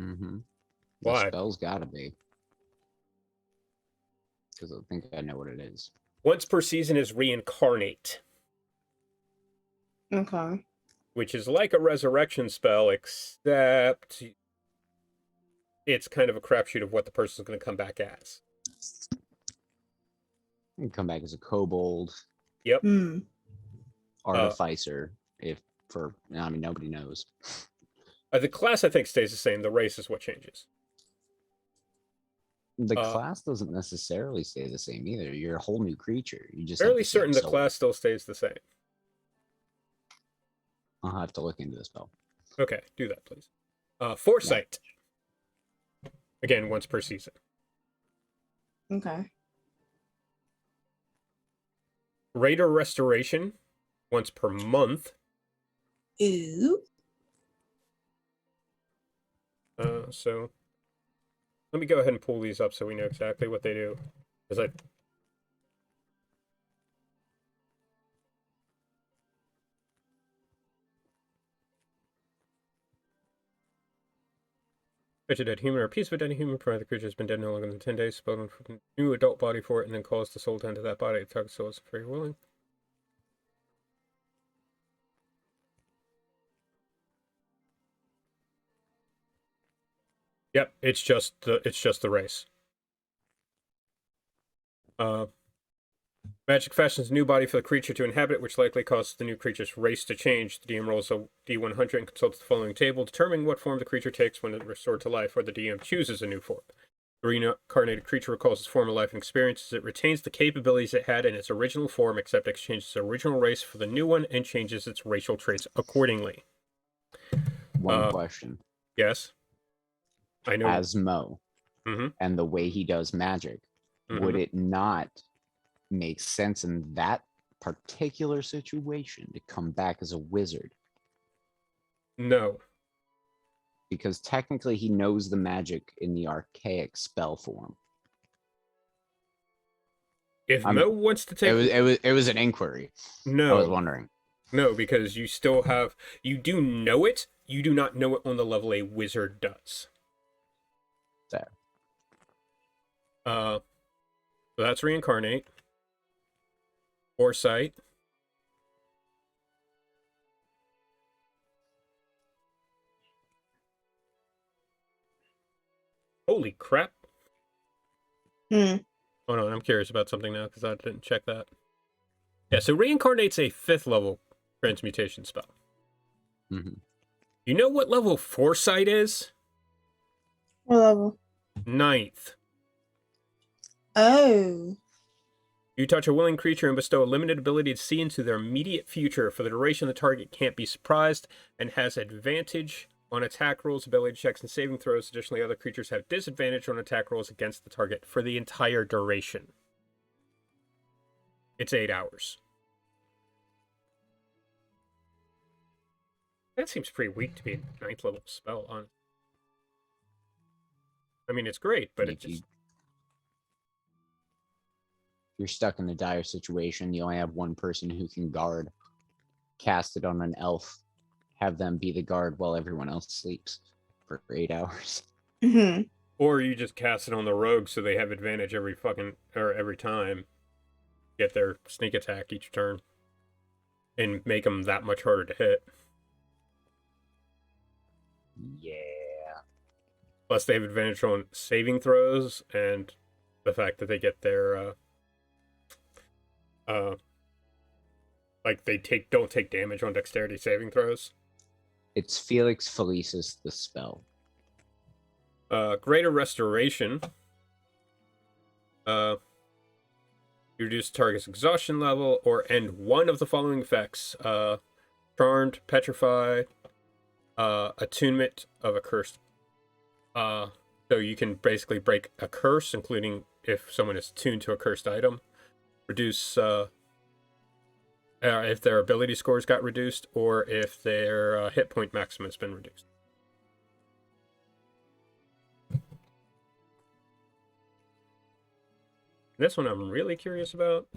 Mm-hmm. Why? The spell's gotta be. Because I think I know what it is. Once per season is Reincarnate, Okay. which is like a resurrection spell, except it's kind of a crapshoot of what the person's going to come back as. You can come back as a kobold. Yep. Artificer, nobody knows. The class, I think, stays the same. The race is what changes. The class doesn't necessarily stay the same either. You're a whole new creature. You just Fairly certain the class still stays the same. I'll have to look into the spell. Okay, do that, please. Foresight. Yeah. Again, once per season. Okay. Raider Restoration, once per month. Ooh. So let me go ahead and pull these up so we know exactly what they do. Because Such a dead human or a piece of a dead human, provided the creature has been dead no longer than 10 days, spelled from a new adult body for it, and then cause the soul to enter that body. The target soul is free willing. Yep, it's just the race. Magic fashions a new body for the creature to inhabit, which likely causes the new creature's race to change. The DM rolls a D100 and consults the following table, determining what form the creature takes when it is restored to life, or the DM chooses a new form. The reincarnated creature recalls its former life and experiences. It retains the capabilities it had in its original form, except exchanges its original race for the new one and changes its racial traits accordingly. One question. Yes. I know. As Mo, and the way he does magic, would it not make sense in that particular situation to come back as a wizard? No. Because technically he knows the magic in the archaic spell form. If Mo wants to take it was an inquiry. No. I was wondering. No, because you do know it, you do not know it on the level a wizard does. There. So that's Reincarnate. Foresight. Holy crap. Hmm. Hold on, I'm curious about something now because I didn't check that. Yeah, so reincarnate's a 5th level transmutation spell. Mm-hmm. You know what level Foresight is? What level? 9th. Oh. You touch a willing creature and bestow a limited ability to see into their immediate future. For the duration, the target can't be surprised and has advantage on attack rolls, ability checks, and saving throws. Additionally, other creatures have disadvantage on attack rolls against the target for the entire duration. It's 8 hours. That seems pretty weak to be a 9th level spell on. I mean, it's great, but it just... You're stuck in a dire situation. You only have one person who can guard. Cast it on an elf. Have them be the guard while everyone else sleeps for 8 hours. Mm-hmm. Or you just cast it on the rogue so they have advantage every time. Get their sneak attack each turn. And make them that much harder to hit. Yeah. Plus they have advantage on saving throws and the fact that they get their like they don't take damage on dexterity saving throws. It's Felix Felicis the spell. Greater Restoration. You reduce the target's exhaustion level or end one of the following effects. Charmed, Petrify, Attunement of a Cursed. So you can basically break a curse, including if someone is attuned to a cursed item. Reduce if their ability scores got reduced, or if their hit point maximum has been reduced. This one I'm really curious about.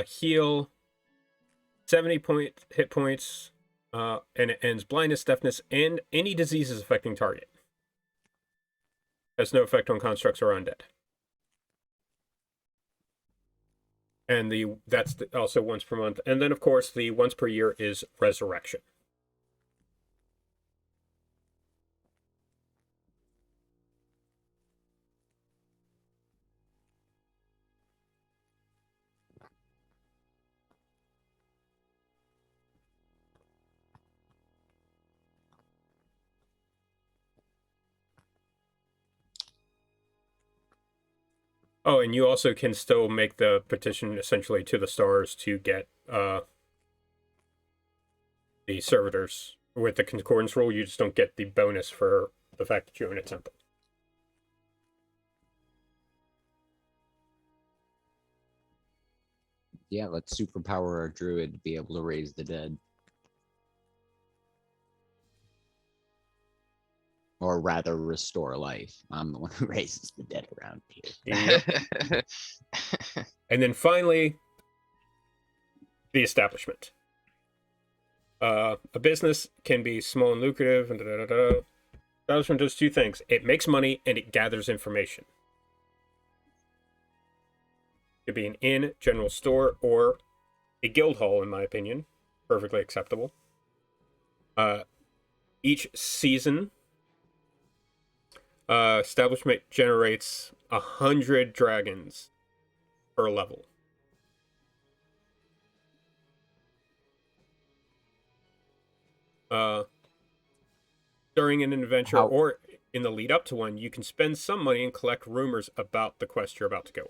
Heal 70 hit points, and it ends blindness, deafness, and any diseases affecting target. Has no effect on constructs or undead. And that's also once per month. And then, of course, the once per year is Resurrection. Oh, and you also can still make the petition essentially to the stars to get the servitors. With the concordance rule, you just don't get the bonus for the fact that you own a temple. Yeah, let's superpower our druid to be able to raise the dead. Or rather, restore life. I'm the one who raises the dead around here. Yep. And then finally, the establishment. A business can be small and lucrative, and Establishment does two things. It makes money and it gathers information. It could be an inn, general store, or a guild hall, in my opinion. Perfectly acceptable. Each season, establishment generates 100 dragons per level. During an adventure or in the lead up to one, you can spend some money and collect rumors about the quest you're about to go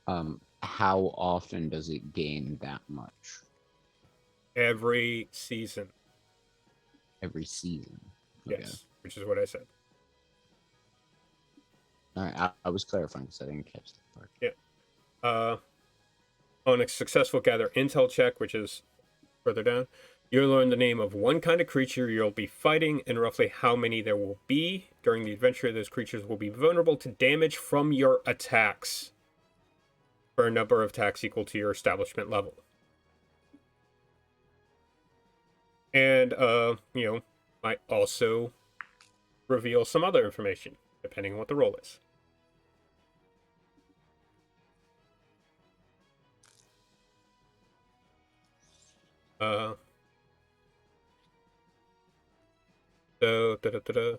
on. How often does it gain that much? Every season. Every season. Okay. Yes, which is what I said. All right, I was clarifying because I didn't catch that part. Yeah. On a successful gather intel check, which is further down, you'll learn the name of one kind of creature you'll be fighting and roughly how many there will be. During the adventure, those creatures will be vulnerable to damage from your attacks for a number of attacks equal to your establishment level. And, might also reveal some other information, depending on what the role is. So, da-da-da-da.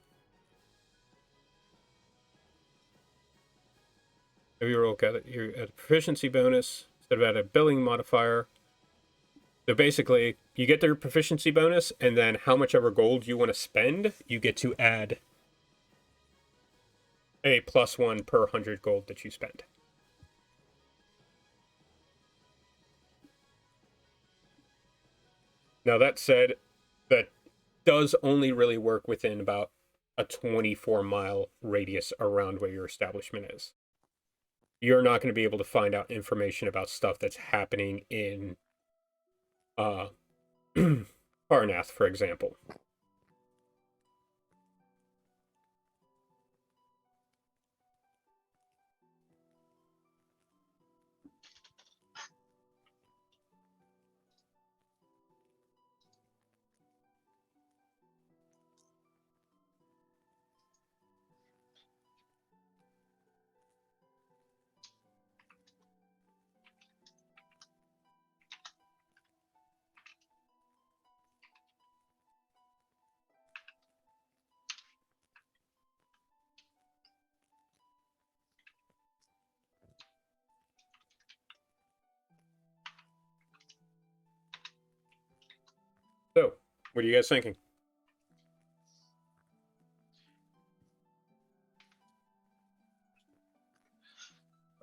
If you roll you add a proficiency bonus instead of add a billing modifier. So basically, you get their proficiency bonus, and then how much ever gold you want to spend, you get to add a +1 per 100 gold that you spend. Now that said, that does only really work within about a 24-mile radius around where your establishment is. You're not going to be able to find out information about stuff that's happening in Karnath, for example. So, what are you guys thinking?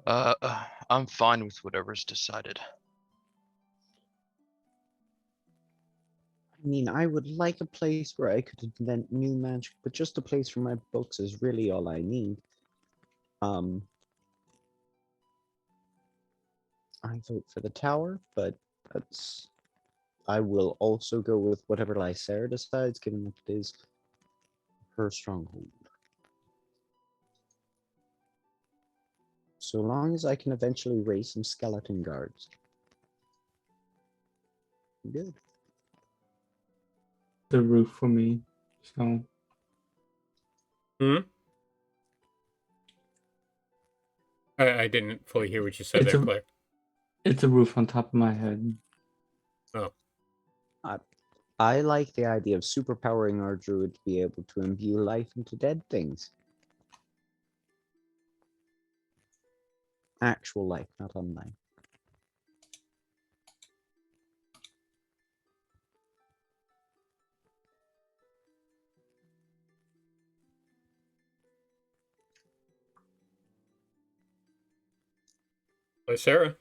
I'm fine with whatever's decided. I mean, I would like a place where I could invent new magic, but just a place for my books is really all I need. I vote for the tower, but that's. I will also go with whatever Lysera decides, given that it is her stronghold. So long as I can eventually raise some skeleton guards. Good. The roof for me. So I didn't fully hear what you said It's there, a- Claire. it's a roof on top of my head. Oh. I like the idea of superpowering our druid to be able to imbue life into dead things. Actual life, not online. Lysera?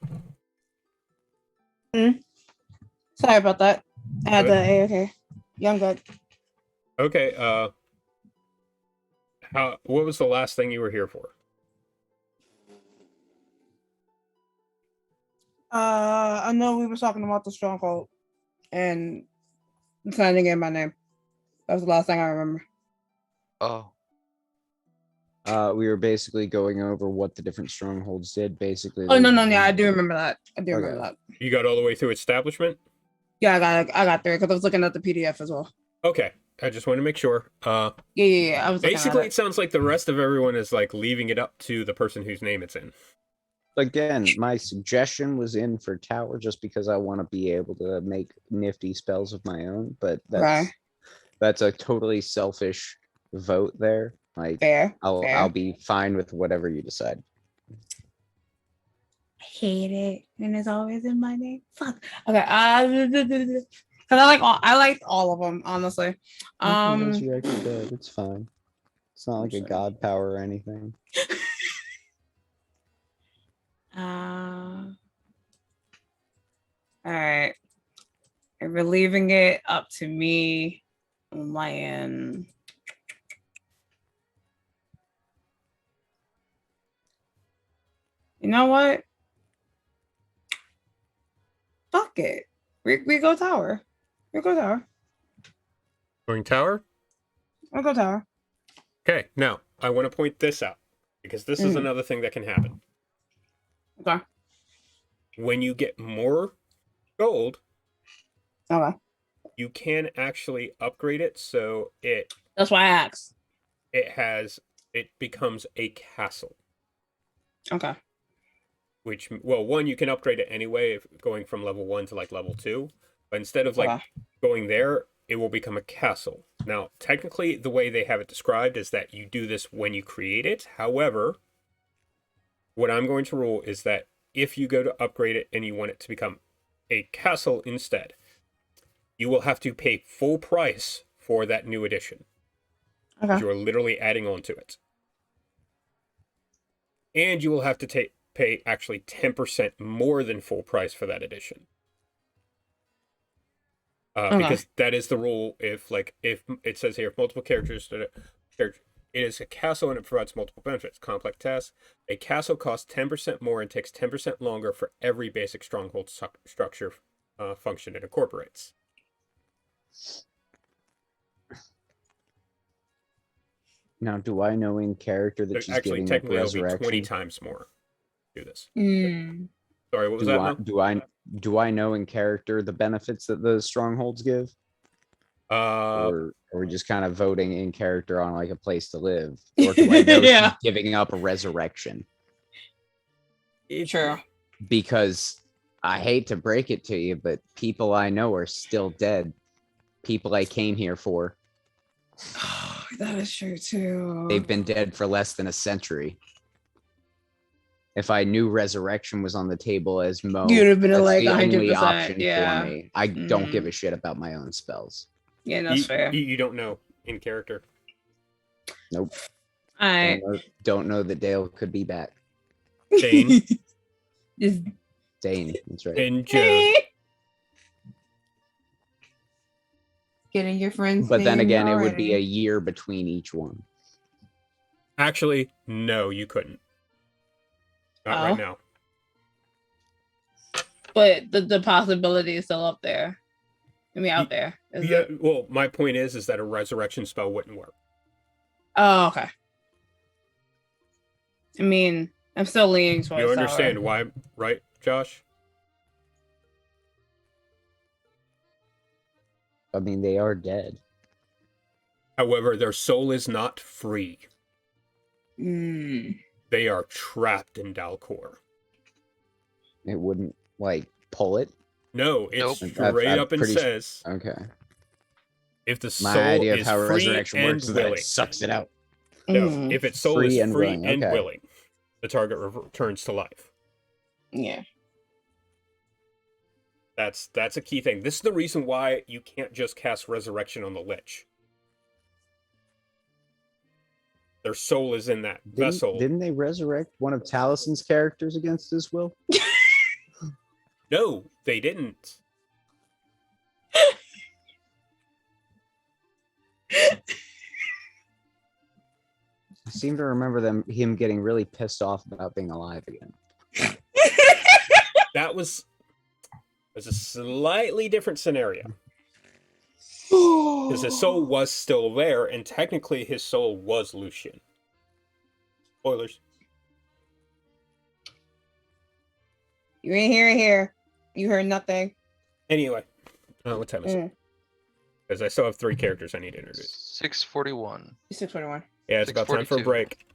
Sorry about that. I had Good. the A-OK. Yeah, I'm good. Okay, what was the last thing you were here for? I know we were talking about the Stronghold and signing in my name. That was the last thing I remember. Oh, We were basically going over what the different strongholds did. Basically. Oh no, I do remember that. I do Okay. remember that. You got all the way through establishment? Yeah, I got there because I was looking at the PDF as well. Okay, I just want to make sure. Yeah. I was looking Basically, at it sounds like the rest of everyone is like leaving it up to the person whose name it's in. Again, my suggestion was in for tower just because I want to be able to make nifty spells of my own, but that's a totally selfish vote there. Like fair. I'll be fine with whatever you decide. I hate it, and it's always in my name. Fuck. Okay. Because I liked all of them, honestly. You can resurrect the dead. It's fine. It's not like a god power or anything. All right. And we're leaving it up to me on my end. You know what? Fuck it. We go tower. We go tower. Going tower? We'll go tower. Okay, now, I want to point this out, because this is another thing that can happen. Okay. When you get more gold, Okay. you can actually upgrade it so That's why I asked. it becomes a castle. Okay. Which, well, one, you can upgrade it anyway, if going from level 1 to like level 2, But instead of like going there, it will become a castle. Now, technically, the way they have it described is that you do this when you create it. However, what I'm going to rule is that if you go to upgrade it and you want it to become a castle instead, you will have to pay full price for that new edition. Okay. You are literally adding on to it. And you will have to pay actually 10% more than full price for that edition. Because that is the rule. If it says here, if multiple characters, it is a castle and it provides multiple benefits. Complex tasks. A castle costs 10% more and takes 10% longer for every basic stronghold structure function it incorporates. Now, do I know in character that she's Actually, giving up technically, it'll be resurrection? 20 times more. Do this. Mm. Sorry, what was that? Mo? Do I know in character the benefits that the strongholds give? Or are we just kind of voting in character on like a place to live? Or do I know she's giving up a resurrection? True. Because I hate to break it to you, but people I know are still dead. People I came here for. Oh, that is true too. They've been dead for less than a century. If I knew resurrection was on the table as Mo, you'd have been that's like the 100%. only option Yeah. for me. I don't give a shit about my own spells. Yeah, that's fair. You don't know in character. Nope. I Don't know that Dale could be back. Dane. Just Dane, that's right. And Joe. getting your friends. But then named again, it would already. be a year between each one. Actually, no, you couldn't. Not right now. But the possibility is still up there. I mean, out there. Yeah. Well, my point is that a resurrection spell wouldn't work. Oh, okay. I mean, I'm still leaning towards. You understand why, right, Josh? I mean, they are dead. However, their soul is not free. Mm. They are trapped in Dalcor. It wouldn't like pull it. No, it's Nope. straight I'm up and pretty says Okay. if the My soul idea of is how free resurrection and works is that willing. it sucks it out. No, Mm. if its soul Free is and free willing, and okay. willing, the target returns to life. Yeah. That's a key thing. This is the reason why you can't just cast resurrection on the Lich. Their soul is in that vessel. Didn't they resurrect one of Talison's characters against his will? No, they didn't. I seem to remember him getting really pissed off about being alive again. That was a slightly different scenario. Because his soul was still there, and technically his soul was Lucian. Spoilers. You ain't hear it here. You heard nothing. Anyway, what time is it? Because I still have 3 characters I need to introduce. 6:41. 6:41. Yeah, it's about time for a 6:42. break.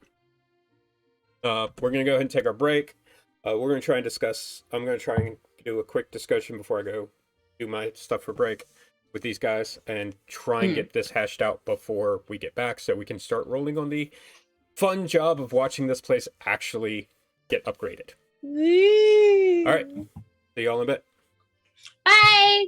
We're going to go ahead and take our break. We're going to try and discuss... I'm going to try and do a quick discussion before I go do my stuff for break with these guys and try and get this hashed out before we get back so we can start rolling on the fun job of watching this place actually get upgraded. All right. See y'all in a bit. Bye.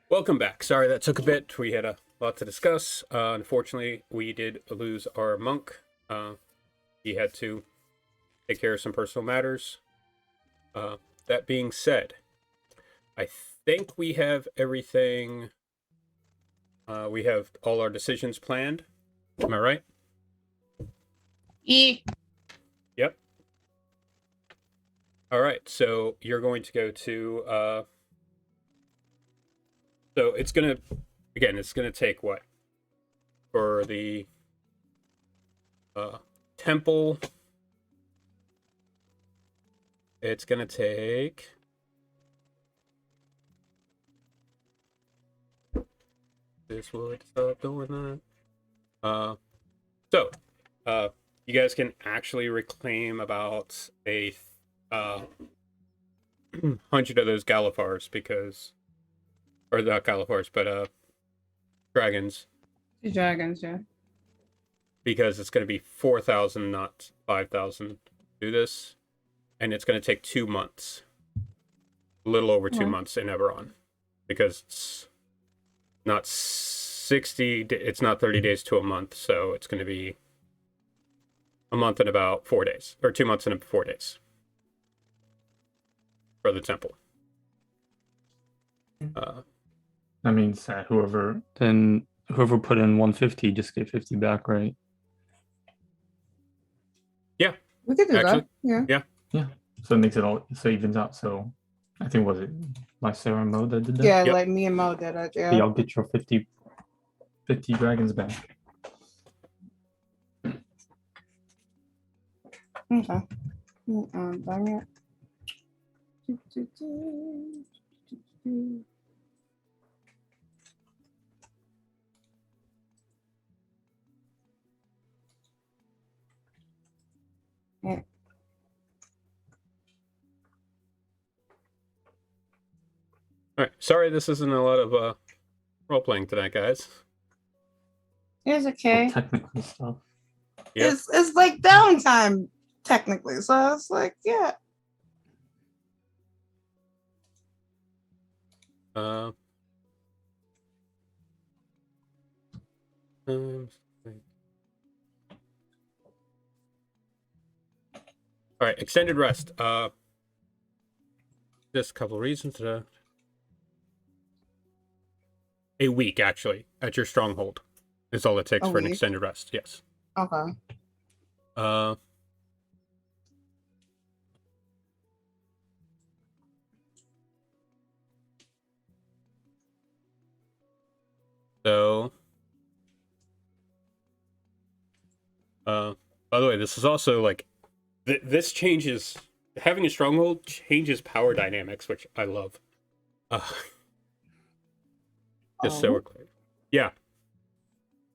Welcome back. Sorry that took a bit. We had a lot to discuss. Unfortunately, we did lose our monk. He had to take care of some personal matters. That being said, I think we have everything. We have all our decisions planned. Am I right? E. Yep. All right. So you're going to go to. So it's gonna. Again, it's gonna take what? For the temple. It's gonna take. This would stop doing that. So, you guys can actually reclaim about a 100 of those Galifars because, or not Galifars, but dragons, The dragons, yeah. because it's going to be 4,000, not 5,000 to do this, and it's going to take 2 months, a little over 2 months in Eberron, because it's not 60, it's not 30 days to a month, so it's going to be a month and about 4 days, or 2 months and 4 days for the temple. That means that whoever put in 150 just get 50 back, right? We could do Actually, that. Yeah. So it makes it all evens out. So I think was it Lycera and Mo that did that? Yeah, Yep. like me and Mo did it. Yeah, Yeah. I'll get your 50 dragons back. Okay. Dang it. Yeah. all right. Sorry, this isn't a lot of role playing tonight, guys. It's okay. Technical stuff. Yep. It's like downtime technically, so it's like yeah. Um, all right, extended rest. Just a couple of reasons. A week, actually, at your stronghold is all it takes A for an week? extended rest. Yes. Okay. So, by the way, this is also like, this changes, having a stronghold changes power dynamics, which I love. Just so we're clear. Yeah.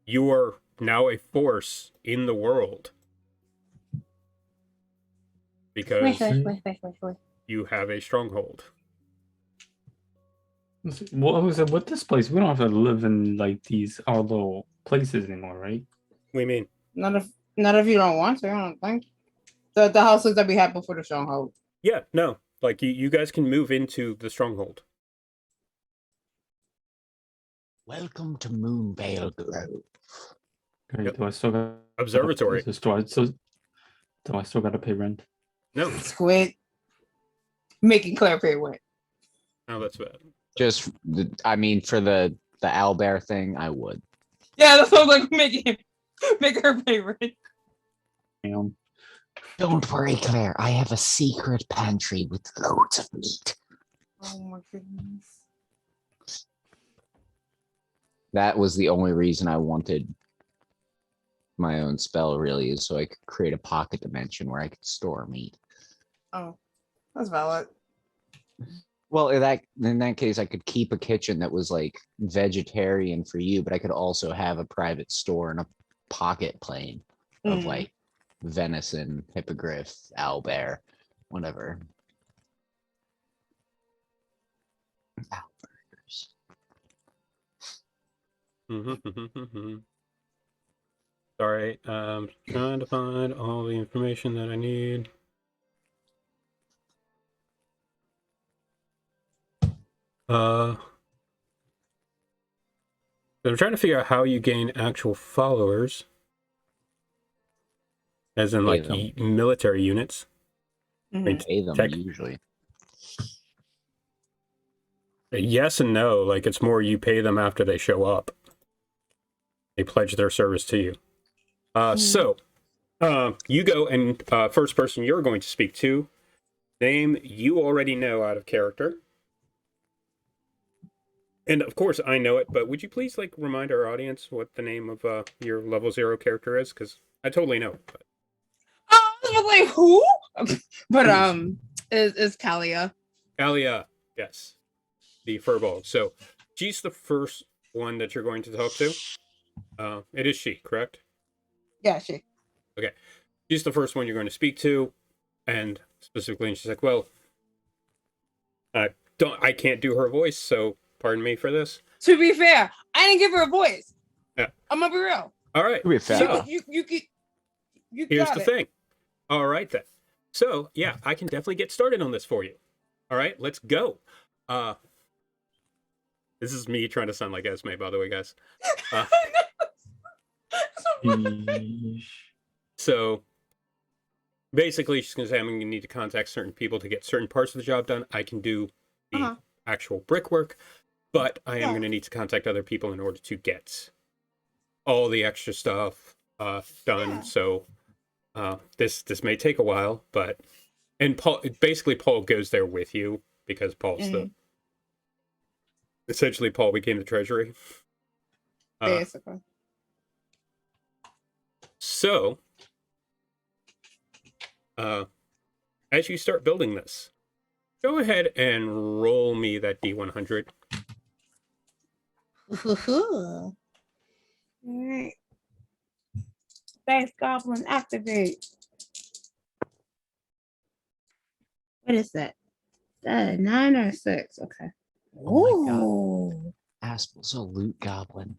You are now a force in the world. Because Wait. you have a stronghold. What was it with this place? We don't have to live in like our little places anymore, right? What do you mean? Not if you don't want to, I don't think. The houses that we had before the stronghold. Yeah, no. Like, you guys can move into the stronghold. Welcome to Moonvale Grove. Okay, Yep. do I still got Observatory. Do I still got to pay rent? No. Squid. Making Claire pay rent. No, that's bad. Just, I mean, for the owlbear thing, I would. Yeah, that's what I'm like make her pay rent. Damn. Don't worry, Claire. I have a secret pantry with loads of meat. Oh my goodness. That was the only reason I wanted my own spell, really, is so I could create a pocket dimension where I could store meat. Oh, that's valid. Well, in that case, I could keep a kitchen that was like vegetarian for you, but I could also have a private store and a pocket plane of like venison, hippogriff, owlbear, whatever. Owlburgers. Sorry, trying to find all the information that I need. I'm trying to figure out how you gain actual followers, as in Pay like them. military units. I mean, Mhm. Pay them tech- usually. yes and no. Like it's more you pay them after they show up. They pledge their service to you. So, you go and first person you're going to speak to, name you already know out of character. And of course I know it, but would you please like remind our audience what the name of your level 0 character is? Because I totally know. But... I was like, who? But is Kalia. Alia, yes. The furball. So she's the first one that you're going to talk to. It is she, correct? Yeah, she. Okay. She's the first one you're going to speak to, and specifically, and she's like, well, I can't do her voice, so pardon me for this. To be fair, I didn't give her a voice. Yeah. I'm gonna be real. All right. To be fair. So You here's got the it. thing. All right then. So yeah, I can definitely get started on this for you. All right, let's go. This is me trying to sound like Esme, by the way, guys. Yeesh. So basically, she's going to say, I'm going to need to contact certain people to get certain parts of the job done. I can do the actual brickwork, but I am going to need to contact other people in order to get all the extra stuff done. Yeah. So this may take a while, but Paul goes there with you because Paul's essentially Paul became the treasury. Basically. So, as you start building this, go ahead and roll me that D100. All right. Dice Goblin activate. What is that? A 9 or a 6? Okay. Oh my Ooh. Aspel's a loot goblin.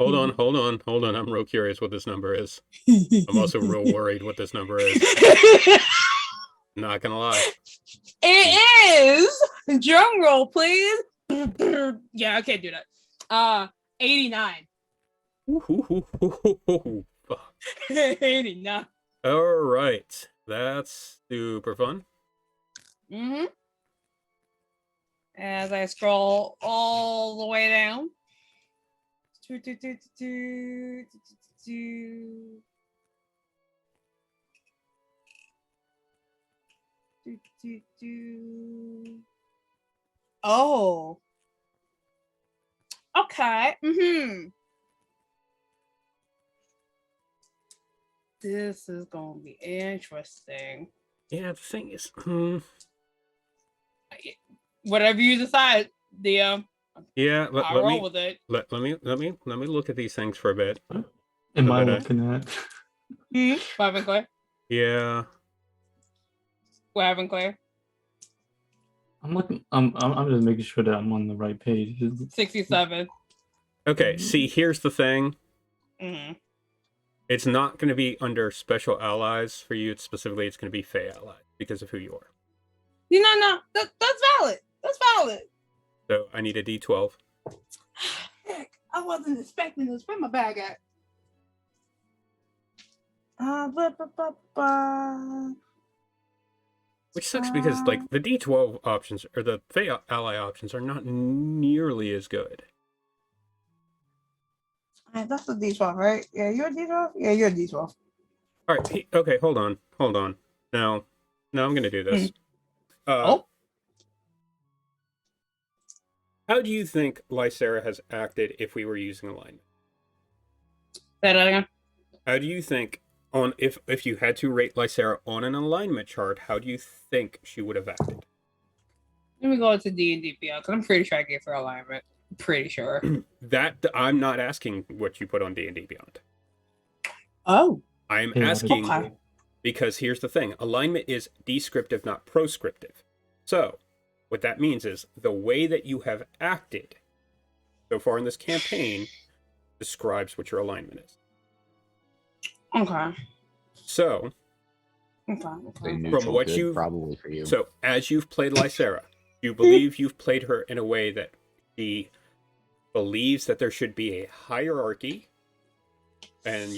Hold on. I'm real curious what this number is. I'm also real worried what this number is. Not gonna lie. It is. Drum roll, please. Yeah, I can't do that. 89. Fuck. 89. All right, that's super fun. Mm-hmm. As I scroll all the way down. Oh. Okay. Mm-hmm. This is gonna be interesting. Yeah, the thing is, Whatever you decide, Dio. yeah. I'll roll with it. Let me look at these things for a bit. Am So I that I- looking at? What happened, Claire? Yeah. What happened, Claire? I'm looking. I'm just making sure that I'm on the right page. 67. Okay. See, here's the thing. Mm-hmm. It's not going to be under special allies for you. It's going to be Fey allies because of who you are. No. That's valid. That's valid. So I need a D12. Heck, I wasn't expecting this. Where my bag at? Which sucks because like the D12 options or the Fey ally options are not nearly as good. That's a D12, right? Yeah, you're a D12? Yeah, you're a D12. All right. Okay. Hold on. Now I'm going to do this. How do you think Lysera has acted if we were using alignment? Say that again. How do you think if you had to rate Lysera on an alignment chart, how do you think she would have acted? Let me go to D&D Beyond, because I'm pretty sure I gave her alignment. Pretty sure. That I'm not asking what you put on D&D Beyond. Oh. I'm Yeah, asking okay. because here's the thing. Alignment is descriptive, not proscriptive. So what that means is the way that you have acted so far in this campaign describes what your alignment is. Okay. So Okay. Neutral what good, you- probably for you. So, as you've played Lysera, you believe you've played her in a way that she believes that there should be a hierarchy and,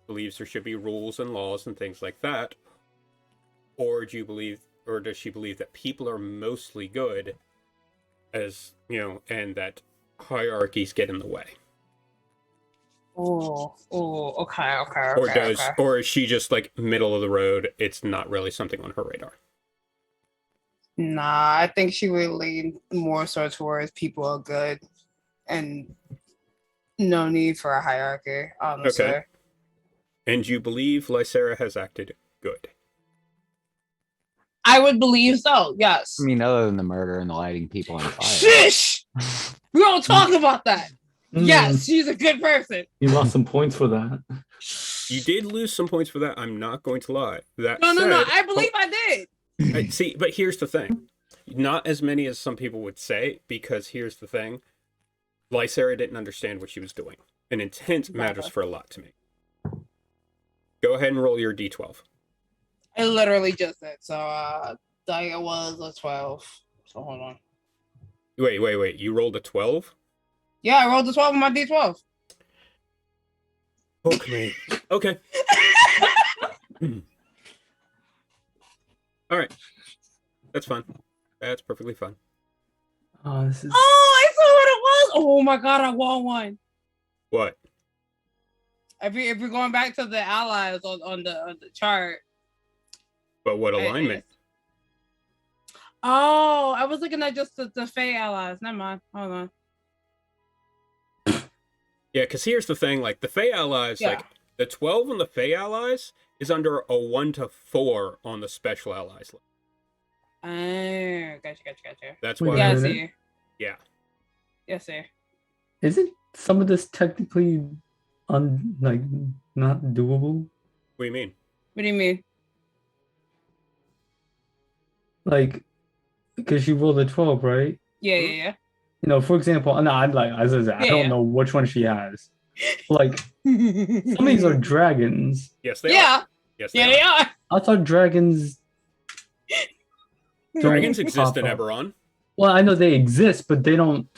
believes there should be rules and laws and things like that? Or does she believe that people are mostly good and that hierarchies get in the way? Oh, okay. Or is she just like middle of the road? It's not really something on her radar. Nah, I think she would lean more so towards people are good and no need for a hierarchy, honestly. Okay. And you believe Lysera has acted good? I would believe so, yes. I mean, other than the murder and the lighting people on fire. Shish! We don't talk about that. Mm. Yes, she's a good person. You lost some points for that. You did lose some points for that. I'm not going to lie. That No, said, I believe I did. See, but here's the thing. Not as many as some people would say, because here's the thing. Lysera didn't understand what she was doing. And intent matters for a lot to me. Go ahead and roll your d12. I literally just did. So, that was a 12. So, hold on. Wait. You rolled a 12? Yeah, I rolled a 12 on my d12. Poke me. Okay. All right. That's fine. That's perfectly fine. Oh, this is. Oh, I saw what it was. Oh my god, I won one. What? If you're going back to the allies on the chart. But what alignment? Oh, I was looking at just the Fey allies. Never mind. Hold on. Yeah, because here's the thing. Like, the Fey allies, Yeah. like, the 12 on the Fey allies is under a 1 to 4 on the special allies list. Gotcha. That's Wait, why. Yeah, I minute. see. Yeah. Yes, sir. Isn't some of this technically not doable? What do you mean? What do you mean? Like, because you rolled a 12, right? Yeah. You know, for example, no, I don't know which one she has. Like, some of these are dragons. Yes, they are. Yeah. Yes, Yeah, they are. I thought dragons. Dragons don't exist pop in up. Eberron. Well, I know they exist, but they don't.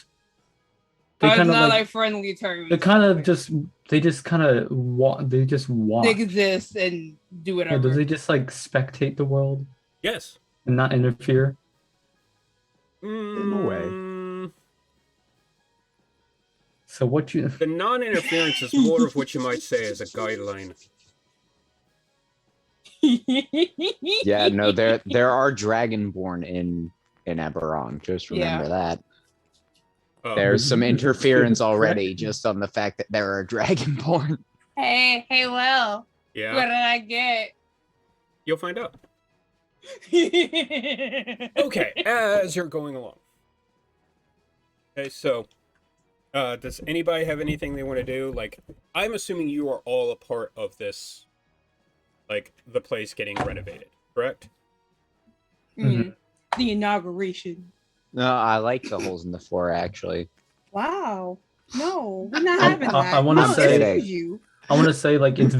They It's kind of not like like friendly terms. they kind of just they just kind of walk. They just watch. They exist and do Yeah, whatever. do they just like spectate the world Yes. and not interfere? In a way. So what you? The non-interference is more of what you might say as a guideline. Yeah, no, there are dragonborn in Eberron. Just remember that. Oh. There's some interference already just on the fact that there are dragonborn. Hey, Will. What Yeah, did I get? you'll find out. Okay, as you're going along. Okay, so, does anybody have anything they want to do? Like, I'm assuming you are all a part of this, like, the place getting renovated, correct? The inauguration. No, I like the holes in the floor actually. Wow. No, we're not having that. I wanna No, say- excuse you. I want to say like it's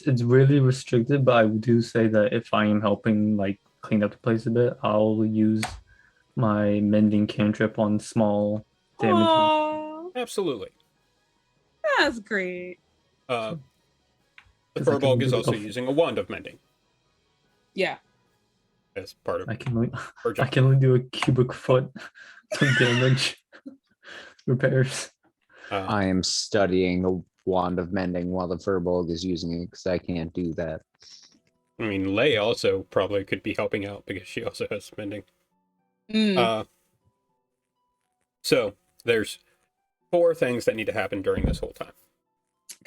it's really restricted, but I do say that if I am helping like clean up the place a bit, I'll use my mending cantrip on small damages. Oh, Absolutely. that's great. The Because I can Furbolg is do- also using a wand of mending Yeah. as part of I can only her I job. can only do a cubic foot of damage repairs. I am studying the wand of mending while the Furbolg is using it because I can't do that. I mean, Lay also probably could be helping out because she also has mending. So there's 4 things that need to happen during this whole time.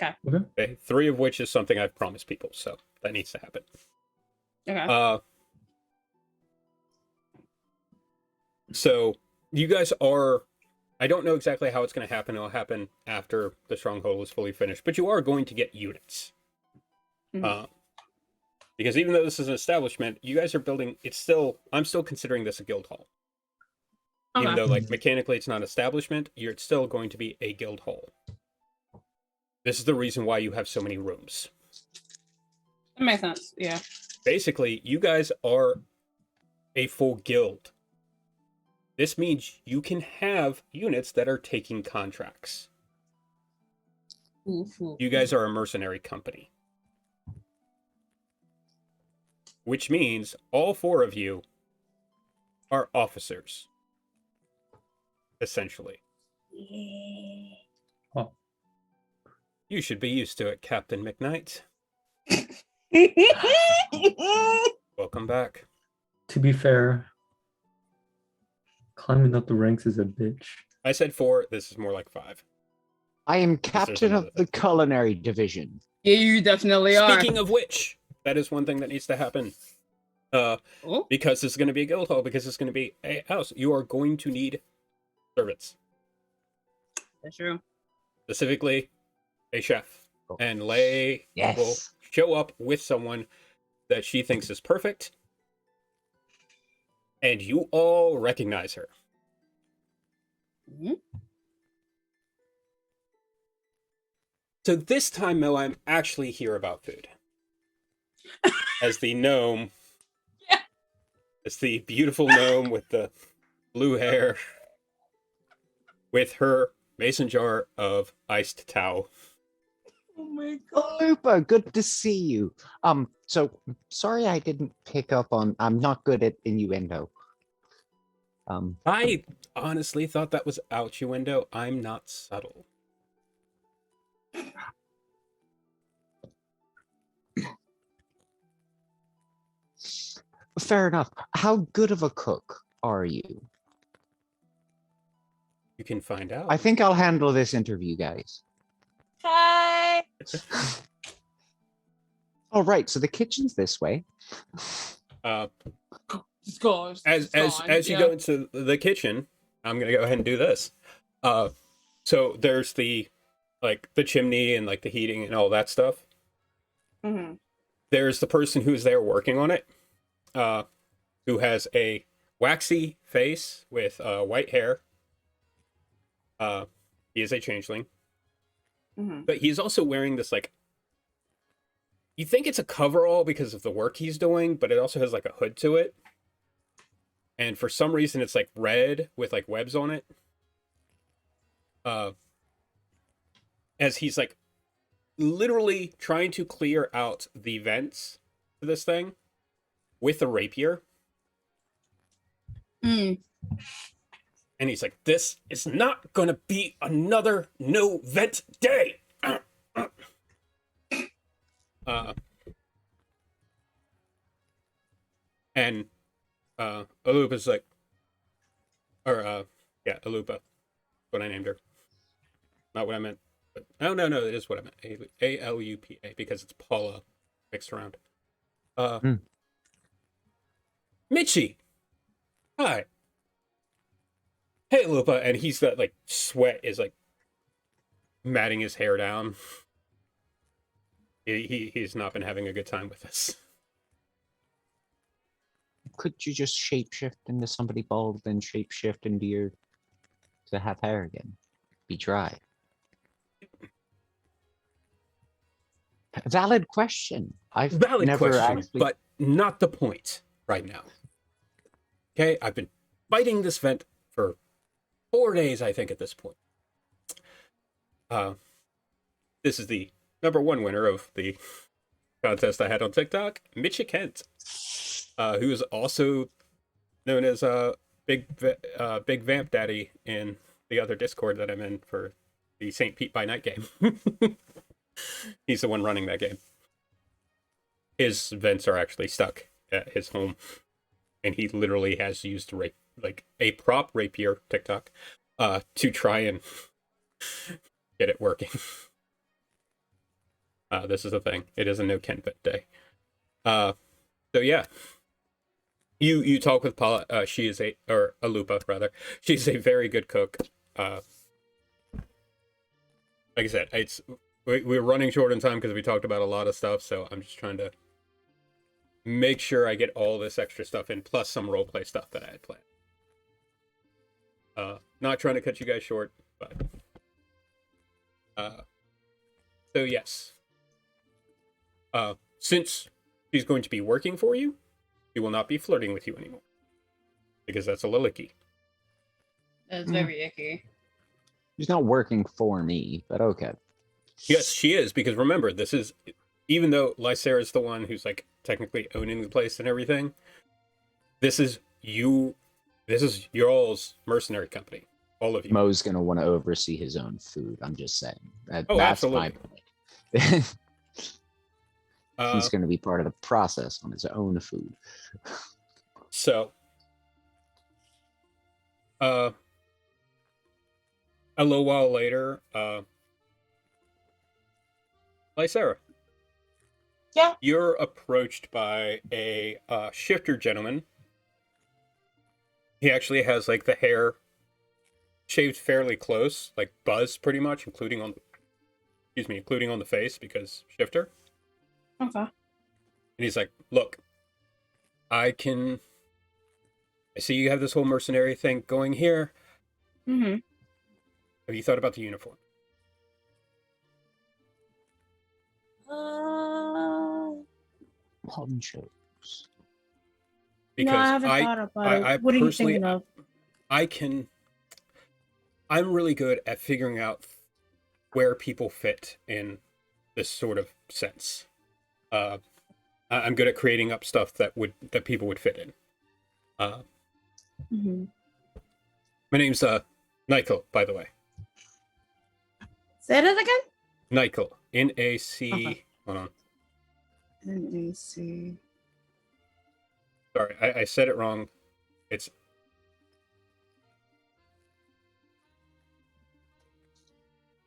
Okay, 3 of which is something I've promised people, so that needs to happen. Okay. So you guys are, I don't know exactly how it's going to happen. It'll happen after the Stronghold is fully finished, but you are going to get units. Because even though this is an establishment, you guys are building, I'm still considering this a guild hall. Even though, like, mechanically it's not an establishment, it's still going to be a guild hall. This is the reason why you have so many rooms. That makes sense. Yeah. Basically, you guys are a full guild. This means you can have units that are taking contracts. You guys are a mercenary company. Which means all 4 of you are officers. Essentially. Oh. You should be used to it, Captain McKnight. Welcome back. To be fair, climbing up the ranks is a bitch. I said 4, this is more like 5. I am there's captain of another the thing. culinary division. Yeah, you definitely are. Speaking of which, that is one thing that needs to happen. Oh, Because this is going to be a guild hall, because it's going to be a house, you are going to need servants. that's true. Specifically, a chef. Oh. And Lay will Yes. show up with someone that she thinks is perfect. And you all recognize her. Mhm. So this time, Mo, I'm actually here about food. As the gnome. Yeah. As the beautiful gnome with the blue hair. With her mason jar of iced towel. Oh my god. Lupa, good to see you. So sorry I didn't pick up on. I'm not good at innuendo. I honestly thought that was outnuendo. I'm not subtle. Fair enough. How good of a cook are you? You can find out. I think I'll handle this interview, guys. Hi. All right, so the kitchen's this way. It's gone. As you go into the kitchen, I'm gonna go ahead and do this. So there's the chimney and like the heating and all that stuff. Mm-hmm. There's the person who's there working on it, who has a waxy face with white hair. He is a changeling, Mm-hmm. but he's also wearing this like. You think it's a coverall because of the work he's doing, but it also has like a hood to it. And for some reason, it's like red with like webs on it. As he's like literally trying to clear out the vents to this thing with a rapier. Mm. And he's like, this is not going to be another no vent day. And Alupa's like, Alupa, what I named her. Not what I meant. But, no, it is what I meant. Alupa, because it's Paula mixed around. Mitchie, hi. Hey, Alupa, and he's got like sweat is like matting his hair down. He's not been having a good time with this. Could you just shapeshift into somebody bald, then shapeshift into your to have hair again? Be dry. Valid question. I've Valid never question, actually. but not the point right now. Okay, I've been fighting this vent for 4 days, I think, at this point. This is the #1 winner of the contest I had on TikTok, Mitchie Kent, who is also known as Big Vamp Daddy in the other Discord that I'm in for the St. Pete by Night game. He's the one running that game. His vents are actually stuck at his home, and he literally has used a prop rapier TikTok to try and get it working. This is the thing. It is a no Kent vent day. So yeah. You talk with Paula. She is Alupa rather. She's a very good cook. Like I said, we're running short on time because we talked about a lot of stuff. So I'm just trying to make sure I get all this extra stuff in, plus some roleplay stuff that I had planned. Not trying to cut you guys short, but so yes. Since she's going to be working for you, she will not be flirting with you anymore, because that's a Lilicky. It's Mm. very icky. She's not working for me, but okay. Yes, she is, because remember, this is, even though Lysera is the one who's like technically owning the place and everything, this is your all's mercenary company, all of you. Mo's gonna want to oversee his own food. I'm just saying. Oh, That's absolutely. my point. Uh, He's gonna be part of the process on his own food. so, a little while later, Lysera. Yeah. You're approached by a shifter gentleman. He actually has like the hair shaved fairly close, like buzz pretty much, including on the face because shifter. Okay. And he's like, "Look, I see you have this whole mercenary thing going here. Mm-hmm. Have you thought about the uniform?" Ponchos. Because no, I haven't thought about it. I What are you personally, thinking of? I'm really good at figuring out where people fit in this sort of sense. I'm good at creating up stuff that people would fit in. Mm-hmm. My name's Nykel, by the way. Say that again? Nykel. N-A-C. Okay. Hold on. NAC. Sorry, I said it wrong. It's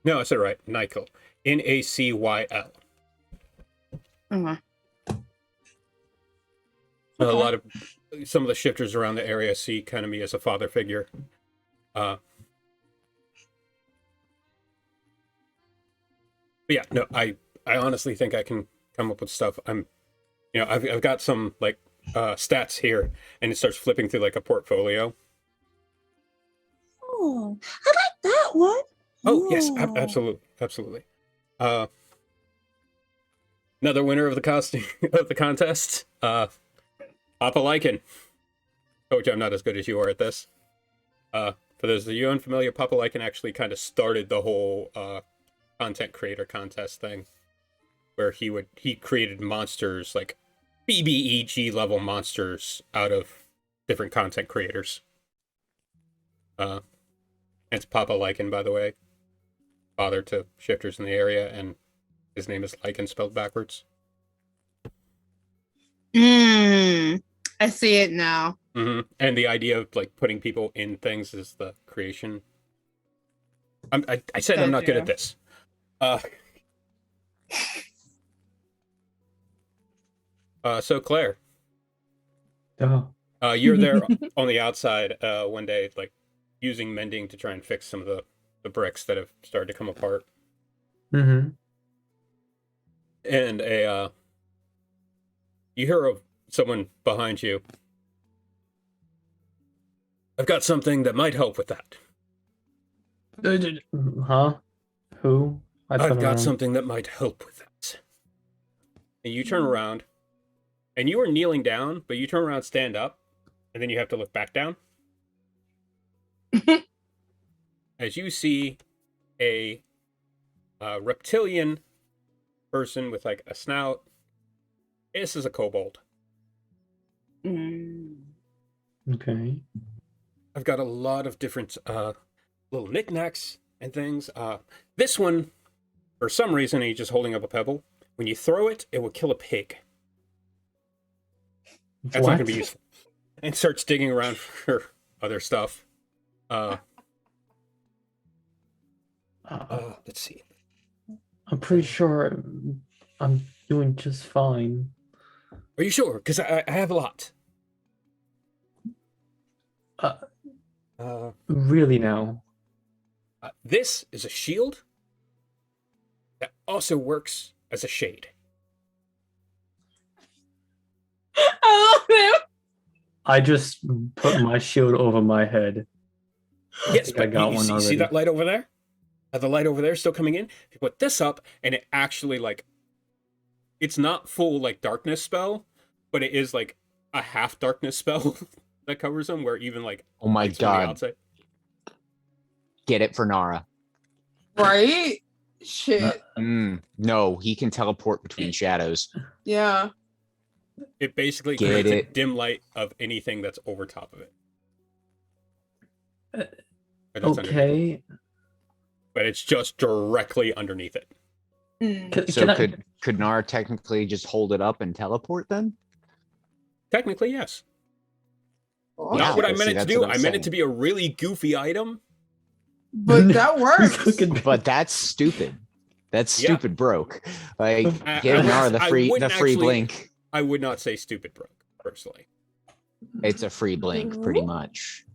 No, I said it right. Nykel. N-A-C-Y-L. Okay. A lot of some of the shifters around the area see kind of me as a father figure. But yeah, no, I honestly think I can come up with stuff. I've got some like stats here, and it starts flipping through like a portfolio. Oh, I like that one. Oh yes, Ooh. absolutely. Another winner of the costume of the contest, Papa Lycan. Told you I'm not as good as you are at this. For those of you unfamiliar, Papa Lycan actually kind of started the whole content creator contest thing, where he created monsters like BBEG level monsters out of different content creators. It's Papa Lycan, by the way, father to shifters in the area, and his name is Lycan spelled backwards. I see it now. Mm-hmm. And the idea of like putting people in things is the creation. I said I'm not good at this. So Claire, Oh. you're there on the outside one day, like using mending to try and fix some of the bricks that have started to come apart. Mm-hmm. And you hear of someone behind you. I've got something that might help with that. Huh? Who? I've turn got around. something that might help with that. And you turn around, and you are kneeling down, but you turn around, stand up, and then you have to look back down. As you see a reptilian person with like a snout. This is a kobold. Okay. I've got a lot of different little knickknacks and things. This one, for some reason, he's just holding up a pebble. When you throw it, it will kill a pig. That's not going to be useful. And starts digging around for other stuff. Let's see. I'm pretty sure I'm doing just fine. Are you sure? Because I have a lot. Really now? This is a shield that also works as a shade. I love him. I just put my shield over my head. Yes, I but got you one see already. that light over there? The light over there is still coming in. You put this up, and it actually, like, it's not full, like, darkness spell, but it is, like, a half darkness spell that covers them, where even, like, Oh my lights from the god. outside. Get it for Nara. Right? Shit. No, he can teleport between shadows. Yeah. It basically Get creates a it. dim light of anything that's over top of it. Uh, Or that's underneath it. Okay. But it's just directly underneath it. Mm. So Can I- could Nara technically just hold it up and teleport then? Technically, yes. Well, Not what I see, meant it to that's do. what I'm I meant it to saying. be a really goofy item. But that works. Look at me. But that's stupid. That's Yeah. stupid broke. Like I give would- Nara the I free wouldn't actually- blink. I would not say stupid broke, personally. It's a free blink, pretty much.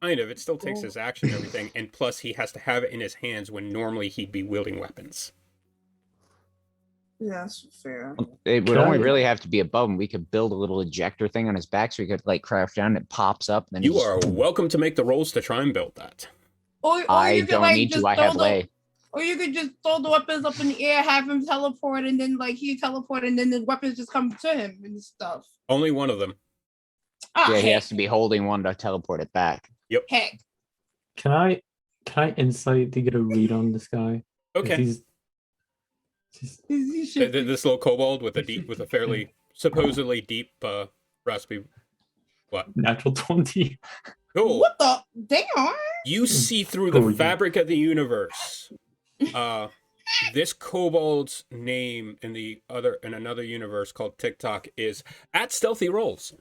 Kind of. It still takes his action and everything. And plus, he has to have it in his hands when normally he'd be wielding weapons. Yeah, that's fair. It would Can only I- really have to be above him. We could build a little ejector thing on his back so he could like crouch down and it pops up. And then You he are just, welcome to make the rolls to try and build that. Or I you could, don't like, need just to. I throw have the- lay. Or you could just throw the weapons up in the air, have him teleport, and then like he teleport, and then the weapons just come to him and stuff. Only one of them. Ah, Yeah, he heck, has to be holding one to teleport it back. heck. Can I insight to get a read on this guy? 'Cause Okay. He's He should be- This little kobold with a fairly supposedly deep raspy. What? natural 20. Cool. What the damn? You see through Oh, the yeah. fabric of the universe. This kobold's name in another universe called TikTok is at Stealthy Rolls.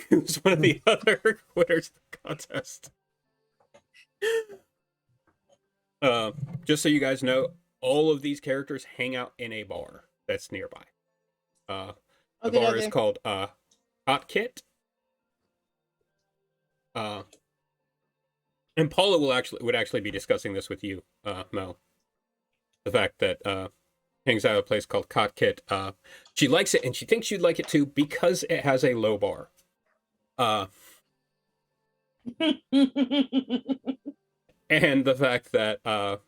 Who's one of the other winners of the contest. Just so you guys know, all of these characters hang out in a bar that's nearby. The Okay, bar is okay. called Hot Kit. And Paula would actually be discussing this with you, Mel. The fact that hangs out at a place called Cot Kit. She likes it, and she thinks you'd like it too because it has a low bar. And the fact that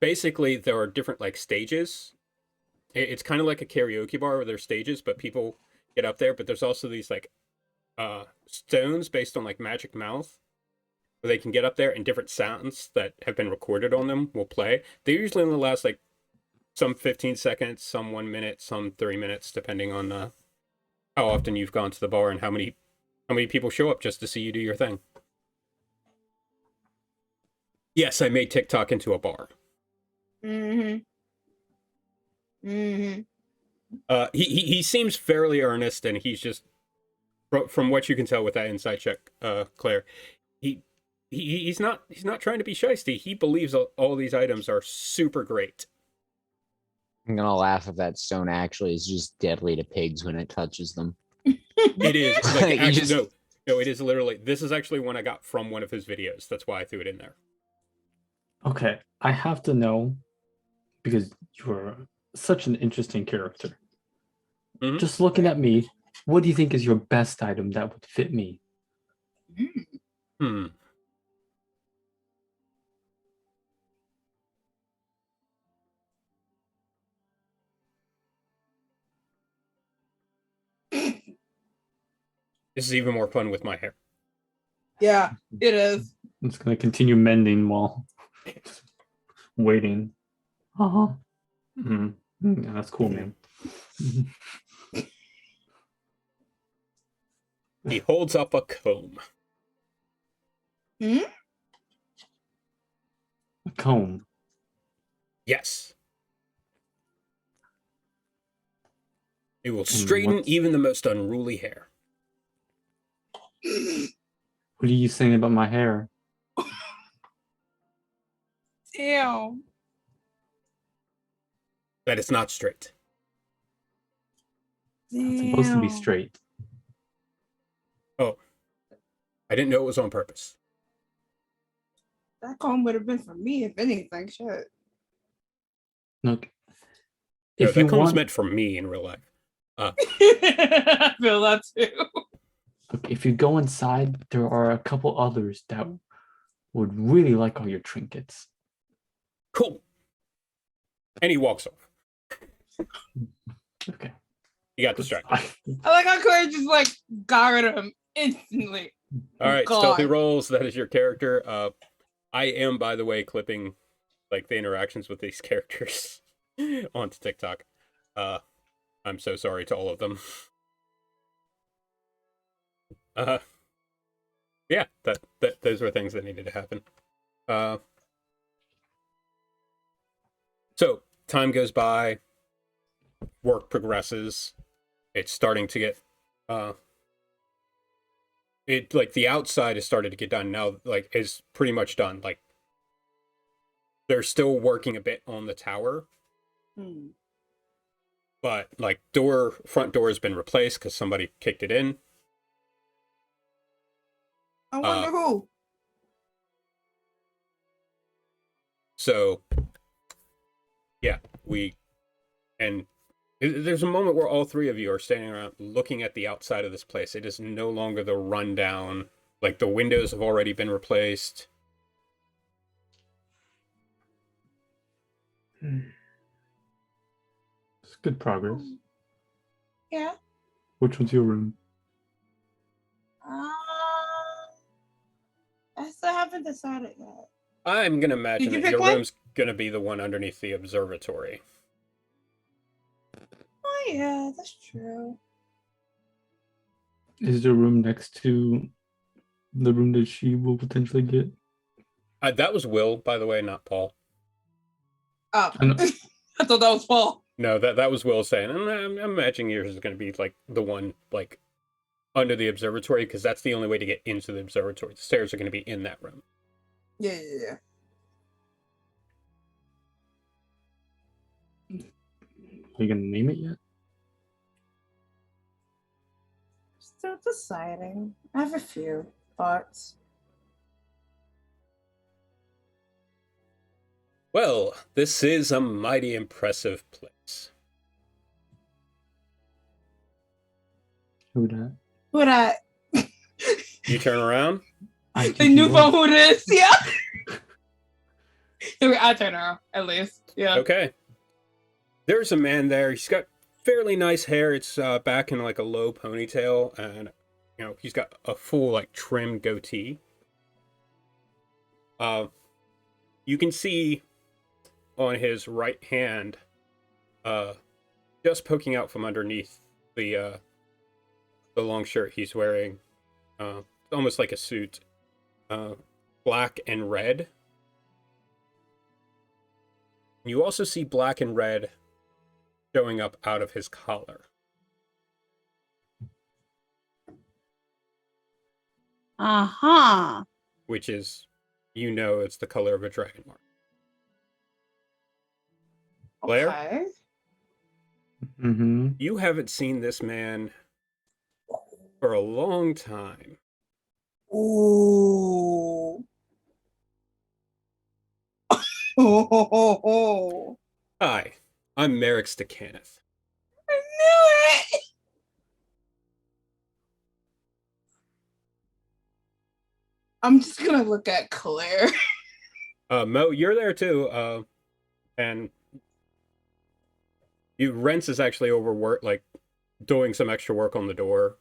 basically there are different like stages. It's kind of like a karaoke bar where there's stages, but people get up there. But there's also these like stones based on like magic mouth, where they can get up there and different sounds that have been recorded on them will play. They usually only last like some 15 seconds, some 1 minute, some 3 minutes, depending on how often you've gone to the bar and how many people show up just to see you do your thing. Yes, I made TikTok into a bar. Mm-hmm. Mm-hmm. He seems fairly earnest, and he's just from what you can tell with that inside check, Claire. He's not trying to be shysty. He believes all these items are super great. I'm gonna laugh if that stone actually is just deadly to pigs when it touches them. It is like You actually, just- no. It is literally. This is actually one I got from one of his videos. That's why I threw it in there. Okay, I have to know because you're such an interesting character. Mhm. Just looking at me, what do you think is your best item that would fit me? Hmm. This is even more fun with my hair. Yeah, it is. I'm just gonna continue mending while waiting. Uh-huh. Yeah, that's cool, man. He holds up a comb. A comb. Yes. It will straighten what's- even the most unruly hair. What are you saying about my hair? Damn. That it's not straight. It's supposed to be Damn. straight. Oh. I didn't know it was on purpose. That comb would have been for me, if anything. Shit. Look, No, if that you comb's want, meant for me in real life. I feel that too. look, if you go inside, there are a couple others that would really like all your trinkets. Cool. And he walks off. Okay. He got distracted. I like how Claire just like got rid of him instantly. All right, God. stealthy rolls. That is your character. I am, by the way, clipping like the interactions with these characters onto TikTok. I'm so sorry to all of them. Uh, yeah, that those were things that needed to happen. So time goes by, work progresses. It's starting to get it like the outside has started to get done now, like is pretty much done. Like they're still working a bit on the tower, but like front door has been replaced because somebody kicked it in. I wonder who. So yeah, there's a moment where all three of you are standing around looking at the outside of this place. It is no longer the rundown, like the windows have already been replaced. It's good progress. Yeah. Which one's your room? I still haven't decided yet. I'm gonna imagine Did you that pick your one? room's gonna be the one underneath the observatory. Oh yeah, that's true. Is the room next to the room that she will potentially get? That was Will, by the way, not Paul. Oh, I know. I thought that was Paul. No, that was Will saying, and I'm imagining yours is gonna be like the one like under the observatory because that's the only way to get into the observatory. The stairs are gonna be in that room. Yeah. Are you gonna name it yet? Still deciding. I have a few thoughts. Well, this is a mighty impressive place. Who that? Who that? You turn around. The new phone who it is? Yeah. I turn around, at least. Yeah. Okay. There's a man there. He's got fairly nice hair. It's back in like a low ponytail, and he's got a full like trimmed goatee. You can see on his right hand, just poking out from underneath the long shirt he's wearing, almost like a suit, black and red. You also see black and red showing up out of his collar. Uh-huh. Which is, it's the color of a dragon mark. Blair? Okay. Mm-hmm. You haven't seen this man for a long time. Ooh. Oh. Hi, I'm Merrick Stakhanith. I knew it. I'm just gonna look at Claire. Mo, you're there too. And Rents is actually overworked, like doing some extra work on the door.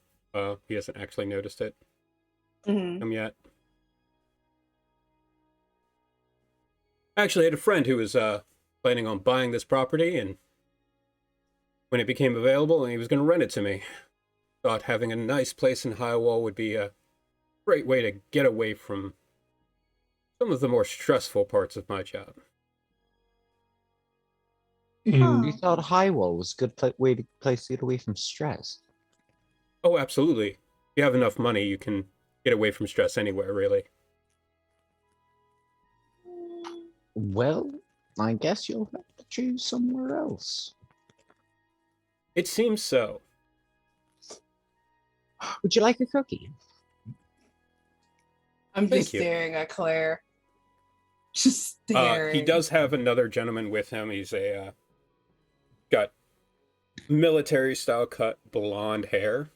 He hasn't actually noticed it yet. Actually, I had a friend who was planning on buying this property, and when it became available, and he was going to rent it to me. Thought having a nice place in Highwall would be a great way to get away from some of the more stressful parts of my job. And You thought Highwall was a good way to place to get away from stress. Oh, absolutely. If you have enough money, you can get away from stress anywhere, really. Well, I guess you'll have to choose somewhere else. It seems so. Would you like a cookie? I'm Thank just you. staring at Claire. Just staring. He does have another gentleman with him. He's got military-style cut blonde hair,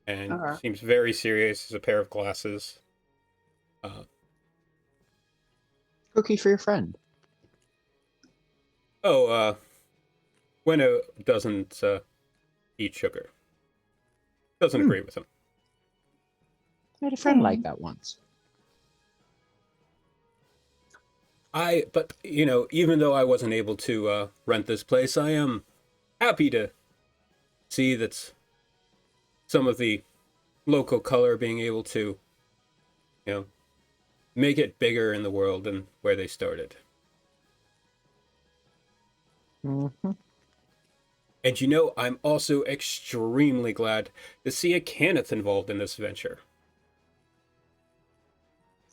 and seems very serious. Has a pair of glasses. Cookie for your friend. Winnow doesn't eat sugar. Doesn't agree with him. I had a friend like that once. But you know, even though I wasn't able to rent this place, I am happy to see that some of the local color being able to, you know, make it bigger in the world than where they started. Mm-hmm. And you know, I'm also extremely glad to see a Kenneth involved in this venture.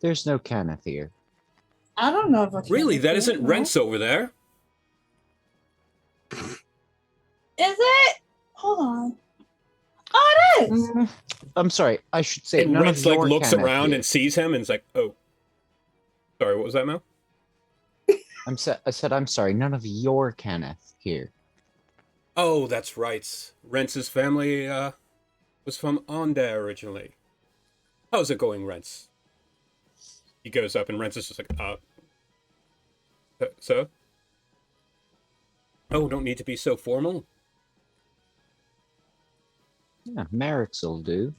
There's no Kenneth here. I don't know if I can. Really, that isn't Rents over there. Is it? Hold on. Oh, it is. I'm sorry. I should say And none Rents of your looks Kenneth around here. and sees him and is like, "Oh, sorry, what was that, Mel?" I said I'm sorry. None of your Kenneth here. Oh, that's right. Rents' family was from Onda originally. How's it going, Rents? He goes up and Rents is just like, sir? Oh, don't need to be so formal. Yeah, Merrick's will do.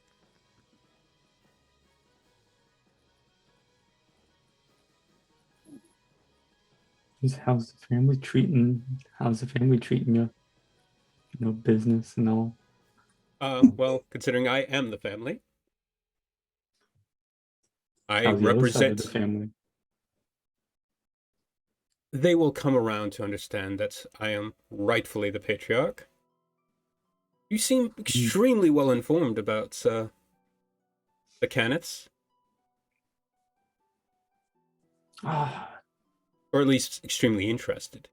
How's the family treating? How's the family treating you? You know, business and all. Well, considering I am the family, I How's the other side of represent. the family? They will come around to understand that I am rightfully the patriarch. You seem extremely well informed about the Kenneths, Ah, or at least extremely interested.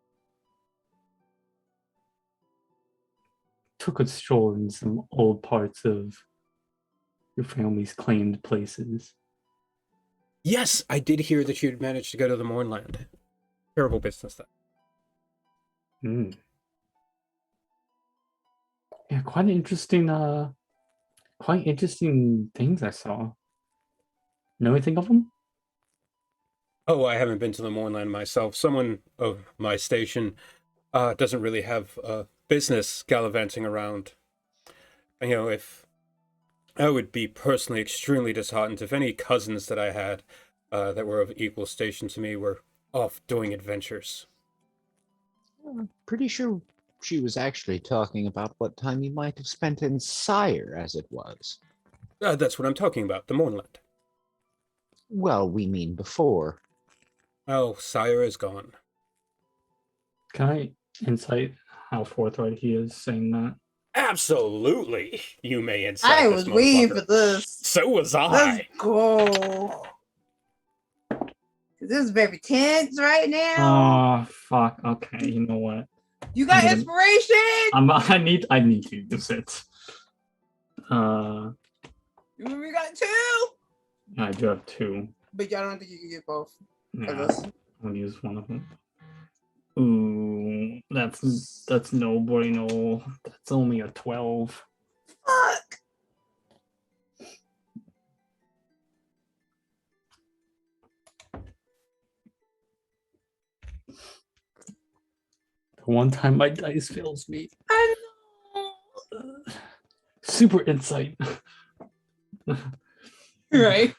took a stroll in some old parts of your family's claimed places. Yes, I did hear that you'd managed to go to the Mournland. Terrible business, that. Hmm. Yeah, quite interesting things I saw. Know anything of them? Oh, I haven't been to the Mournland myself. Someone of my station doesn't really have business gallivanting around. You know, if I would be personally extremely disheartened if any cousins that I had that were of equal station to me were off doing adventures. Pretty sure she was actually talking about what time you might have spent in Sire, as it was. That's what I'm talking about, the Mournland. Well, we mean before. Oh, Sire is gone. Can I insight how forthright he is saying that? Absolutely, you may insult I this was waiting for motherfucker. this. So was Let's I. go. This is very tense right now. Oh fuck. Okay, you know what? You got I'm gonna- inspiration. I need to use it. We got two, I do have two. but y'all don't think you can get both. Yeah, I'll use one of them. Ooh, that's no bueno. That's only a 12. Fuck. The one time my dice fails me. I know. Super insight. Right.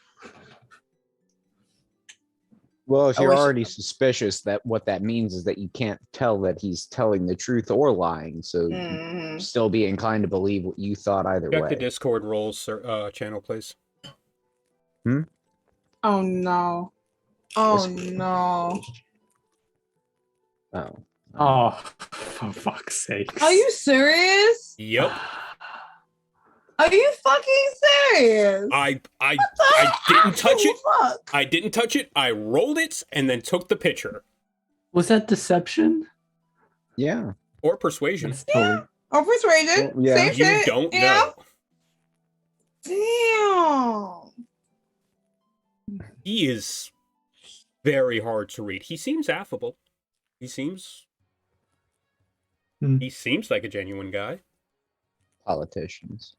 Well, if I you're wish- already suspicious, that what that means is that you can't tell that he's telling the truth or lying, so Mhm. you'd still be inclined to believe what you thought either Check way. the Discord roles channel, please. Oh no. Oh Discord. no. Oh. Oh, for fuck's sake. Are you serious? Yep. Are you fucking serious? I didn't touch it. Fuck. I didn't touch it. I rolled it and then took the picture. Was that deception? Yeah. Or persuasion. That's totally. Or persuasion. Well, yeah. Same You shit. don't Yeah. know. Damn. He is very hard to read. He seems affable. He seems like a genuine guy. Politicians.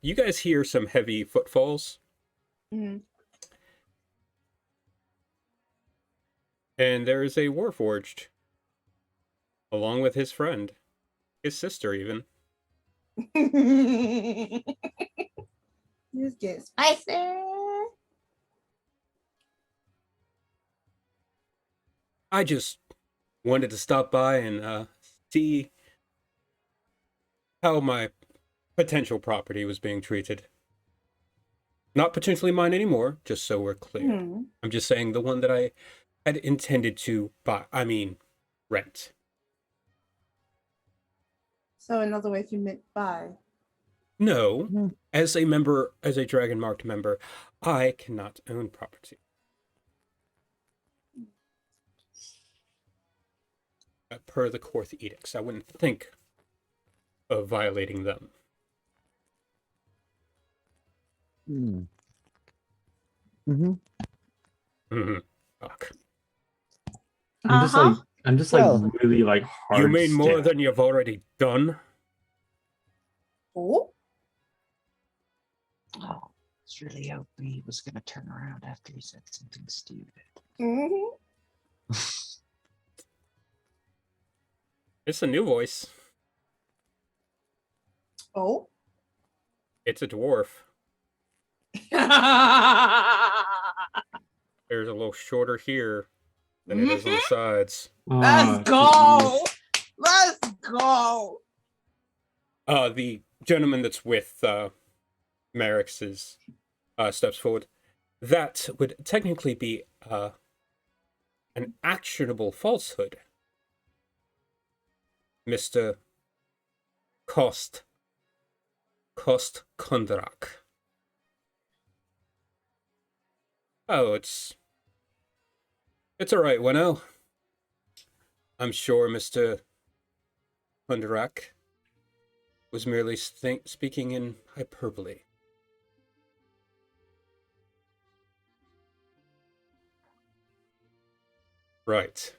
You guys hear some heavy footfalls, Mhm. and there is a Warforged, along with his friend, his sister even. Just get spicy. I just wanted to stop by and see how my potential property was being treated. Not potentially mine anymore, just so we're clear. Hmm. I'm just saying the one that I had intended to buy, rent. So in other words, you meant buy. No, Hmm. as a dragon marked member, I cannot own property. Per the court edicts, I wouldn't think of violating them. Hmm. Mm-hmm. Mm-hmm. Fuck. I'm just Well, like really like hard. You mean more staring. than you've already done? Oh. Oh, I was really hoping he was going to turn around after he said something stupid. Mm-hmm. It's a new voice. Oh. It's a dwarf. There's a little shorter here than it is on the sides. Ah, Let's go. Let's go. The gentleman that's with Merrick's is steps forward. That would technically be an actionable falsehood, Mr. Kost Kondrak. Oh, it's all right, Weno. I'm sure Mr. Kondrak was merely speaking in hyperbole. Right.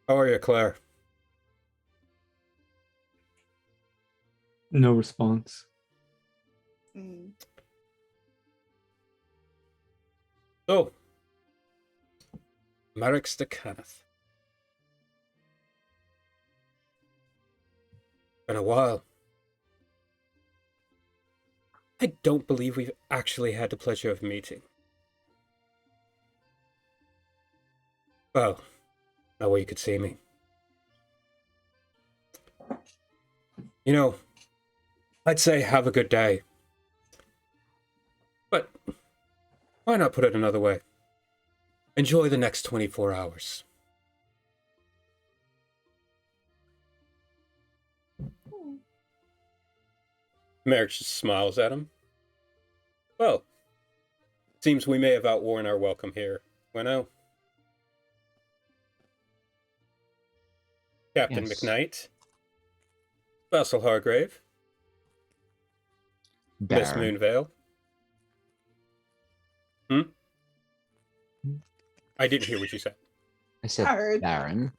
How are you, Claire? no response. Mm. Oh. Merrick's de Kenneth. Been a while. I don't believe we've actually had the pleasure of meeting. Well, that way you could see me. You know, I'd say have a good day. But why not put it another way? Enjoy the next 24 hours. Merrick just smiles at him. Well, seems we may have outworn our welcome here. Weno? Captain Yes. McKnight? Vassal Hargrave? Miss Baron. Moonvale? Hmm? I didn't hear what you said. I said I heard. Baron.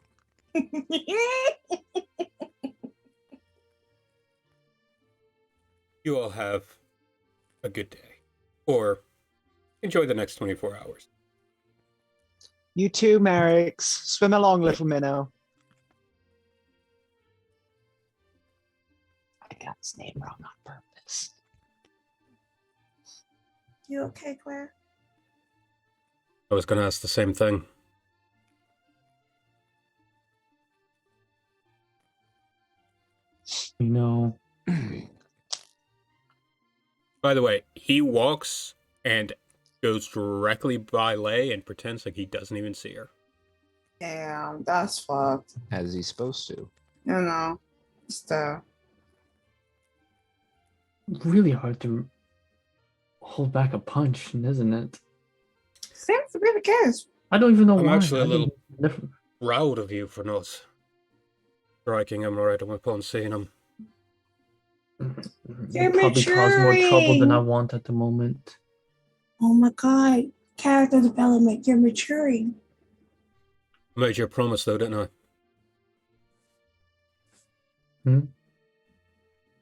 You all have a good day. Or enjoy the next 24 hours. You too, Merricks. Swim along, little minnow. I got his name wrong on purpose. You okay, Claire? I was going to ask the same thing. You know, By the way, he walks and goes directly by Lay and pretends like he doesn't even see her. Damn, that's fucked. As he's supposed to. You know, stuff. really hard to hold back a punch, isn't it? Seems to be the case. I don't even know I'm why. actually a I little don't- proud of you for not striking him right upon seeing him. It probably cause more trouble than I want at the moment. Oh my god. Character development. You're maturing. I made you a promise, though, didn't I? Hmm?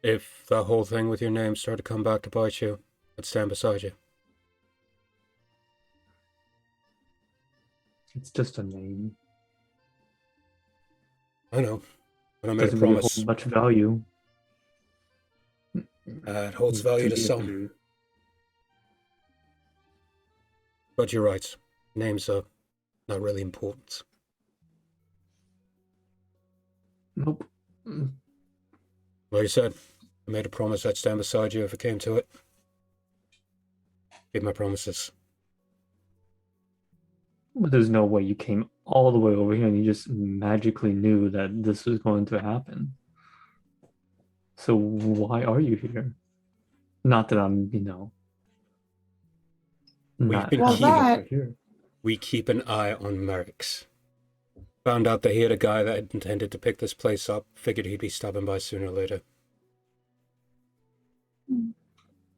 If the whole thing with your name started to come back to bite you, I'd stand beside you. It's just a name. I know, but I made a Doesn't really promise. hold much value. It holds value to some. But you're right. Names are not really important. Nope. Like I said, I made a promise I'd stand beside you if it came to it. Keep my promises. But there's no way you came all the way over here and you just magically knew that this was going to happen. So why are you here? Not that I'm, not been happy that keeping- you're here. We keep an eye on Merrick's. Found out that he had a guy that intended to pick this place up. Figured he'd be stopping by sooner or later.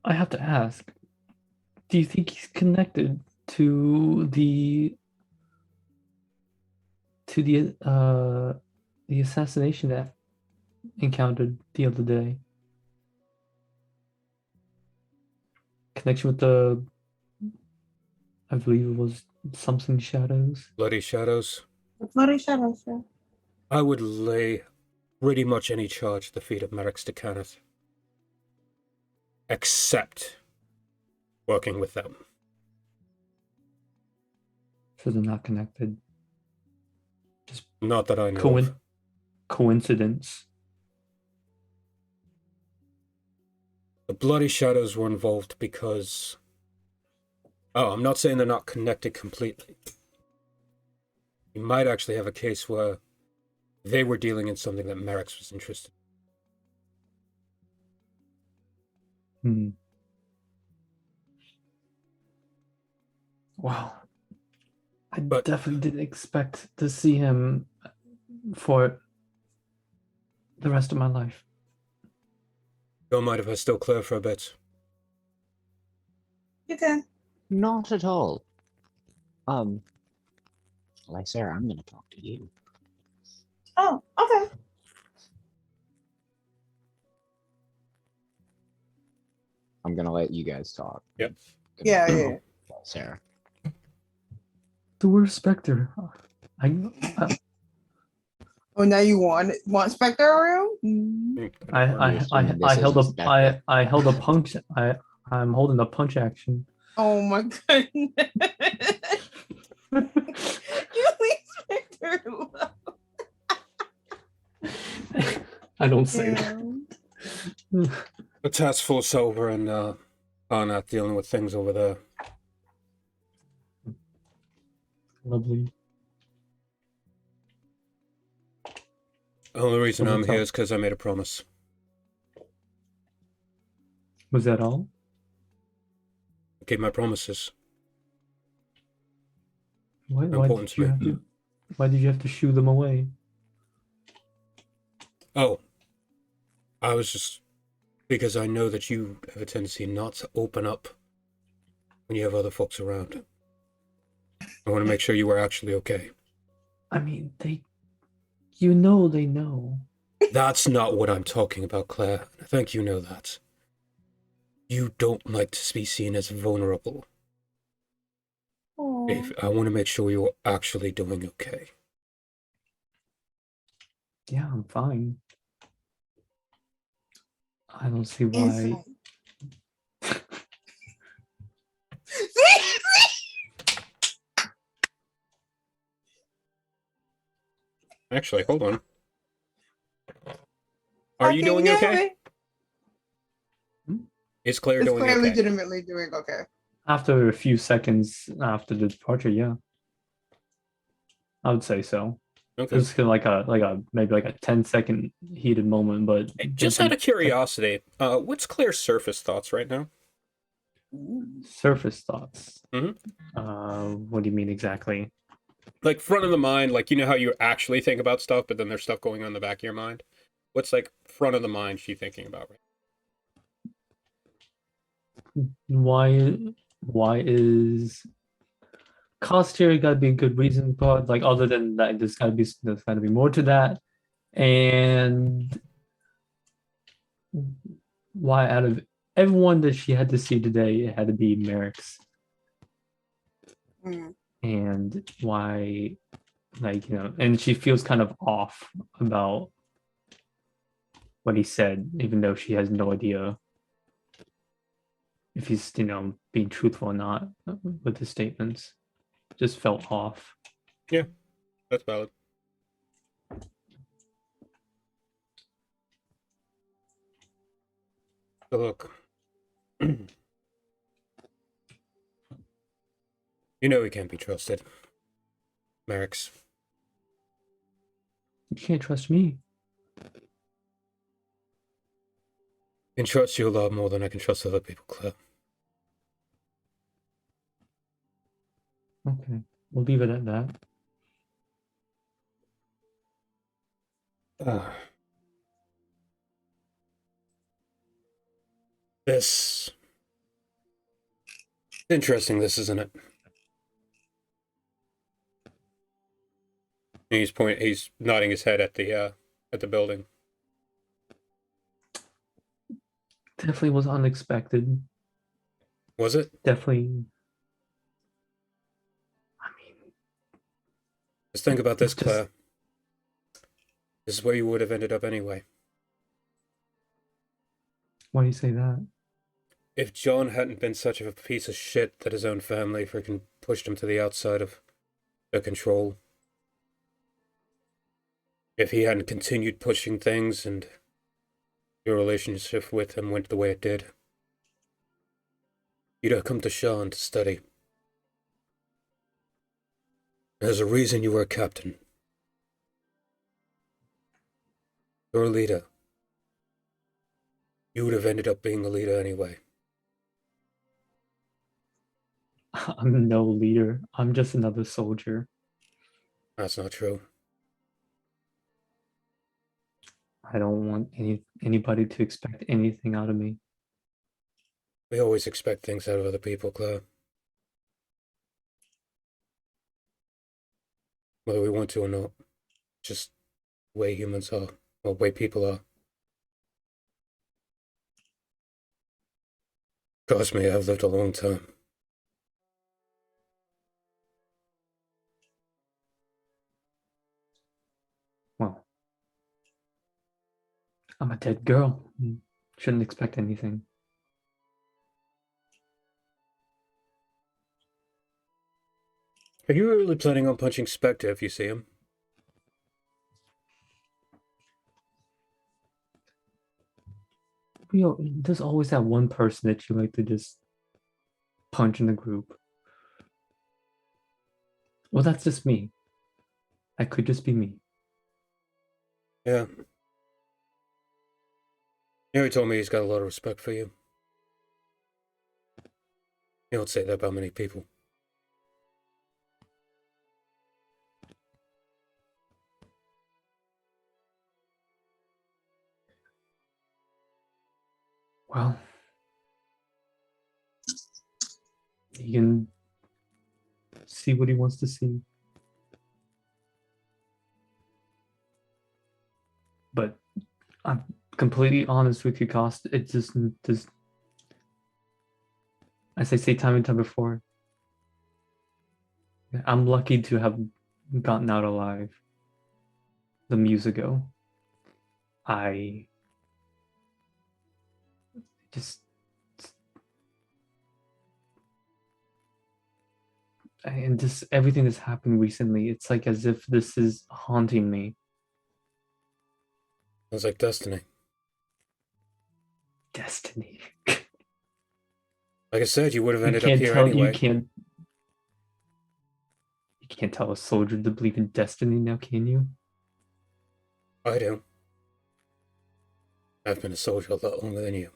I have to ask, do you think he's connected to the assassination that encountered the other day? Connection with the, I believe it was something shadows. Bloody Shadows. Bloody shadows, yeah. I would lay pretty much any charge at the feet of Merrick's to Kenneth. Except working with them. So they're not connected. Not that I know of. Coincidence. The Bloody Shadows were involved because... Oh, I'm not saying they're not connected completely. You might actually have a case where they were dealing in something that Merrick's was interested in. Wow. I definitely didn't expect to see him for the rest of my life. Don't mind if I still clear for a bit. You can. Not at all. Sarah, I'm gonna talk to you. Oh, okay. I'm gonna let you guys talk. Yep. Yeah. Sarah. The word Spectre. Oh, now you want Spectre around? I held a punch. I'm holding a punch action. Oh my goodness. You leave Spectre alone. I don't say that. The task force over and are not dealing with things over there. Lovely. The only reason Well, I'm that's here all. is because I made a promise. Was that all? I keep my promises. Why Important did to you me. have to? Why did you have to shoo them away? Oh. I was just... Because I know that you have a tendency not to open up when you have other folks around. I want to make sure you were actually okay. I mean, they know. That's not what I'm talking about, Claire. I think you know that. You don't like to be seen as vulnerable. I want to make sure you're actually doing okay. Yeah, I'm fine. I don't see why. Actually, hold on. Are you doing okay? Is Claire doing Claire okay? legitimately doing okay? After a few seconds after the departure, yeah, I would say so. Okay. It's kind of like a maybe like a 10-second heated moment, but Hey, just out of curiosity, what's Claire's surface thoughts right now? Surface thoughts. Mm-hmm. What do you mean exactly? Like front of the mind, like you know how you actually think about stuff, but then there's stuff going on in the back of your mind. What's like front of the mind she thinking about right? Why is cost here gotta be a good reason, but like other than that, there's gotta be more to that. And why out of everyone that she had to see today, it had to be Merrick's. And why, like, and she feels kind of off about what he said, even though she has no idea if he's being truthful or not with his statements. Just felt off. Yeah, that's valid. So look, you know he can't be trusted, Merrick's. You can't trust me. I can trust you a lot more than I can trust other people, Claire. Okay, we'll leave it at that. This interesting, this isn't it? He's nodding his head at the building. Definitely was unexpected. Was it? Definitely. I mean, Just think about this, it's just- Claire. This is where you would have ended up anyway. why do you say that? If John hadn't been such a piece of shit that his own family freaking pushed him to the outside of their control. If he hadn't continued pushing things and your relationship with him went the way it did, you'd have come to Sean to study. There's a reason you were a captain. You're a leader. You would have ended up being a leader anyway. I'm no leader. I'm just another soldier. That's not true. I don't want anybody to expect anything out of me. We always expect things out of other people, Claire. Whether we want to or not. Just the way humans are, or the way people are. Trust me, I've lived a long time. Well, I'm a dead girl. Shouldn't expect anything. Are you really planning on punching Spectre if you see him? There's always that one person that you like to just punch in the group. Well, that's just me. That could just be me. Yeah. You know, he told me he's got a lot of respect for you. You don't say that about many people. Well, he can see what he wants to see. But I'm completely honest with you, Cost. It just, as I say time and time before, I'm lucky to have gotten out alive the muse ago. I just, and just everything that's happened recently, it's like as if this is haunting me. Sounds like destiny. Destiny. Like I said, you would have ended up can't here tell anyway. you can't tell a soldier to believe in destiny now, can you? I do. I've been a soldier a lot longer than you.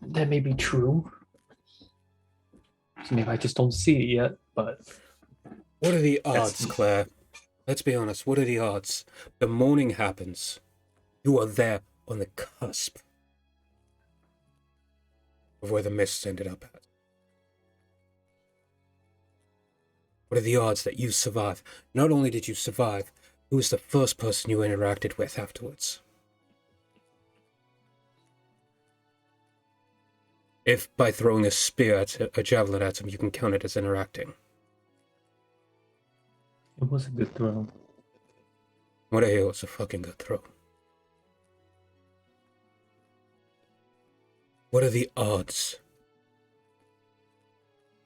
That may be true. So maybe I just don't see it yet, but What are the odds, That's- Claire? Let's be honest, what are the odds? The morning happens. You are there on the cusp of where the mists ended up at. What are the odds that you survive? Not only did you survive, who was the first person you interacted with afterwards? If by throwing a spear at a javelin at him, you can count it as interacting. it was a good throw. What a hell, it's a fucking good throw. What are the odds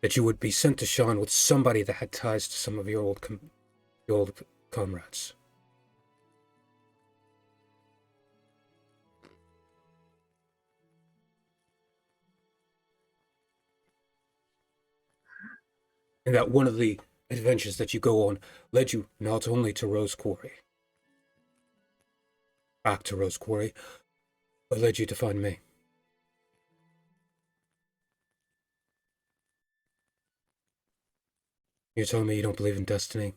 that you would be sent to Sean with somebody that had ties to some of your old comrades? And that one of the adventures that you go on led you not only to Rose Quarry, back to Rose Quarry, but led you to find me. You're telling me you don't believe in destiny?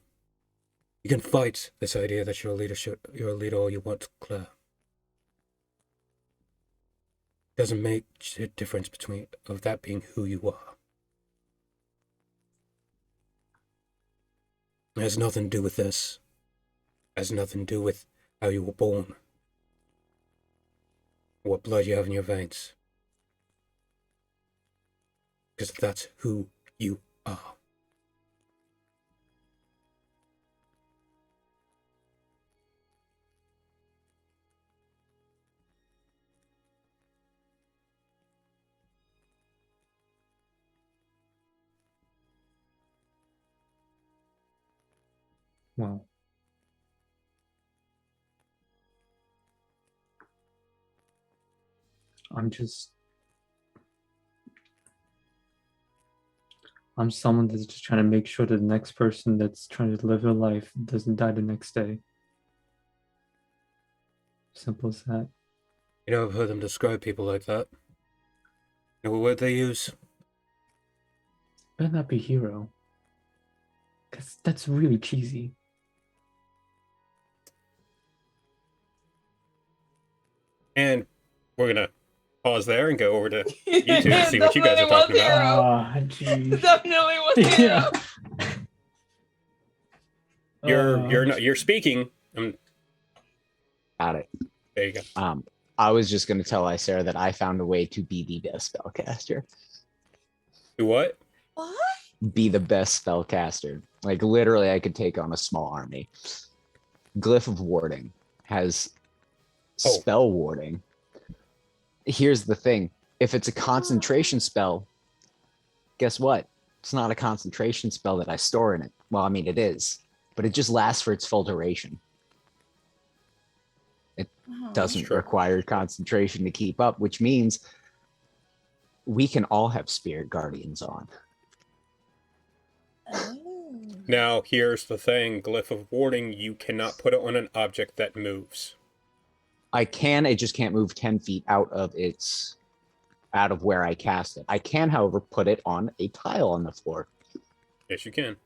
You can fight this idea that you're a leader all you want, Claire. Doesn't make a difference between of that being who you are. It has nothing to do with this. It has nothing to do with how you were born. What blood you have in your veins. Because that's who you are. Wow. I'm someone that's just trying to make sure that the next person that's trying to live their life doesn't die the next day. Simple as that. You know, I've heard them describe people like that. You know what word they use? Better not be hero. Because that's really cheesy. And we're gonna pause there and go over to you two to see what you guys are Definitely was talking about. hero. Ah, jeez. Definitely was hero. Yeah. You're speaking. Got it. There you go. I was just going to tell Icera that I found a way to be the best spellcaster. Do what? What? Be the best spellcaster. Like, literally, I could take on a small army. Glyph of Warding has spell warding. Here's the thing. If it's a concentration spell, guess what? It's not a concentration spell that I store in it. Well, I mean, it is. But it just lasts for its full duration. Doesn't require concentration to keep up, which means we can all have spirit guardians on. Now, here's the thing. Glyph of Warding, you cannot put it on an object that moves. I can, it just can't move 10 feet out of where I cast it. I can, however, put it on a tile on the floor. Yes, you can.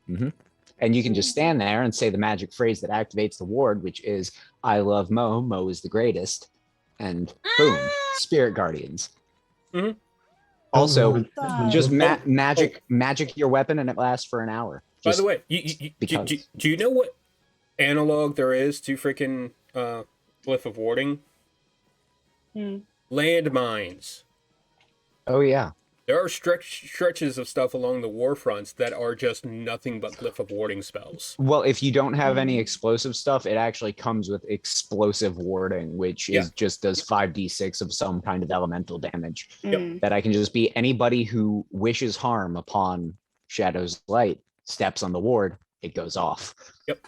Mm-hmm. And you can just stand there and say the magic phrase that activates the ward, which is, I love Mo, Mo is the greatest. And boom, spirit guardians. Mm-hmm. Also, just Stop. magic your weapon and it lasts for an hour. By the way, do you know what analog there is to freaking Glyph of Warding? Landmines. Oh, yeah. There are stretches of stuff along the war fronts that are just nothing but Glyph of Warding spells. Well, if you don't have any explosive stuff, it actually comes with explosive warding, which is just does 5d6 of some kind of elemental damage. That I can just be anybody who wishes harm upon Shadow's Light steps on the ward, it goes off. Yep.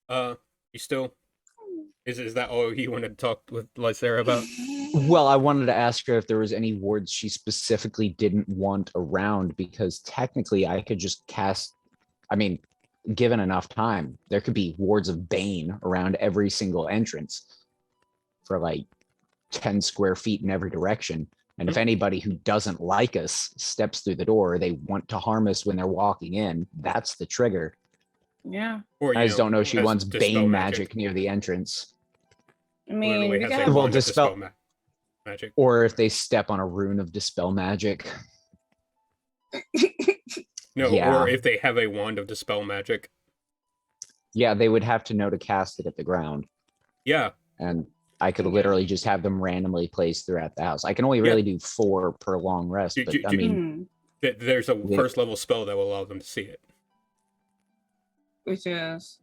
You still... Is that all you wanted to talk with Lycera about? Well, I wanted to ask her if there was any wards she specifically didn't want around, because technically I could just cast, I mean, given enough time, there could be wards of Bane around every single entrance for like 10 square feet in every direction. And if anybody who doesn't like us steps through the door, or they want to harm us when they're walking in, that's the trigger. Yeah. Or, I just don't know if she wants Bane magic near the entrance. I mean, we has got a wand of Dispel magic. Or if they step on a rune of Dispel magic. No, Yeah. or if they have a wand of Dispel magic. Yeah, they would have to know to cast it at the ground. Yeah. And I could literally just have them randomly placed throughout the house. I can only really do 4 per long rest, but I mean... There's a first level spell that will allow them to see it. Which is...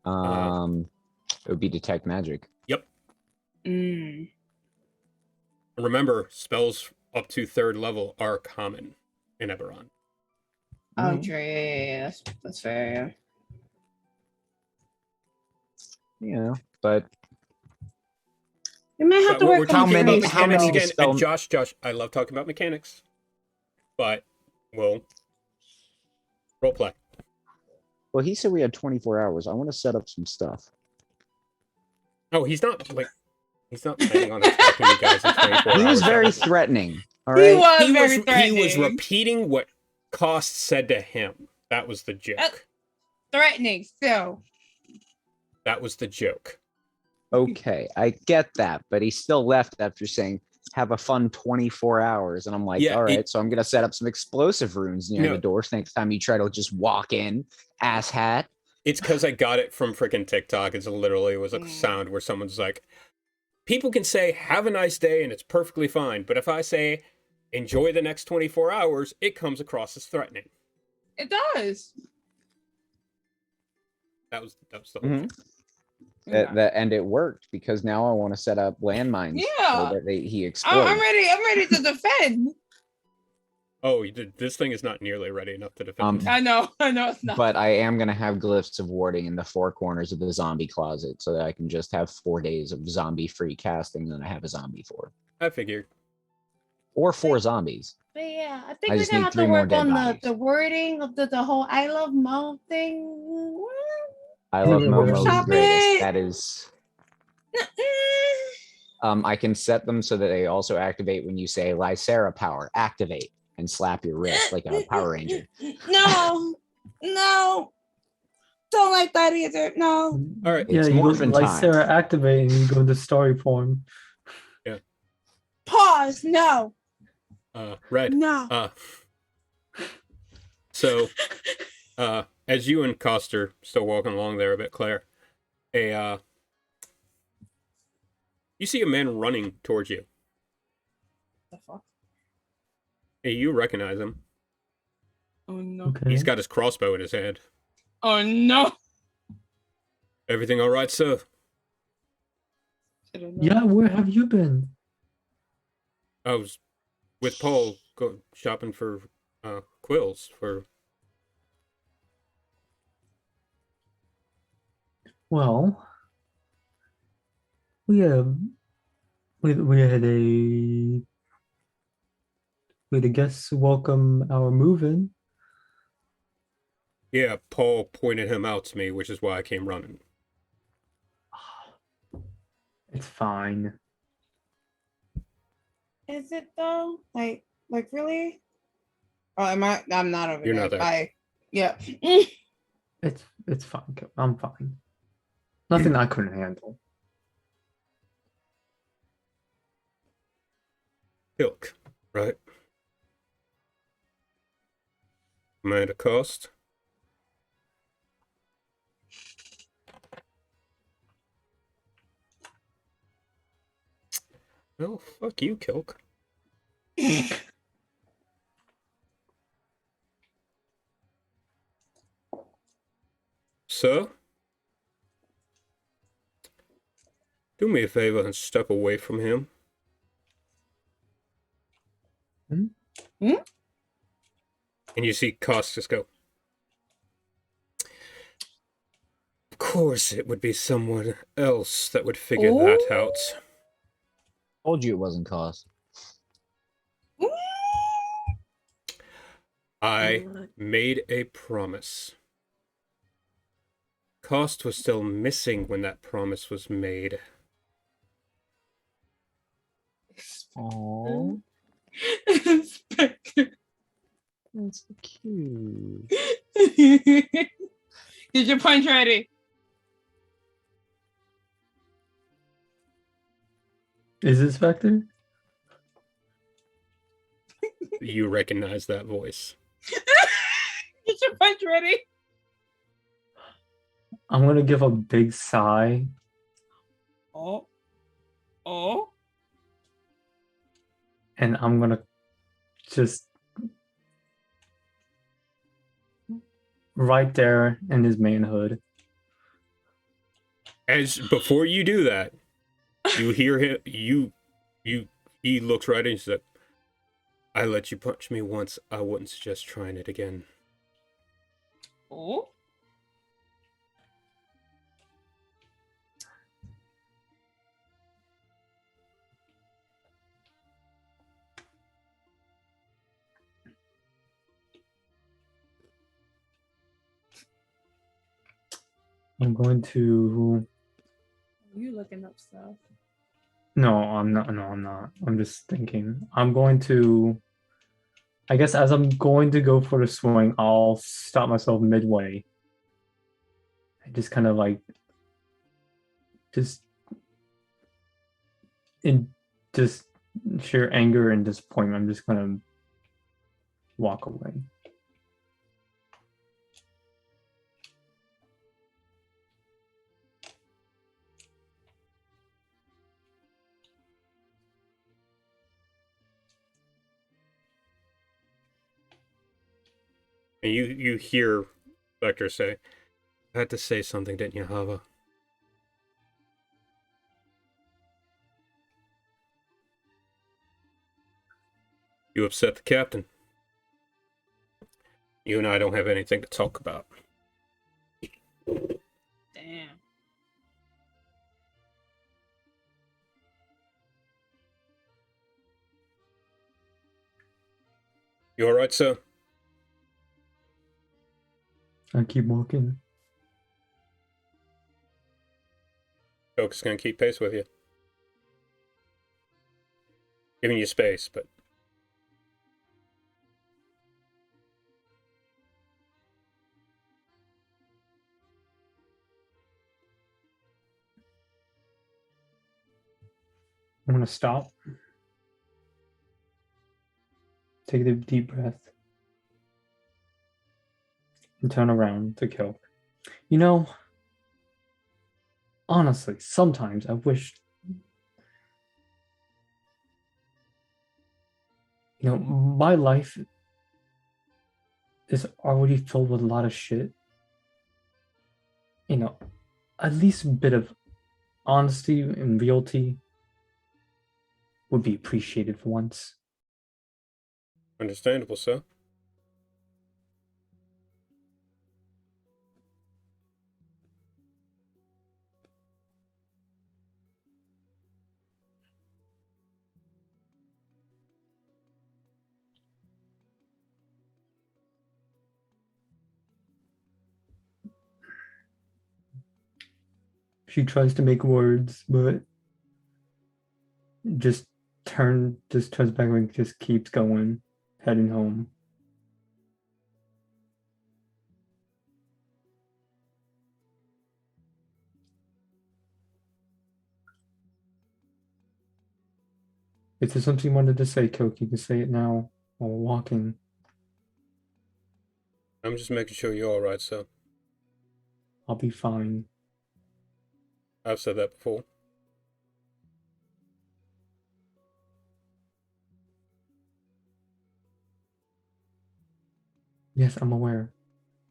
it would be Detect Magic. Yep. Remember, spells up to 3rd level are common in Eberron. Oh, Mhm. Dre, that's fair. Yeah, but You might have But to we're work talking on about many- trees, how mechanics many though. again. spell- And Josh, I love talking about mechanics, but we'll roleplay. well, he said we had 24 hours. I want to set up some stuff. Oh, he's not planning on attacking you guys in 24 hours. He was That very was- threatening. All He right. was he very was threatening. repeating what Cost said to him. That was the joke. Threatening still. That was the joke. Okay, I get that, but he still left after saying, "Have a fun 24 hours," and I'm like, Yeah, "All right, it- so I'm gonna set up some explosive runes near No. the doors next time you try to just walk in, asshat." It's because I got it from freaking TikTok. It literally was a sound where someone's like, people can say, have a nice day, and it's perfectly fine. But if I say, enjoy the next 24 hours, it comes across as threatening. It does. That was the whole Mhm. And it worked because now I want to set up landmines. Yeah. So that he explodes. I'm ready. I'm ready to defend. Oh, this thing is not nearly ready enough to defend. I know it's not. But I am gonna have glyphs of warding in the 4 corners of the zombie closet so that I can just have 4 days of zombie free casting, and I have a zombie for. I figured. Or 4 zombies. But yeah, I think I we're just gonna need have 3 to more work dead on bodies. the wording of the whole I love Mo thing. I love Wait, Momo wait, the wait. greatest. That is. I can set them so that they also activate when you say Lysera power, activate, and slap your wrist like a Power Ranger. No, don't like that either. No. All right. Yeah, It's you go morphin' like time. Sarah activate and you go into story form. Pause. No. Red. No. So, as you and Coster still walking along there a bit, Claire, you see a man running towards you. The fuck? Hey, you recognize him. Oh no. Okay. He's got his crossbow in his hand. Oh no. Everything all right, sir? I don't know. Yeah, where have you been? I was with Paul shopping for quills for. Well, we have we had a guest welcome our move-in. Yeah, Paul pointed him out to me, which is why I came running. It's fine. Is it though? Like really? Oh, am I? I'm not over You're there. not there. Bye. Yeah. It's fine. I'm fine. Nothing I couldn't handle. Ilk, right? Amanda Cost. Oh, fuck you, Kilk. Sir? Do me a favor and step away from him. Hmm? Hmm? And you see Cost just go. Of course, it would be someone else that would figure that out. Told you it wasn't cost. I made a promise. Cost was still missing when that promise was made. Aww, Inspector. that's cute. Get your punch ready. Is it Spectre? You recognize that voice. Get your punch ready. I'm gonna give a big sigh. Oh. And I'm gonna just right there in his manhood. As before you do that, you hear him. You He looks right at you and said, I let you punch me once. I wouldn't suggest trying it again. Oh. I'm going to. You looking up stuff? No, I'm not. No, I'm not. I'm just thinking. I'm going to. I guess as I'm going to go for the swing, I'll stop myself midway. And just kind of like. Just. In just sheer anger and disappointment, I'm just gonna walk away. And you hear Vector say, I had to say something, didn't you, Hava? You upset the captain. You and I don't have anything to talk about. Damn. You alright, sir? I keep walking. Coke's gonna keep pace with you. Giving you space, but... I'm gonna stop. Take a deep breath. And turn around to Coke. You know, honestly, sometimes I wish. My life is already filled with a lot of shit. At least a bit of honesty and reality would be appreciated for once. Understandable, sir. She tries to make words, but just turns back and just keeps going, heading home. If there's something you wanted to say, Coke, you can say it now while we're walking. I'm just making sure you're alright, sir. I'll be fine. I've said that before. Yes, I'm aware.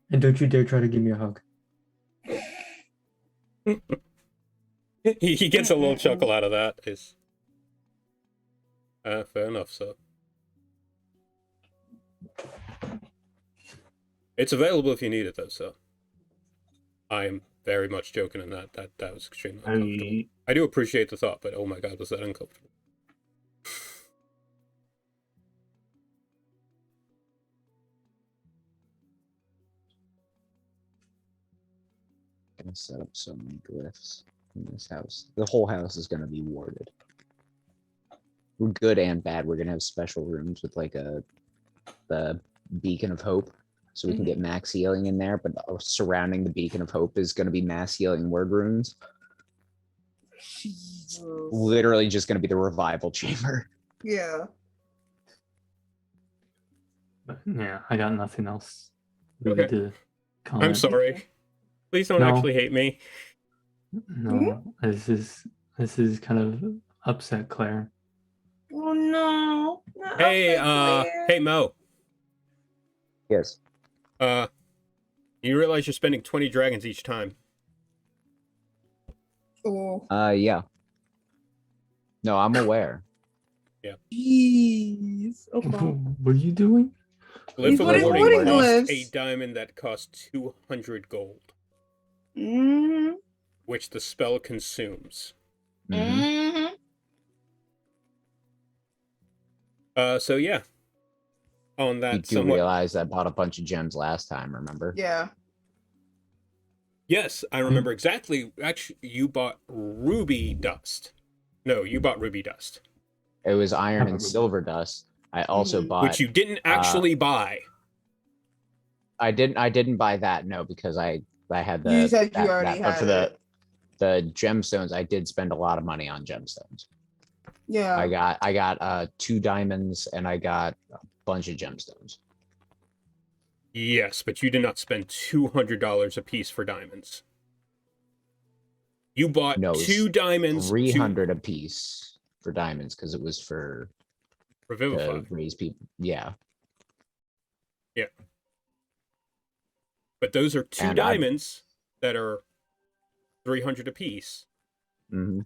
And don't you dare try to give me a hug. He gets a little chuckle out of that. Fair enough, sir. It's available if you need it, though, sir. I am very much joking in that. That was extremely uncomfortable. I do appreciate the thought, but oh my god, was that uncomfortable. Gonna set up so many glyphs in this house. The whole house is gonna be warded. We're good and bad. We're gonna have special rooms with like the beacon of hope, so we can get max healing in there. But surrounding the beacon of hope is gonna be mass healing word rooms. Jesus. Literally just gonna be the revival chamber. Yeah. But yeah, I got nothing else really Okay. to comment. I'm sorry. Please don't No. actually hate me. No, this is kind of upset Claire. Oh no. Not Hey, upset Claire. hey Mo. Yes. You realize you're spending 20 dragons each time. Oh. Yeah. No, I'm aware. Jeez. Okay. What are you doing? Glyph He's of putting Warding warding costs a glyphs. diamond that costs 200 gold, Mm-hmm. which the spell consumes. Mhm. So yeah. On You that do somewhat... realize I bought a bunch of gems last time, remember? Yeah. Yes, I remember exactly. Actually, you bought ruby dust. No, you bought ruby dust, It was iron and Remember. silver dust. I also Mhm. bought which you didn't actually buy. I didn't buy that, no, because I had You the said you that, already but for had the gemstones, I did spend a lot of money on gemstones. Yeah. I got 2 diamonds and I got a bunch of gemstones. Yes, but you did not spend $200 a piece for diamonds. You bought No, it's 2 diamonds 300 a piece for diamonds because it was for to revivify. to raise people. Yeah. But those are 2 And I diamonds that are 300 a piece. mhm.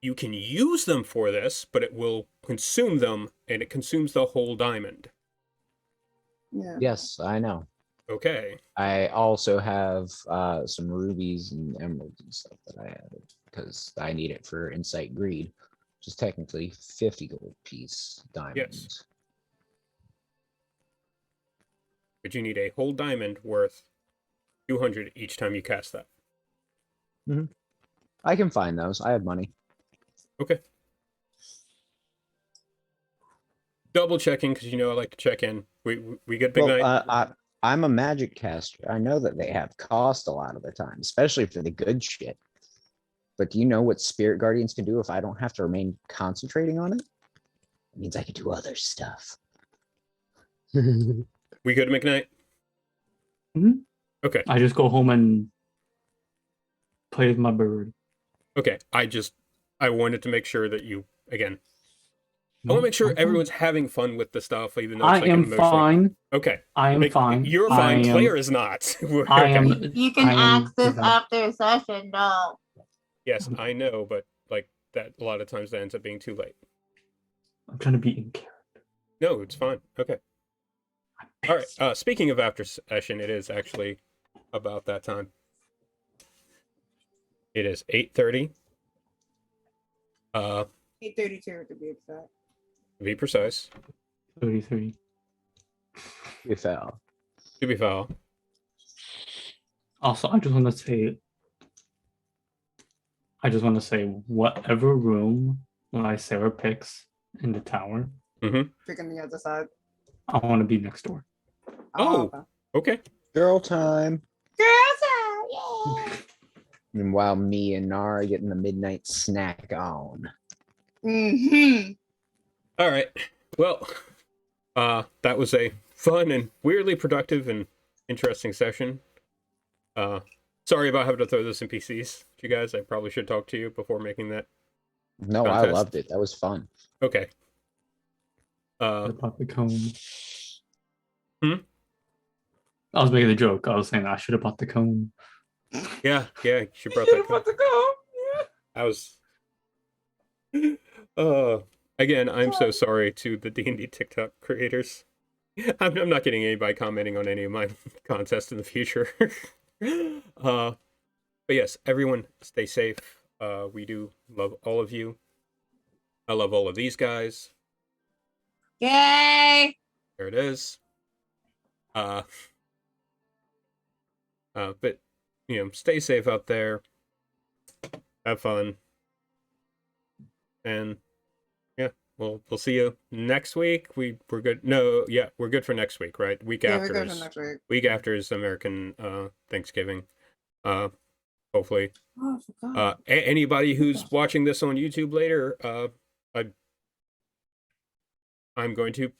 You can use them for this, but it will consume them, and it consumes the whole diamond. Yeah. Yes, I know. Okay. I also have some rubies and emeralds and stuff that I added because I need it for Insight Greed, which is technically 50 gold piece diamonds. But you need a whole diamond worth 200 each time you cast that. I can find those. I have money. Okay. Double checking, because you know I like to check in. We get big Well, night. I'm a magic caster. I know that they have cost a lot of the time, especially for the good shit. But do you know what spirit guardians can do if I don't have to remain concentrating on it? It means I can do other stuff. We good, McKnight? Mhm. Okay. I just go home and play with my bird. Okay. I wanted to make sure that you, again, I want to No, make sure I'm fine. everyone's having fun with the stuff, even though I it's like am emotionally... fine. Okay. I am fine. You're I fine. am- Claire is not. I am. Okay. You can I am access fine. after session, no. Yes, I know, but like that a lot of times that ends up being too late. I'm trying to be in character. No, it's fine. Okay. All right. Speaking of after session, it is actually about that time. It is 8:30. 8:32 to be exact. To be precise. 33. You fell. To be foul. Also, I just want to say, whatever room Sarah picks in the tower, Picking the other side. I want to be next door. Oh. Okay. Girl time. Girls out, yeah. Meanwhile, me and Nara getting the midnight snack on. Mm-hmm. All right. Well, that was a fun and weirdly productive and interesting session. Sorry about having to throw this in PCs, you guys. I probably should talk to you before making that. No, I Contest. loved it. That was fun. Okay. About the cone. Hmm? I was making a joke. I was saying I should have bought the cone. Yeah, she brought that. About to go. I was. Again, I'm so sorry to the D&D TikTok creators. I'm not getting anybody commenting on any of my contests in the future. But yes, everyone stay safe. We do love all of you. I love all of these guys. Yay! There it is. But stay safe out there. Have fun. And yeah, we'll see you next week. We're good. No, yeah, we're good for next week, right? Week Yeah, after we're good is for next week. week after is American Thanksgiving. Hopefully. Oh, I forgot. Anybody who's watching this on YouTube later, I'm going to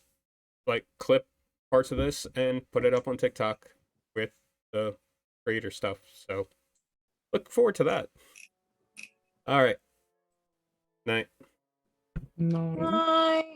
clip parts of this and put it up on TikTok with the creator stuff. So look forward to that. All right. Night. No. Bye.